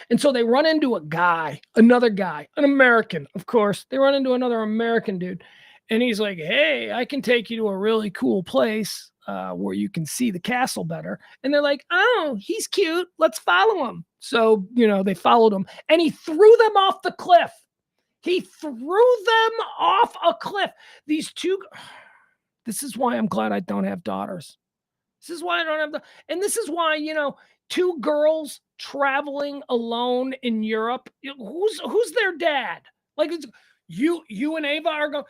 [SPEAKER 1] And so they run into another guy, an American, of course. They run into another American dude. And he's like, hey, I can take you to a really cool place where you can see the castle better. And they're like, oh, he's cute. Let's follow him. So, they followed him and he threw them off the cliff. These 2, this is why I'm glad I don't have daughters. This is why I don't have and this is why, 2 girls traveling alone in Europe. Who's their dad? Like you and Ava are going,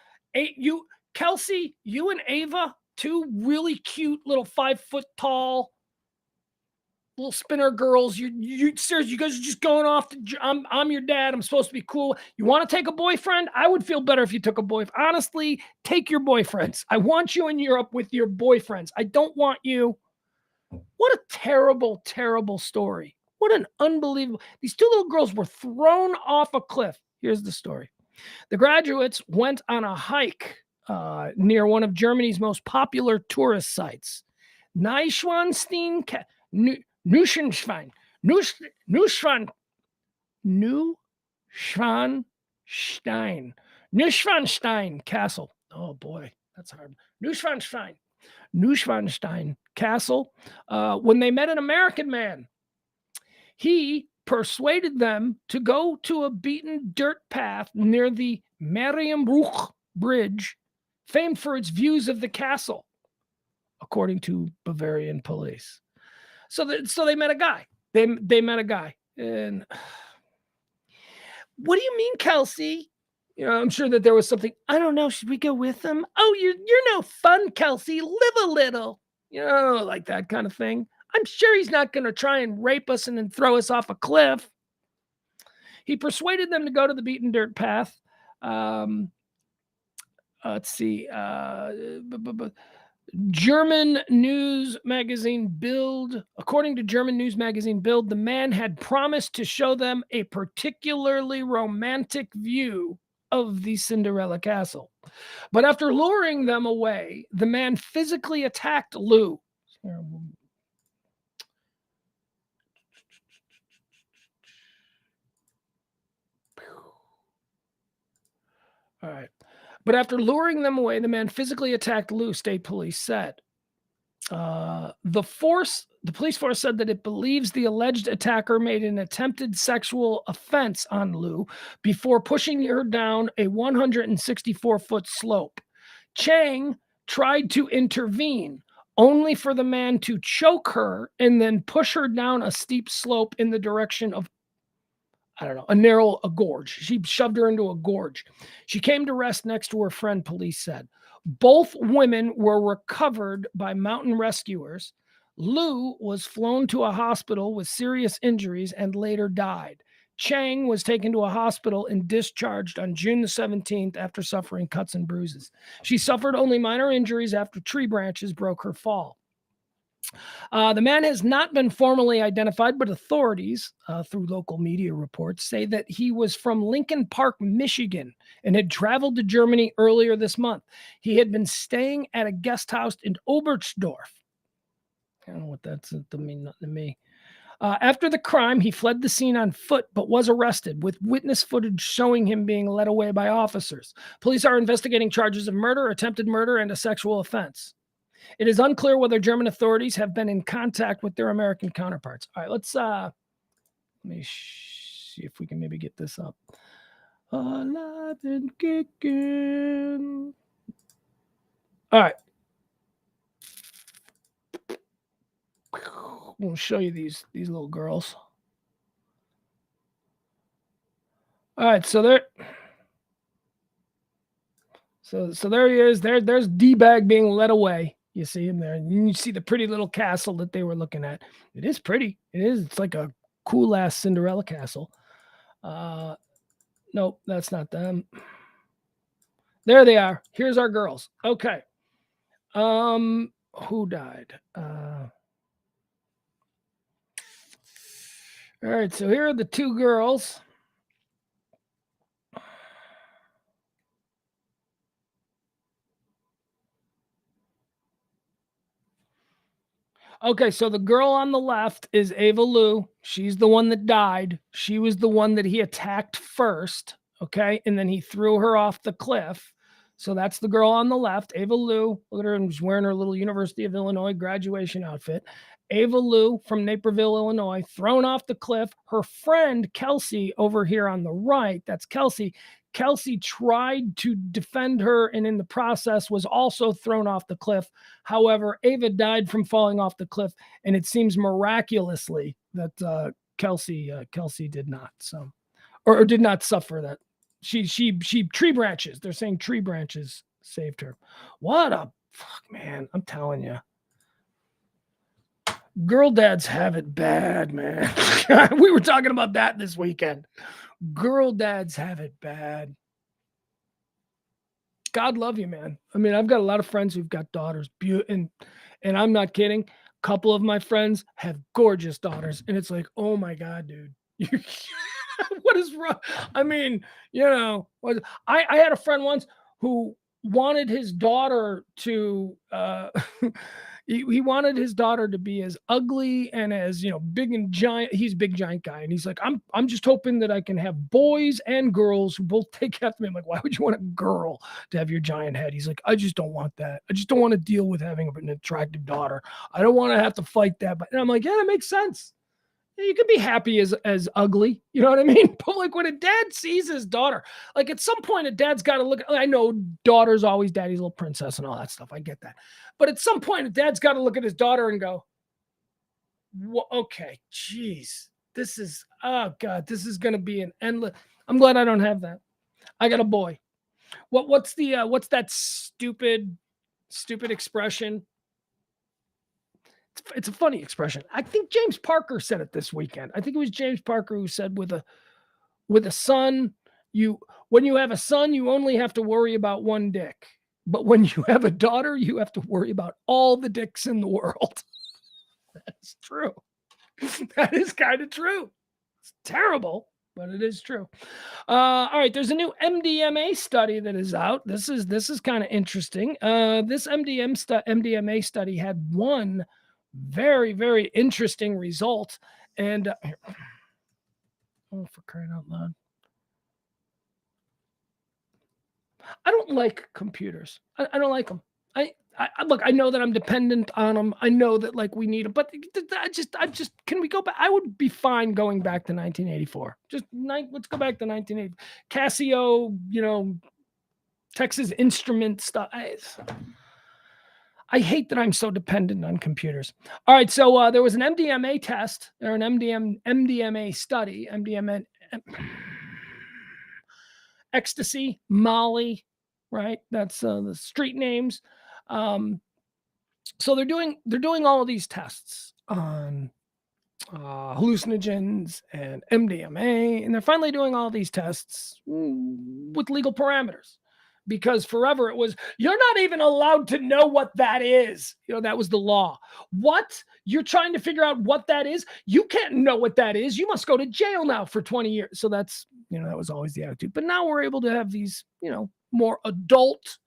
[SPEAKER 1] Kelsey, you and Ava, 2 really cute little 5 foot tall little spinner girls. You seriously, you guys are just going off. I'm your dad. I'm supposed to be cool. You want to take a boyfriend? I would feel better if you took a boyfriend. Honestly, take your boyfriends. I want you in Europe with your boyfriends. I don't want you. What a terrible, terrible story. What an unbelievable. These 2 little girls were thrown off a cliff. Here's the story. The graduates went on a hike near one of Germany's most popular tourist sites, Neuschwanstein. Neuschwanstein Castle. Oh boy, that's hard. Neuschwanstein Castle. When they met an American man, he persuaded them to go to a beaten dirt path near the Marienbruch Bridge, famed for its views of the castle, according to Bavarian police. So they met a guy. They met a guy. And what do you mean, Kelsey? I'm sure that there was something. I don't know. Should we go with them? Oh, you're no fun, Kelsey. Live a little. Like that kind of thing. I'm sure he's not going to try and rape us and then throw us off a cliff. He persuaded them to go to the beaten dirt path. Let's see. German news magazine Bild. According to German news magazine Bild, the man had promised to show them a particularly romantic view of the Cinderella Castle. But after luring them away, the man physically attacked Lou. All right. But after luring them away, the man physically attacked Lou, state police said. The police force said that it believes the alleged attacker made an attempted sexual offense on Lou before pushing her down a 164-foot slope. Chang tried to intervene, only for the man to choke her and then push her down a steep slope in the direction of, I don't know, a gorge. She shoved her into a gorge. She came to rest next to her friend, police said. Both women were recovered by mountain rescuers. Liu was flown to a hospital with serious injuries and later died. Chang was taken to a hospital and discharged on June the 17th after suffering cuts and bruises. She suffered only minor injuries after tree branches broke her fall. The man has not been formally identified, but authorities, through local media reports, say that he was from Lincoln Park, Michigan, and had traveled to Germany earlier this month. He had been staying at a guest house in Oberstdorf. I don't know what that's to mean, nothing to me. After the crime, he fled the scene on foot, but was arrested, with witness footage showing him being led away by officers. Police are investigating charges of murder, attempted murder, and a sexual offense. It is unclear whether German authorities have been in contact with their American counterparts. All right, let me see if we can maybe get this up. Alive and kicking. All right. We'll show you these little girls. All right, so there he is. There's D-Bag being led away. You see him there. And you see the pretty little castle that they were looking at. It is pretty. It is. It's like a cool-ass Cinderella castle. Nope, that's not them. There they are. Here's our girls. Okay. Who died? All right, so here are the two girls. Okay, so the girl on the left is Ava Liu. She's the one that died. She was the one that he attacked first, okay? And then he threw her off the cliff. So that's the girl on the left, Ava Liu. Look at her, she's wearing her little University of Illinois graduation outfit. Ava Liu from Naperville, Illinois, thrown off the cliff. Her friend, Kelsey, over here on the right, that's Kelsey. Kelsey tried to defend her and in the process was also thrown off the cliff. However, Ava died from falling off the cliff, and it seems miraculously that Kelsey did not, so or did not suffer that. She tree branches. They're saying tree branches saved her. What a fuck, man! I'm telling you. Girl dads have it bad, man. We were talking about that this weekend. Girl dads have it bad. God love you, man. I mean, I've got a lot of friends who've got daughters, and I'm not kidding. A couple of my friends have gorgeous daughters, and it's like, oh my God, dude. What is wrong? I mean, I had a friend once who wanted his daughter to he wanted his daughter to be as ugly and as big and giant. He's a big giant guy, and he's like, I'm just hoping that I can have boys and girls who both take after me. I'm like, why would you want a girl to have your giant head? He's like, I just don't want that. I just don't want to deal with having an attractive daughter. I don't want to have to fight that. But I'm like, yeah, that makes sense. You could be happy as ugly, you know what I mean? But like when a dad sees his daughter, like at some point a dad's got to look. I know daughter's always daddy's little princess and all that stuff. I get that, but at some point a dad's got to look at his daughter and go, well, "Okay, geez, this is God, this is going to be an endless." I'm glad I don't have that. I got a boy. What's that stupid expression? It's a funny expression. I think James Parker said it this weekend. I think it was James Parker who said with a son, when you have a son, you only have to worry about one dick. But when you have a daughter, you have to worry about all the dicks in the world. That's true. That is kind of true. It's terrible, but it is true. All right, there's a new MDMA study that is out. This is kind of interesting. This MDMA study had one very, very interesting result. And oh, for crying out loud. I don't like computers. I don't like them. I look, I know that I'm dependent on them. I know that like we need them, but I just can we go back? I would be fine going back to 1984. Let's go back to 1980. Casio, Texas Instrument stuff. I hate that I'm so dependent on computers. All right, so there was an MDMA test or an MDMA study, ecstasy, Molly, right? That's the street names. So they're doing all of these tests on hallucinogens and MDMA, and they're finally doing all these tests with legal parameters. Because forever it was, you're not even allowed to know what that is. That was the law. What? You're trying to figure out what that is? You can't know what that is. You must go to jail now for 20 years. So that's, that was always the attitude. But now we're able to have these, more adult,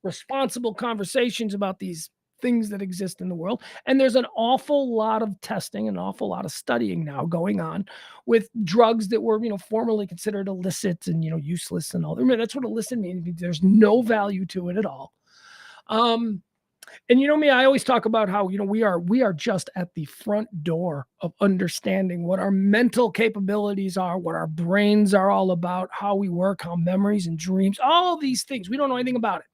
[SPEAKER 1] responsible conversations about these things that exist in the world. And there's an awful lot of testing, an awful lot of studying now going on with drugs that were, formerly considered illicit and, useless and all. I mean, that's what illicit means. There's no value to it at all. And me, I always talk about how, we are just at the front door of understanding what our mental capabilities are, what our brains are all about, how we work, how memories and dreams, all these things. We don't know anything about it.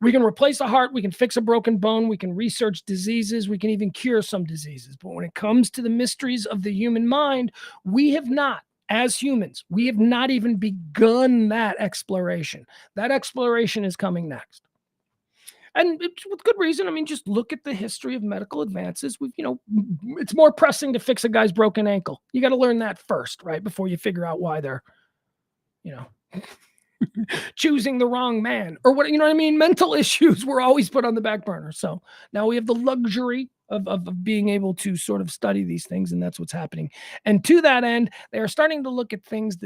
[SPEAKER 1] We can replace a heart, we can fix a broken bone, we can research diseases, we can even cure some diseases. But when it comes to the mysteries of the human mind, we have not, as humans, we have not even begun that exploration. That exploration is coming next. And it's with good reason. I mean, just look at the history of medical advances. It's more pressing to fix a guy's broken ankle. You got to learn that first, right? Before you figure out why they're, choosing the wrong man or what, what I mean? Mental issues were always put on the back burner. So now we have the luxury of being able to sort of study these things, and that's what's happening. And to that end, they are starting to look at things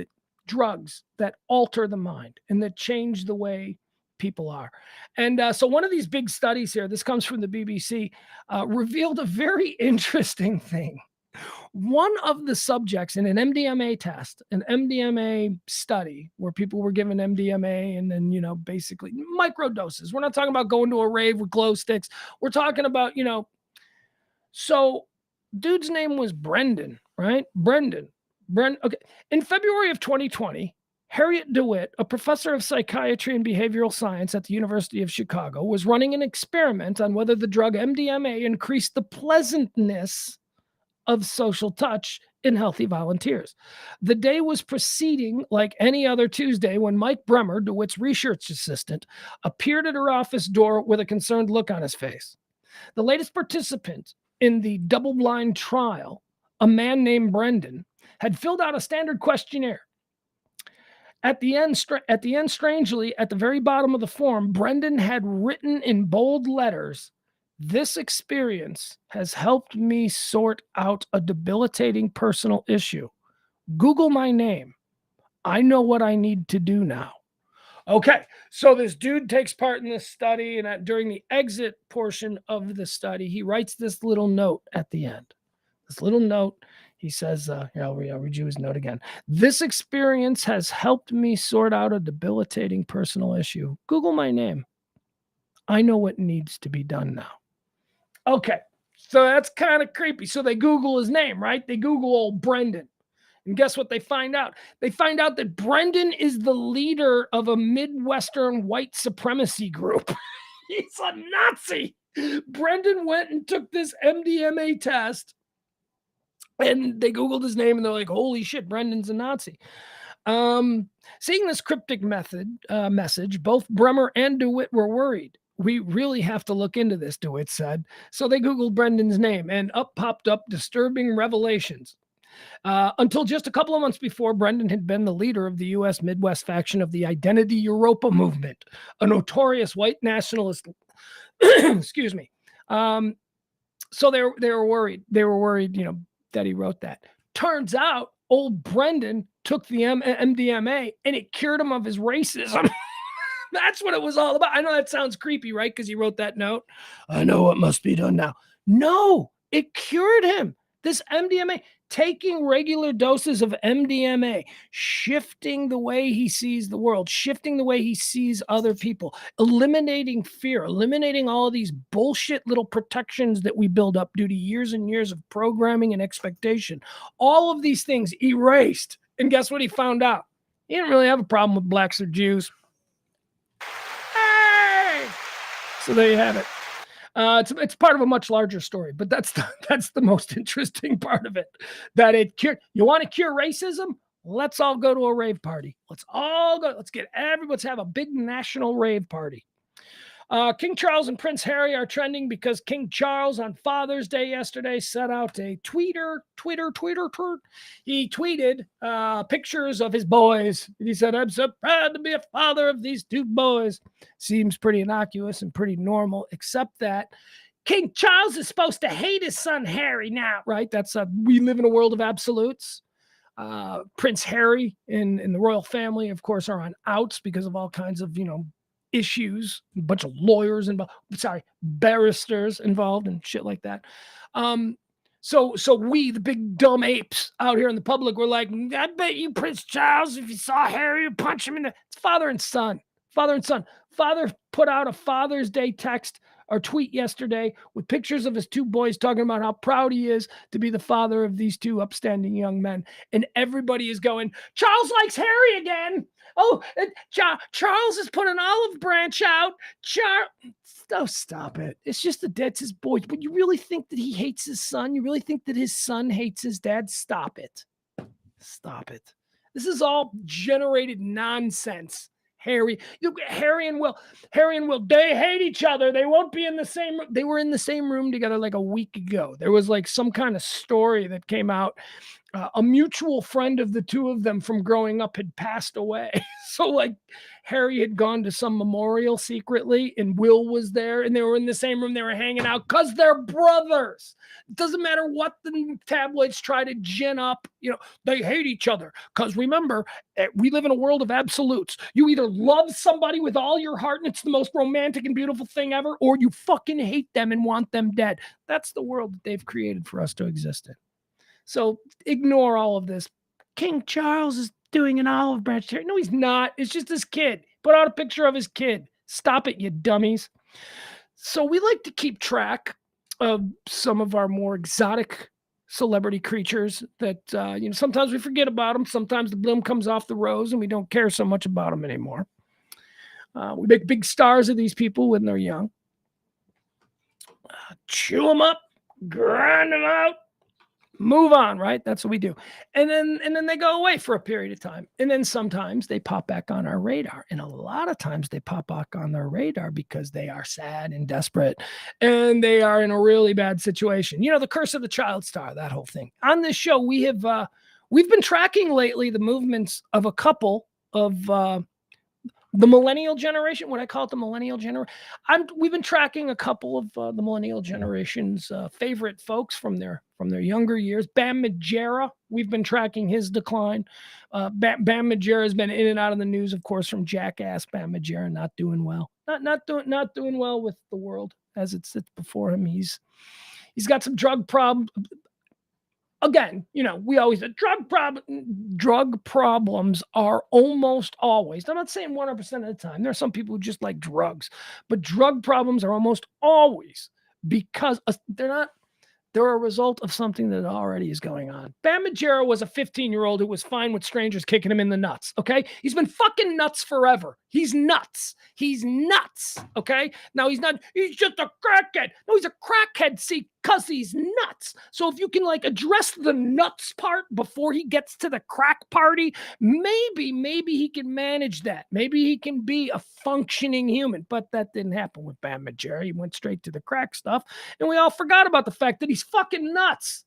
[SPEAKER 1] drugs that alter the mind and that change the way people are. And so one of these big studies here, this comes from the BBC, revealed a very interesting thing. One of the subjects in an MDMA test, an MDMA study where people were given MDMA and then, basically micro doses. We're not talking about going to a rave with glow sticks. We're talking about, so dude's name was Brendan, right? Brendan. Okay. In February of 2020, Harriet DeWitt, a professor of psychiatry and behavioral science at the University of Chicago, was running an experiment on whether the drug MDMA increased the pleasantness of social touch in healthy volunteers. The day was proceeding like any other Tuesday when Mike Bremer, DeWitt's research assistant, appeared at her office door with a concerned look on his face. The latest participant in the double-blind trial, a man named Brendan, had filled out a standard questionnaire. At the end, strangely, at the very bottom of the form, Brendan had written in bold letters, "This experience has helped me sort out a debilitating personal issue. Google my name. I know what I need to do now." Okay, so this dude takes part in this study, and during the exit portion of the study, he writes this little note at the end. This little note, he says, I'll read you his note again. "This experience has helped me sort out a debilitating personal issue. Google my name. I know what needs to be done now." Okay, so that's kind of creepy. So they Google his name, right? They Google old Brendan. And guess what they find out? They find out that Brendan is the leader of a Midwestern white supremacy group. He's a Nazi. Brendan went and took this MDMA test, and they Googled his name, and they're like, holy shit, Brendan's a Nazi. Seeing this cryptic message, both Bremer and DeWitt were worried. "We really have to look into this," DeWitt said. So they Googled Brendan's name, and up popped up disturbing revelations. Until just a couple of months before, Brendan had been the leader of the U.S. Midwest faction of the Identity Europa movement, a notorious white nationalist. Excuse me. So they were worried. They were worried, that he wrote that. Turns out, old Brendan took the MDMA, and it cured him of his racism. That's what it was all about. I know that sounds creepy, right? Because he wrote that note. "I know what must be done now." No, it cured him. This MDMA, taking regular doses of MDMA, shifting the way he sees the world, shifting the way he sees other people, eliminating fear, eliminating all of these bullshit little protections that we build up due to years and years of programming and expectation. All of these things erased. And guess what he found out? He didn't really have a problem with blacks or Jews. So there you have it. It's part of a much larger story, but that's the most interesting part of it. That you want to cure racism? Let's all go to a rave party. Let's all go. Let's have a big national rave party. King Charles and Prince Harry are trending because King Charles on Father's Day yesterday set out a Twitter. He tweeted pictures of his boys. He said, "I'm so proud to be a father of these two boys." Seems pretty innocuous and pretty normal, except that King Charles is supposed to hate his son Harry now, right? We live in a world of absolutes. Prince Harry and the royal family, of course, are on outs because of all kinds of, issues, a bunch of lawyers involved, barristers involved and shit like that. So we, the big dumb apes out here in the public, were like, I bet you Prince Charles, if you saw Harry, you'd punch him in the... It's father and son. Father put out a Father's Day text or tweet yesterday with pictures of his two boys talking about how proud he is to be the father of these two upstanding young men. And everybody is going, Charles likes Harry again. Oh, Charles has put an olive branch out. Oh, stop it. It's just that's his boys. But you really think that he hates his son? You really think that his son hates his dad? Stop it. Stop it. This is all generated nonsense. Harry and Will, they hate each other. They won't be in the same room. They were in the same room together like a week ago. There was like some kind of story that came out. A mutual friend of the two of them from growing up had passed away. So like Harry had gone to some memorial secretly and Will was there and they were in the same room. They were hanging out because they're brothers. It doesn't matter what the tabloids try to gin up. They hate each other because remember, we live in a world of absolutes. You either love somebody with all your heart and it's the most romantic and beautiful thing ever, or you fucking hate them and want them dead. That's the world that they've created for us to exist in. So ignore all of this. King Charles is doing an olive branch here. No, he's not. It's just his kid. Put out a picture of his kid. Stop it, you dummies. So we like to keep track of some of our more exotic celebrity creatures that, sometimes we forget about them. Sometimes the bloom comes off the rose and we don't care so much about them anymore. We make big stars of these people when they're young. Chew them up, grind them out. Move on, right? That's what we do. And then they go away for a period of time. And then sometimes they pop back on our radar. And a lot of times they pop back on their radar because they are sad and desperate and they are in a really bad situation. The curse of the child star, that whole thing. On this show, we've been tracking lately the movements of a couple of the millennial generation, what I call it, the millennial generation. We've been tracking a couple of the millennial generation's favorite folks from their younger years. Bam Margera, we've been tracking his decline. Bam Margera has been in and out of the news, of course, from Jackass. Bam Margera not doing well, not doing well with the world as it sits before him. He's got some drug problems. Again, we always say drug problems are almost always, I'm not saying 100% of the time. There are some people who just like drugs, but drug problems are almost always because they're a result of something that already is going on. Bam Margera was a 15-year-old who was fine with strangers kicking him in the nuts, okay? He's been fucking nuts forever. He's nuts, okay? Now he's just a crackhead. No, he's a crackhead, see, because he's nuts. So if you can address the nuts part before he gets to the crack party, maybe he can manage that. Maybe he can be a functioning human, but that didn't happen with Bam Margera. He went straight to the crack stuff, and we all forgot about the fact that he's fucking nuts.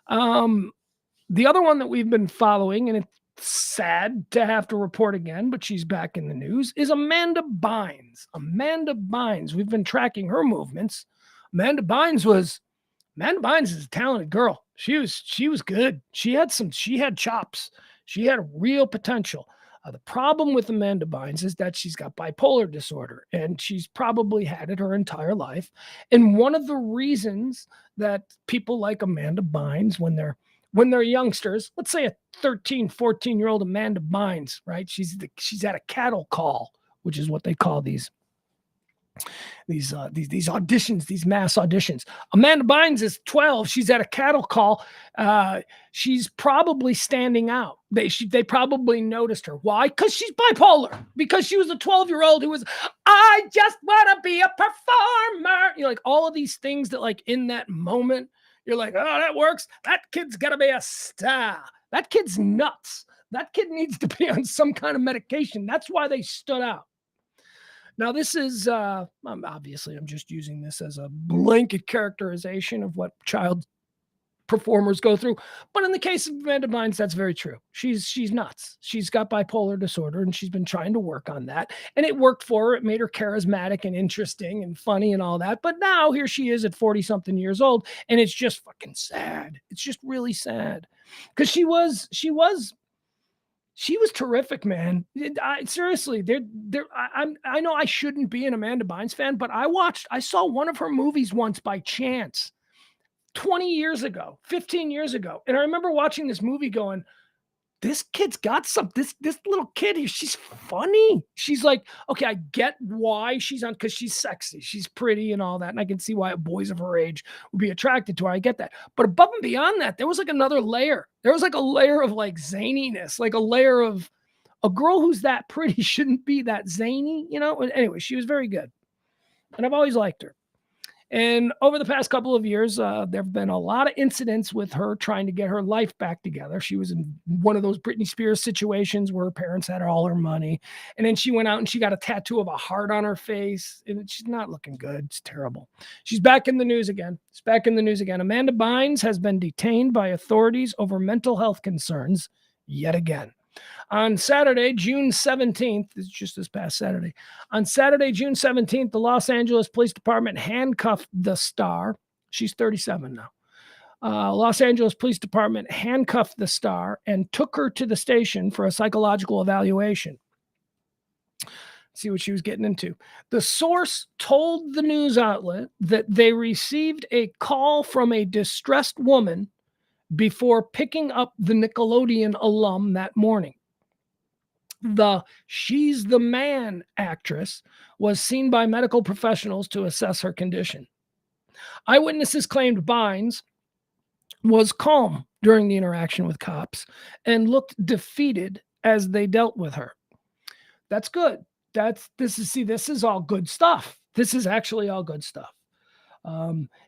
[SPEAKER 1] The other one that we've been following, and it's sad to have to report again, but she's back in the news, is Amanda Bynes. We've been tracking her movements. Amanda Bynes is a talented girl. She was good. She had chops. She had real potential. The problem with Amanda Bynes is that she's got bipolar disorder, and she's probably had it her entire life. And one of the reasons that people like Amanda Bynes, when they're youngsters, let's say a 13, 14-year-old Amanda Bynes, right? She's at a cattle call, which is what they call these auditions, these mass auditions. Amanda Bynes is 12. She's at a cattle call. She's probably standing out. They probably noticed her. Why? Because she's bipolar. Because she was a 12-year-old who was, I just want to be a performer. You know, like all of these things that like in that moment, you're like, oh, that works. That kid's got to be a star. That kid's nuts. That kid needs to be on some kind of medication. That's why they stood out. Now, this is, obviously, I'm just using this as a blanket characterization of what child performers go through. But in the case of Amanda Bynes, that's very true. She's nuts. She's got bipolar disorder, and she's been trying to work on that. And it worked for her. It made her charismatic and interesting and funny and all that. But now here she is at 40-something years old, and it's just fucking sad. It's just really sad. Because she was terrific, man. Seriously, I know I shouldn't be an Amanda Bynes fan, but I saw one of her movies once by chance 20 years ago, 15 years ago. And I remember watching this movie going, this kid's got this little kid here. She's funny. She's like, okay, I get why she's on, because she's sexy. She's pretty and all that. And I can see why boys of her age would be attracted to her. I get that. But above and beyond that, there was like another layer. There was like a layer of like zaniness, like a layer of a girl who's that pretty shouldn't be that zany, you know? Anyway, she was very good. And I've always liked her. And over the past couple of years, there have been a lot of incidents with her trying to get her life back together. She was in one of those Britney Spears situations where her parents had all her money. And then she went out and she got a tattoo of a heart on her face. And she's not looking good. It's terrible. She's back in the news again. It's back in the news again. Amanda Bynes has been detained by authorities over mental health concerns yet again. On Saturday, June 17th, it's just this past Saturday. On Saturday, June 17th, the Los Angeles Police Department handcuffed the star. She's 37 now. Los Angeles Police Department handcuffed the star and took her to the station for a psychological evaluation. See what she was getting into. The source told the news outlet that they received a call from a distressed woman before picking up the Nickelodeon alum that morning. The She's the Man actress was seen by medical professionals to assess her condition. Eyewitnesses claimed Bynes was calm during the interaction with cops and looked defeated as they dealt with her. That's good. This is all good stuff. This is actually all good stuff.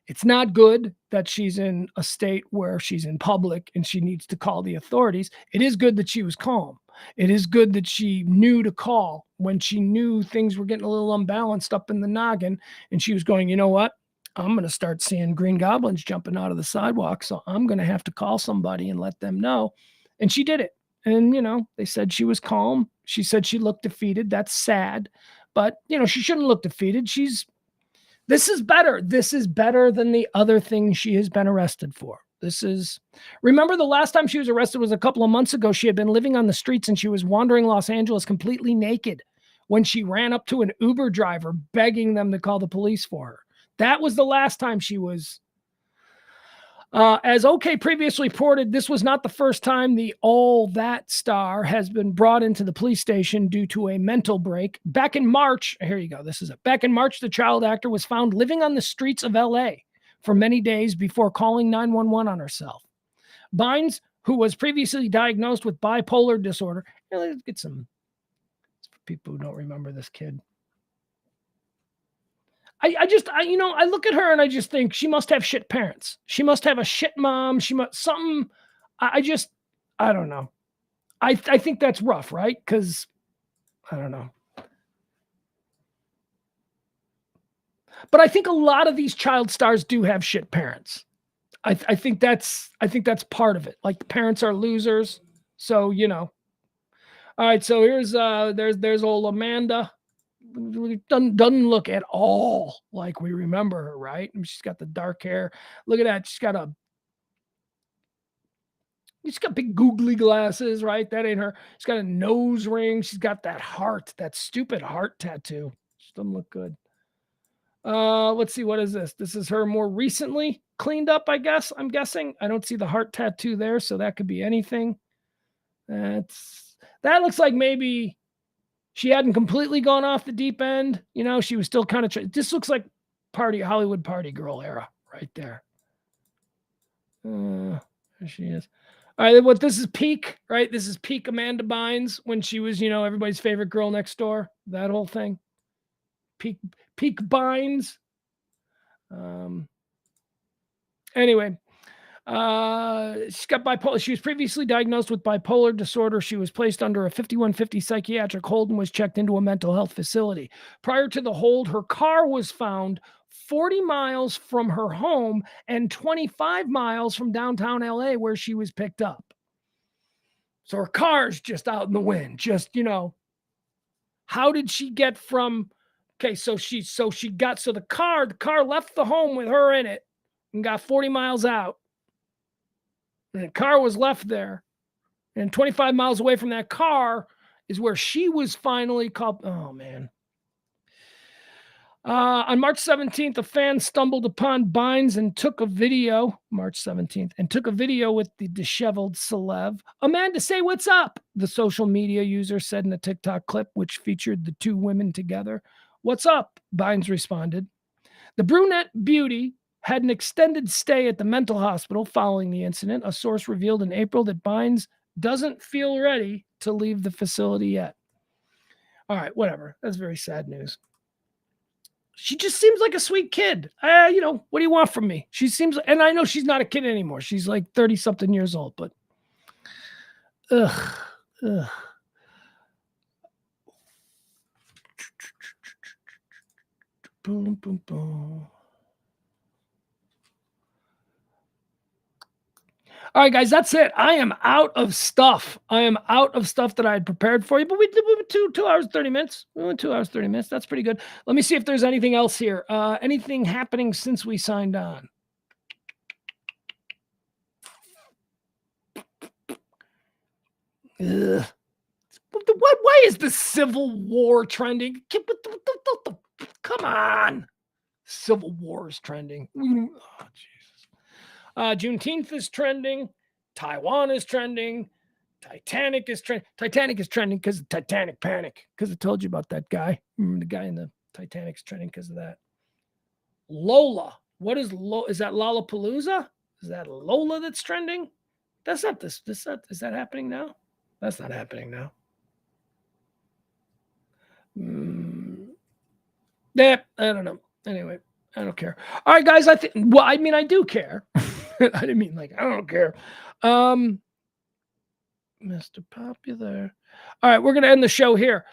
[SPEAKER 1] It's not good that she's in a state where she's in public and she needs to call the authorities. It is good that she was calm. It is good that she knew to call when she knew things were getting a little unbalanced up in the noggin, and she was going, you know what? I'm going to start seeing green goblins jumping out of the sidewalk, so I'm going to have to call somebody and let them know. And she did it. And, they said she was calm. She said she looked defeated. That's sad. But, she shouldn't look defeated. This is better. This is better than the other things she has been arrested for. Remember the last time she was arrested was a couple of months ago. She had been living on the streets and she was wandering Los Angeles completely naked when she ran up to an Uber driver begging them to call the police for her. That was the last time she was. As OK previously reported, this was not the first time the All That star has been brought into the police station due to a mental break. Back in March, here you go. This is it. Back in March, the child actor was found living on the streets of L.A. for many days before calling 911 on herself. Bynes, who was previously diagnosed with bipolar disorder. Let's get some for people who don't remember this kid. I look at her and I just think she must have shit parents. She must have a shit mom. She must something. I don't know. I think that's rough, right? Because I don't know. But I think a lot of these child stars do have shit parents. I think that's part of it. Like the parents are losers. So, All right. So here's there's old Amanda. Doesn't look at all like we remember her, right? I mean, she's got the dark hair. Look at that. She's got big googly glasses, right? That ain't her. She's got a nose ring. She's got that heart, that stupid heart tattoo. She doesn't look good. Let's see. What is this? This is her more recently cleaned up, I guess. I'm guessing. I don't see the heart tattoo there, so that could be anything. That looks like maybe She hadn't completely gone off the deep end. You know, she was still kind of, this looks like Hollywood party girl era right there. There she is. All right, this is peak, right? This is peak Amanda Bynes when she was, you know, everybody's favorite girl next door. That whole thing. Peak Bynes. Anyway, she's got bipolar. She was previously diagnosed with bipolar disorder. She was placed under a 5150 psychiatric hold and was checked into a mental health facility. Prior to the hold, her car was found 40 miles from her home and 25 miles from downtown LA where she was picked up. So her car's just out in the wind. Just, you know, how did she get from, okay, the car left the home with her in it and got 40 miles out. And the car was left there. And 25 miles away from that car is where she was finally called. Oh, man. On March 17th, a fan stumbled upon Bynes and took a video, March 17th, and took a video with the disheveled celeb. Amanda, say what's up, the social media user said in a TikTok clip, which featured the two women together. What's up? Bynes responded. The brunette beauty had an extended stay at the mental hospital following the incident. A source revealed in April that Bynes doesn't feel ready to leave the facility yet. All right, whatever. That's very sad news. She just seems like a sweet kid. You know, what do you want from me? She seems, and I know she's not a kid anymore. She's like 30-something years old, but ugh. Boom, boom, boom. All right, guys, that's it. I am out of stuff. That I had prepared for you, but we went 2 hours, 30 minutes. We went 2 hours, 30 minutes. That's pretty good. Let me see if there's anything else here. Anything happening since we signed on? Ugh. Why is the Civil War trending? Come on. Civil War is trending. Oh, Jesus. Juneteenth is trending. Taiwan is trending. Titanic is trending. Titanic is trending because of Titanic panic. Because I told you about that guy. The guy in the Titanic's trending because of that. Lola. What is Lola? Is that Lollapalooza? Is that Lola that's trending? That's not this. Is that happening now? That's not happening now. Yeah, I don't know. Anyway, I don't care. All right, guys. I do care. I didn't mean like I don't care. Mr. Popular. All right, we're going to end the show here.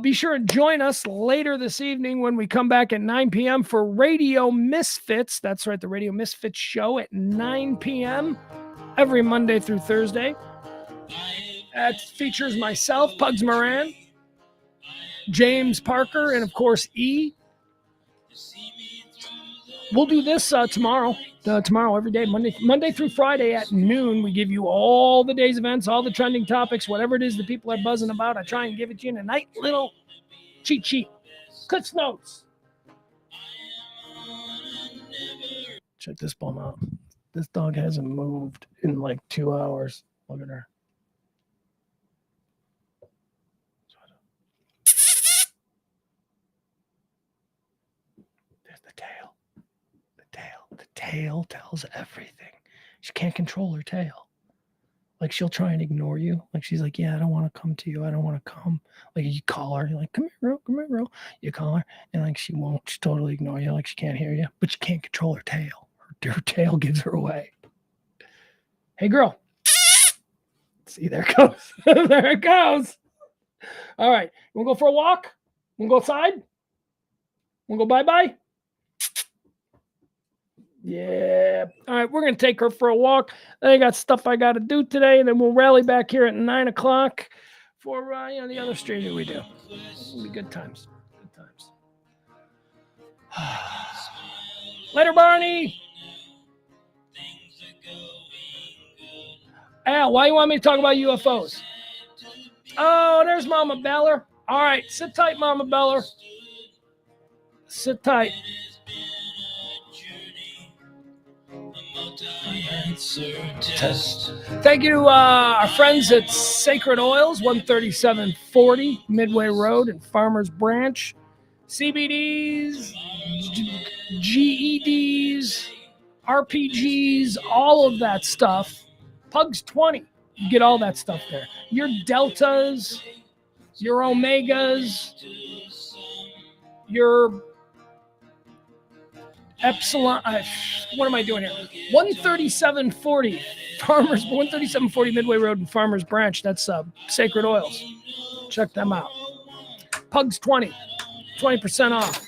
[SPEAKER 1] Be sure and join us later this evening when we come back at 9 p.m. for Radio Misfits. That's right, the Radio Misfits show at 9 p.m. every Monday through Thursday. That features myself, Pugs Moran, James Parker, and of course, E. We'll do this tomorrow. Tomorrow, every day, Monday through Friday at noon. We give you all the day's events, all the trending topics, whatever it is that people are buzzing about. I try and give it to you in a nice little cheat sheet. Clips notes. Check this bum out. This dog hasn't moved in like 2 hours. Look at her. There's the tail. The tail tells everything. She can't control her tail. Like she'll try and ignore you. Like she's like, yeah, I don't want to come to you. I don't want to come. Like you call her, you're like, come here, bro. You call her, and like she won't. She totally ignore you. Like she can't hear you, but she can't control her tail. Her tail gives her away. Hey, girl. See, there it goes. There it goes. All right, you want to go for a walk? Want to go outside? Want to go bye-bye? Yeah. All right, we're going to take her for a walk. I got stuff I got to do today, and then we'll rally back here at 9 o'clock for the other stream that we do. It'll be good times. Good times. Later, Barney. Al, why you want me to talk about UFOs? Oh, there's Mama Beller. All right, sit tight, Mama Beller. Sit tight. Test. Thank you to our friends at Sacred Oils, 13740 Midway Road in Farmers Branch. CBDs, GEDs, RPGs, all of that stuff. Pugs 20. You get all that stuff there. Your deltas, your omegas, your epsilon. What am I doing here? 13740 Farmers, 13740 Midway Road in Farmers Branch. That's Sacred Oils. Check them out. Pugs 20, 20% off.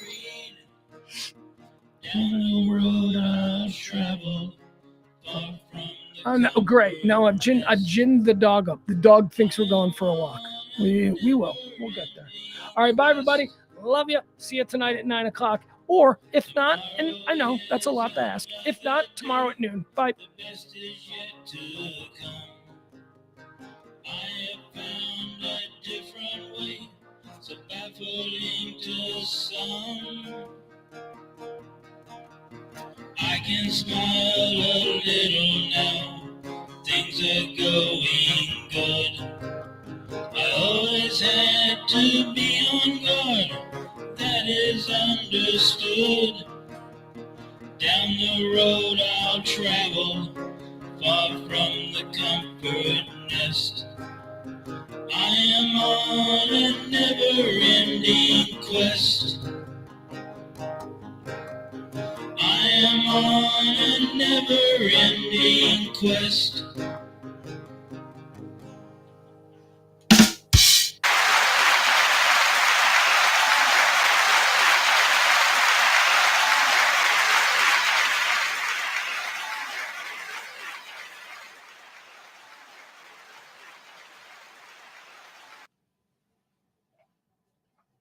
[SPEAKER 1] Oh no, great. No, I've ginned the dog up. The dog thinks we're going for a walk. We will. We'll get there. All right, bye everybody. Love you. See you tonight at 9:00. Or if not, and I know that's a lot to ask. If not, tomorrow at noon. Bye. I can smile a little now. Things are going good. I always had to be on guard. That is understood. Down the road I'll travel, far from the comfort nest. I am on a never-ending quest. I am on a never-ending quest.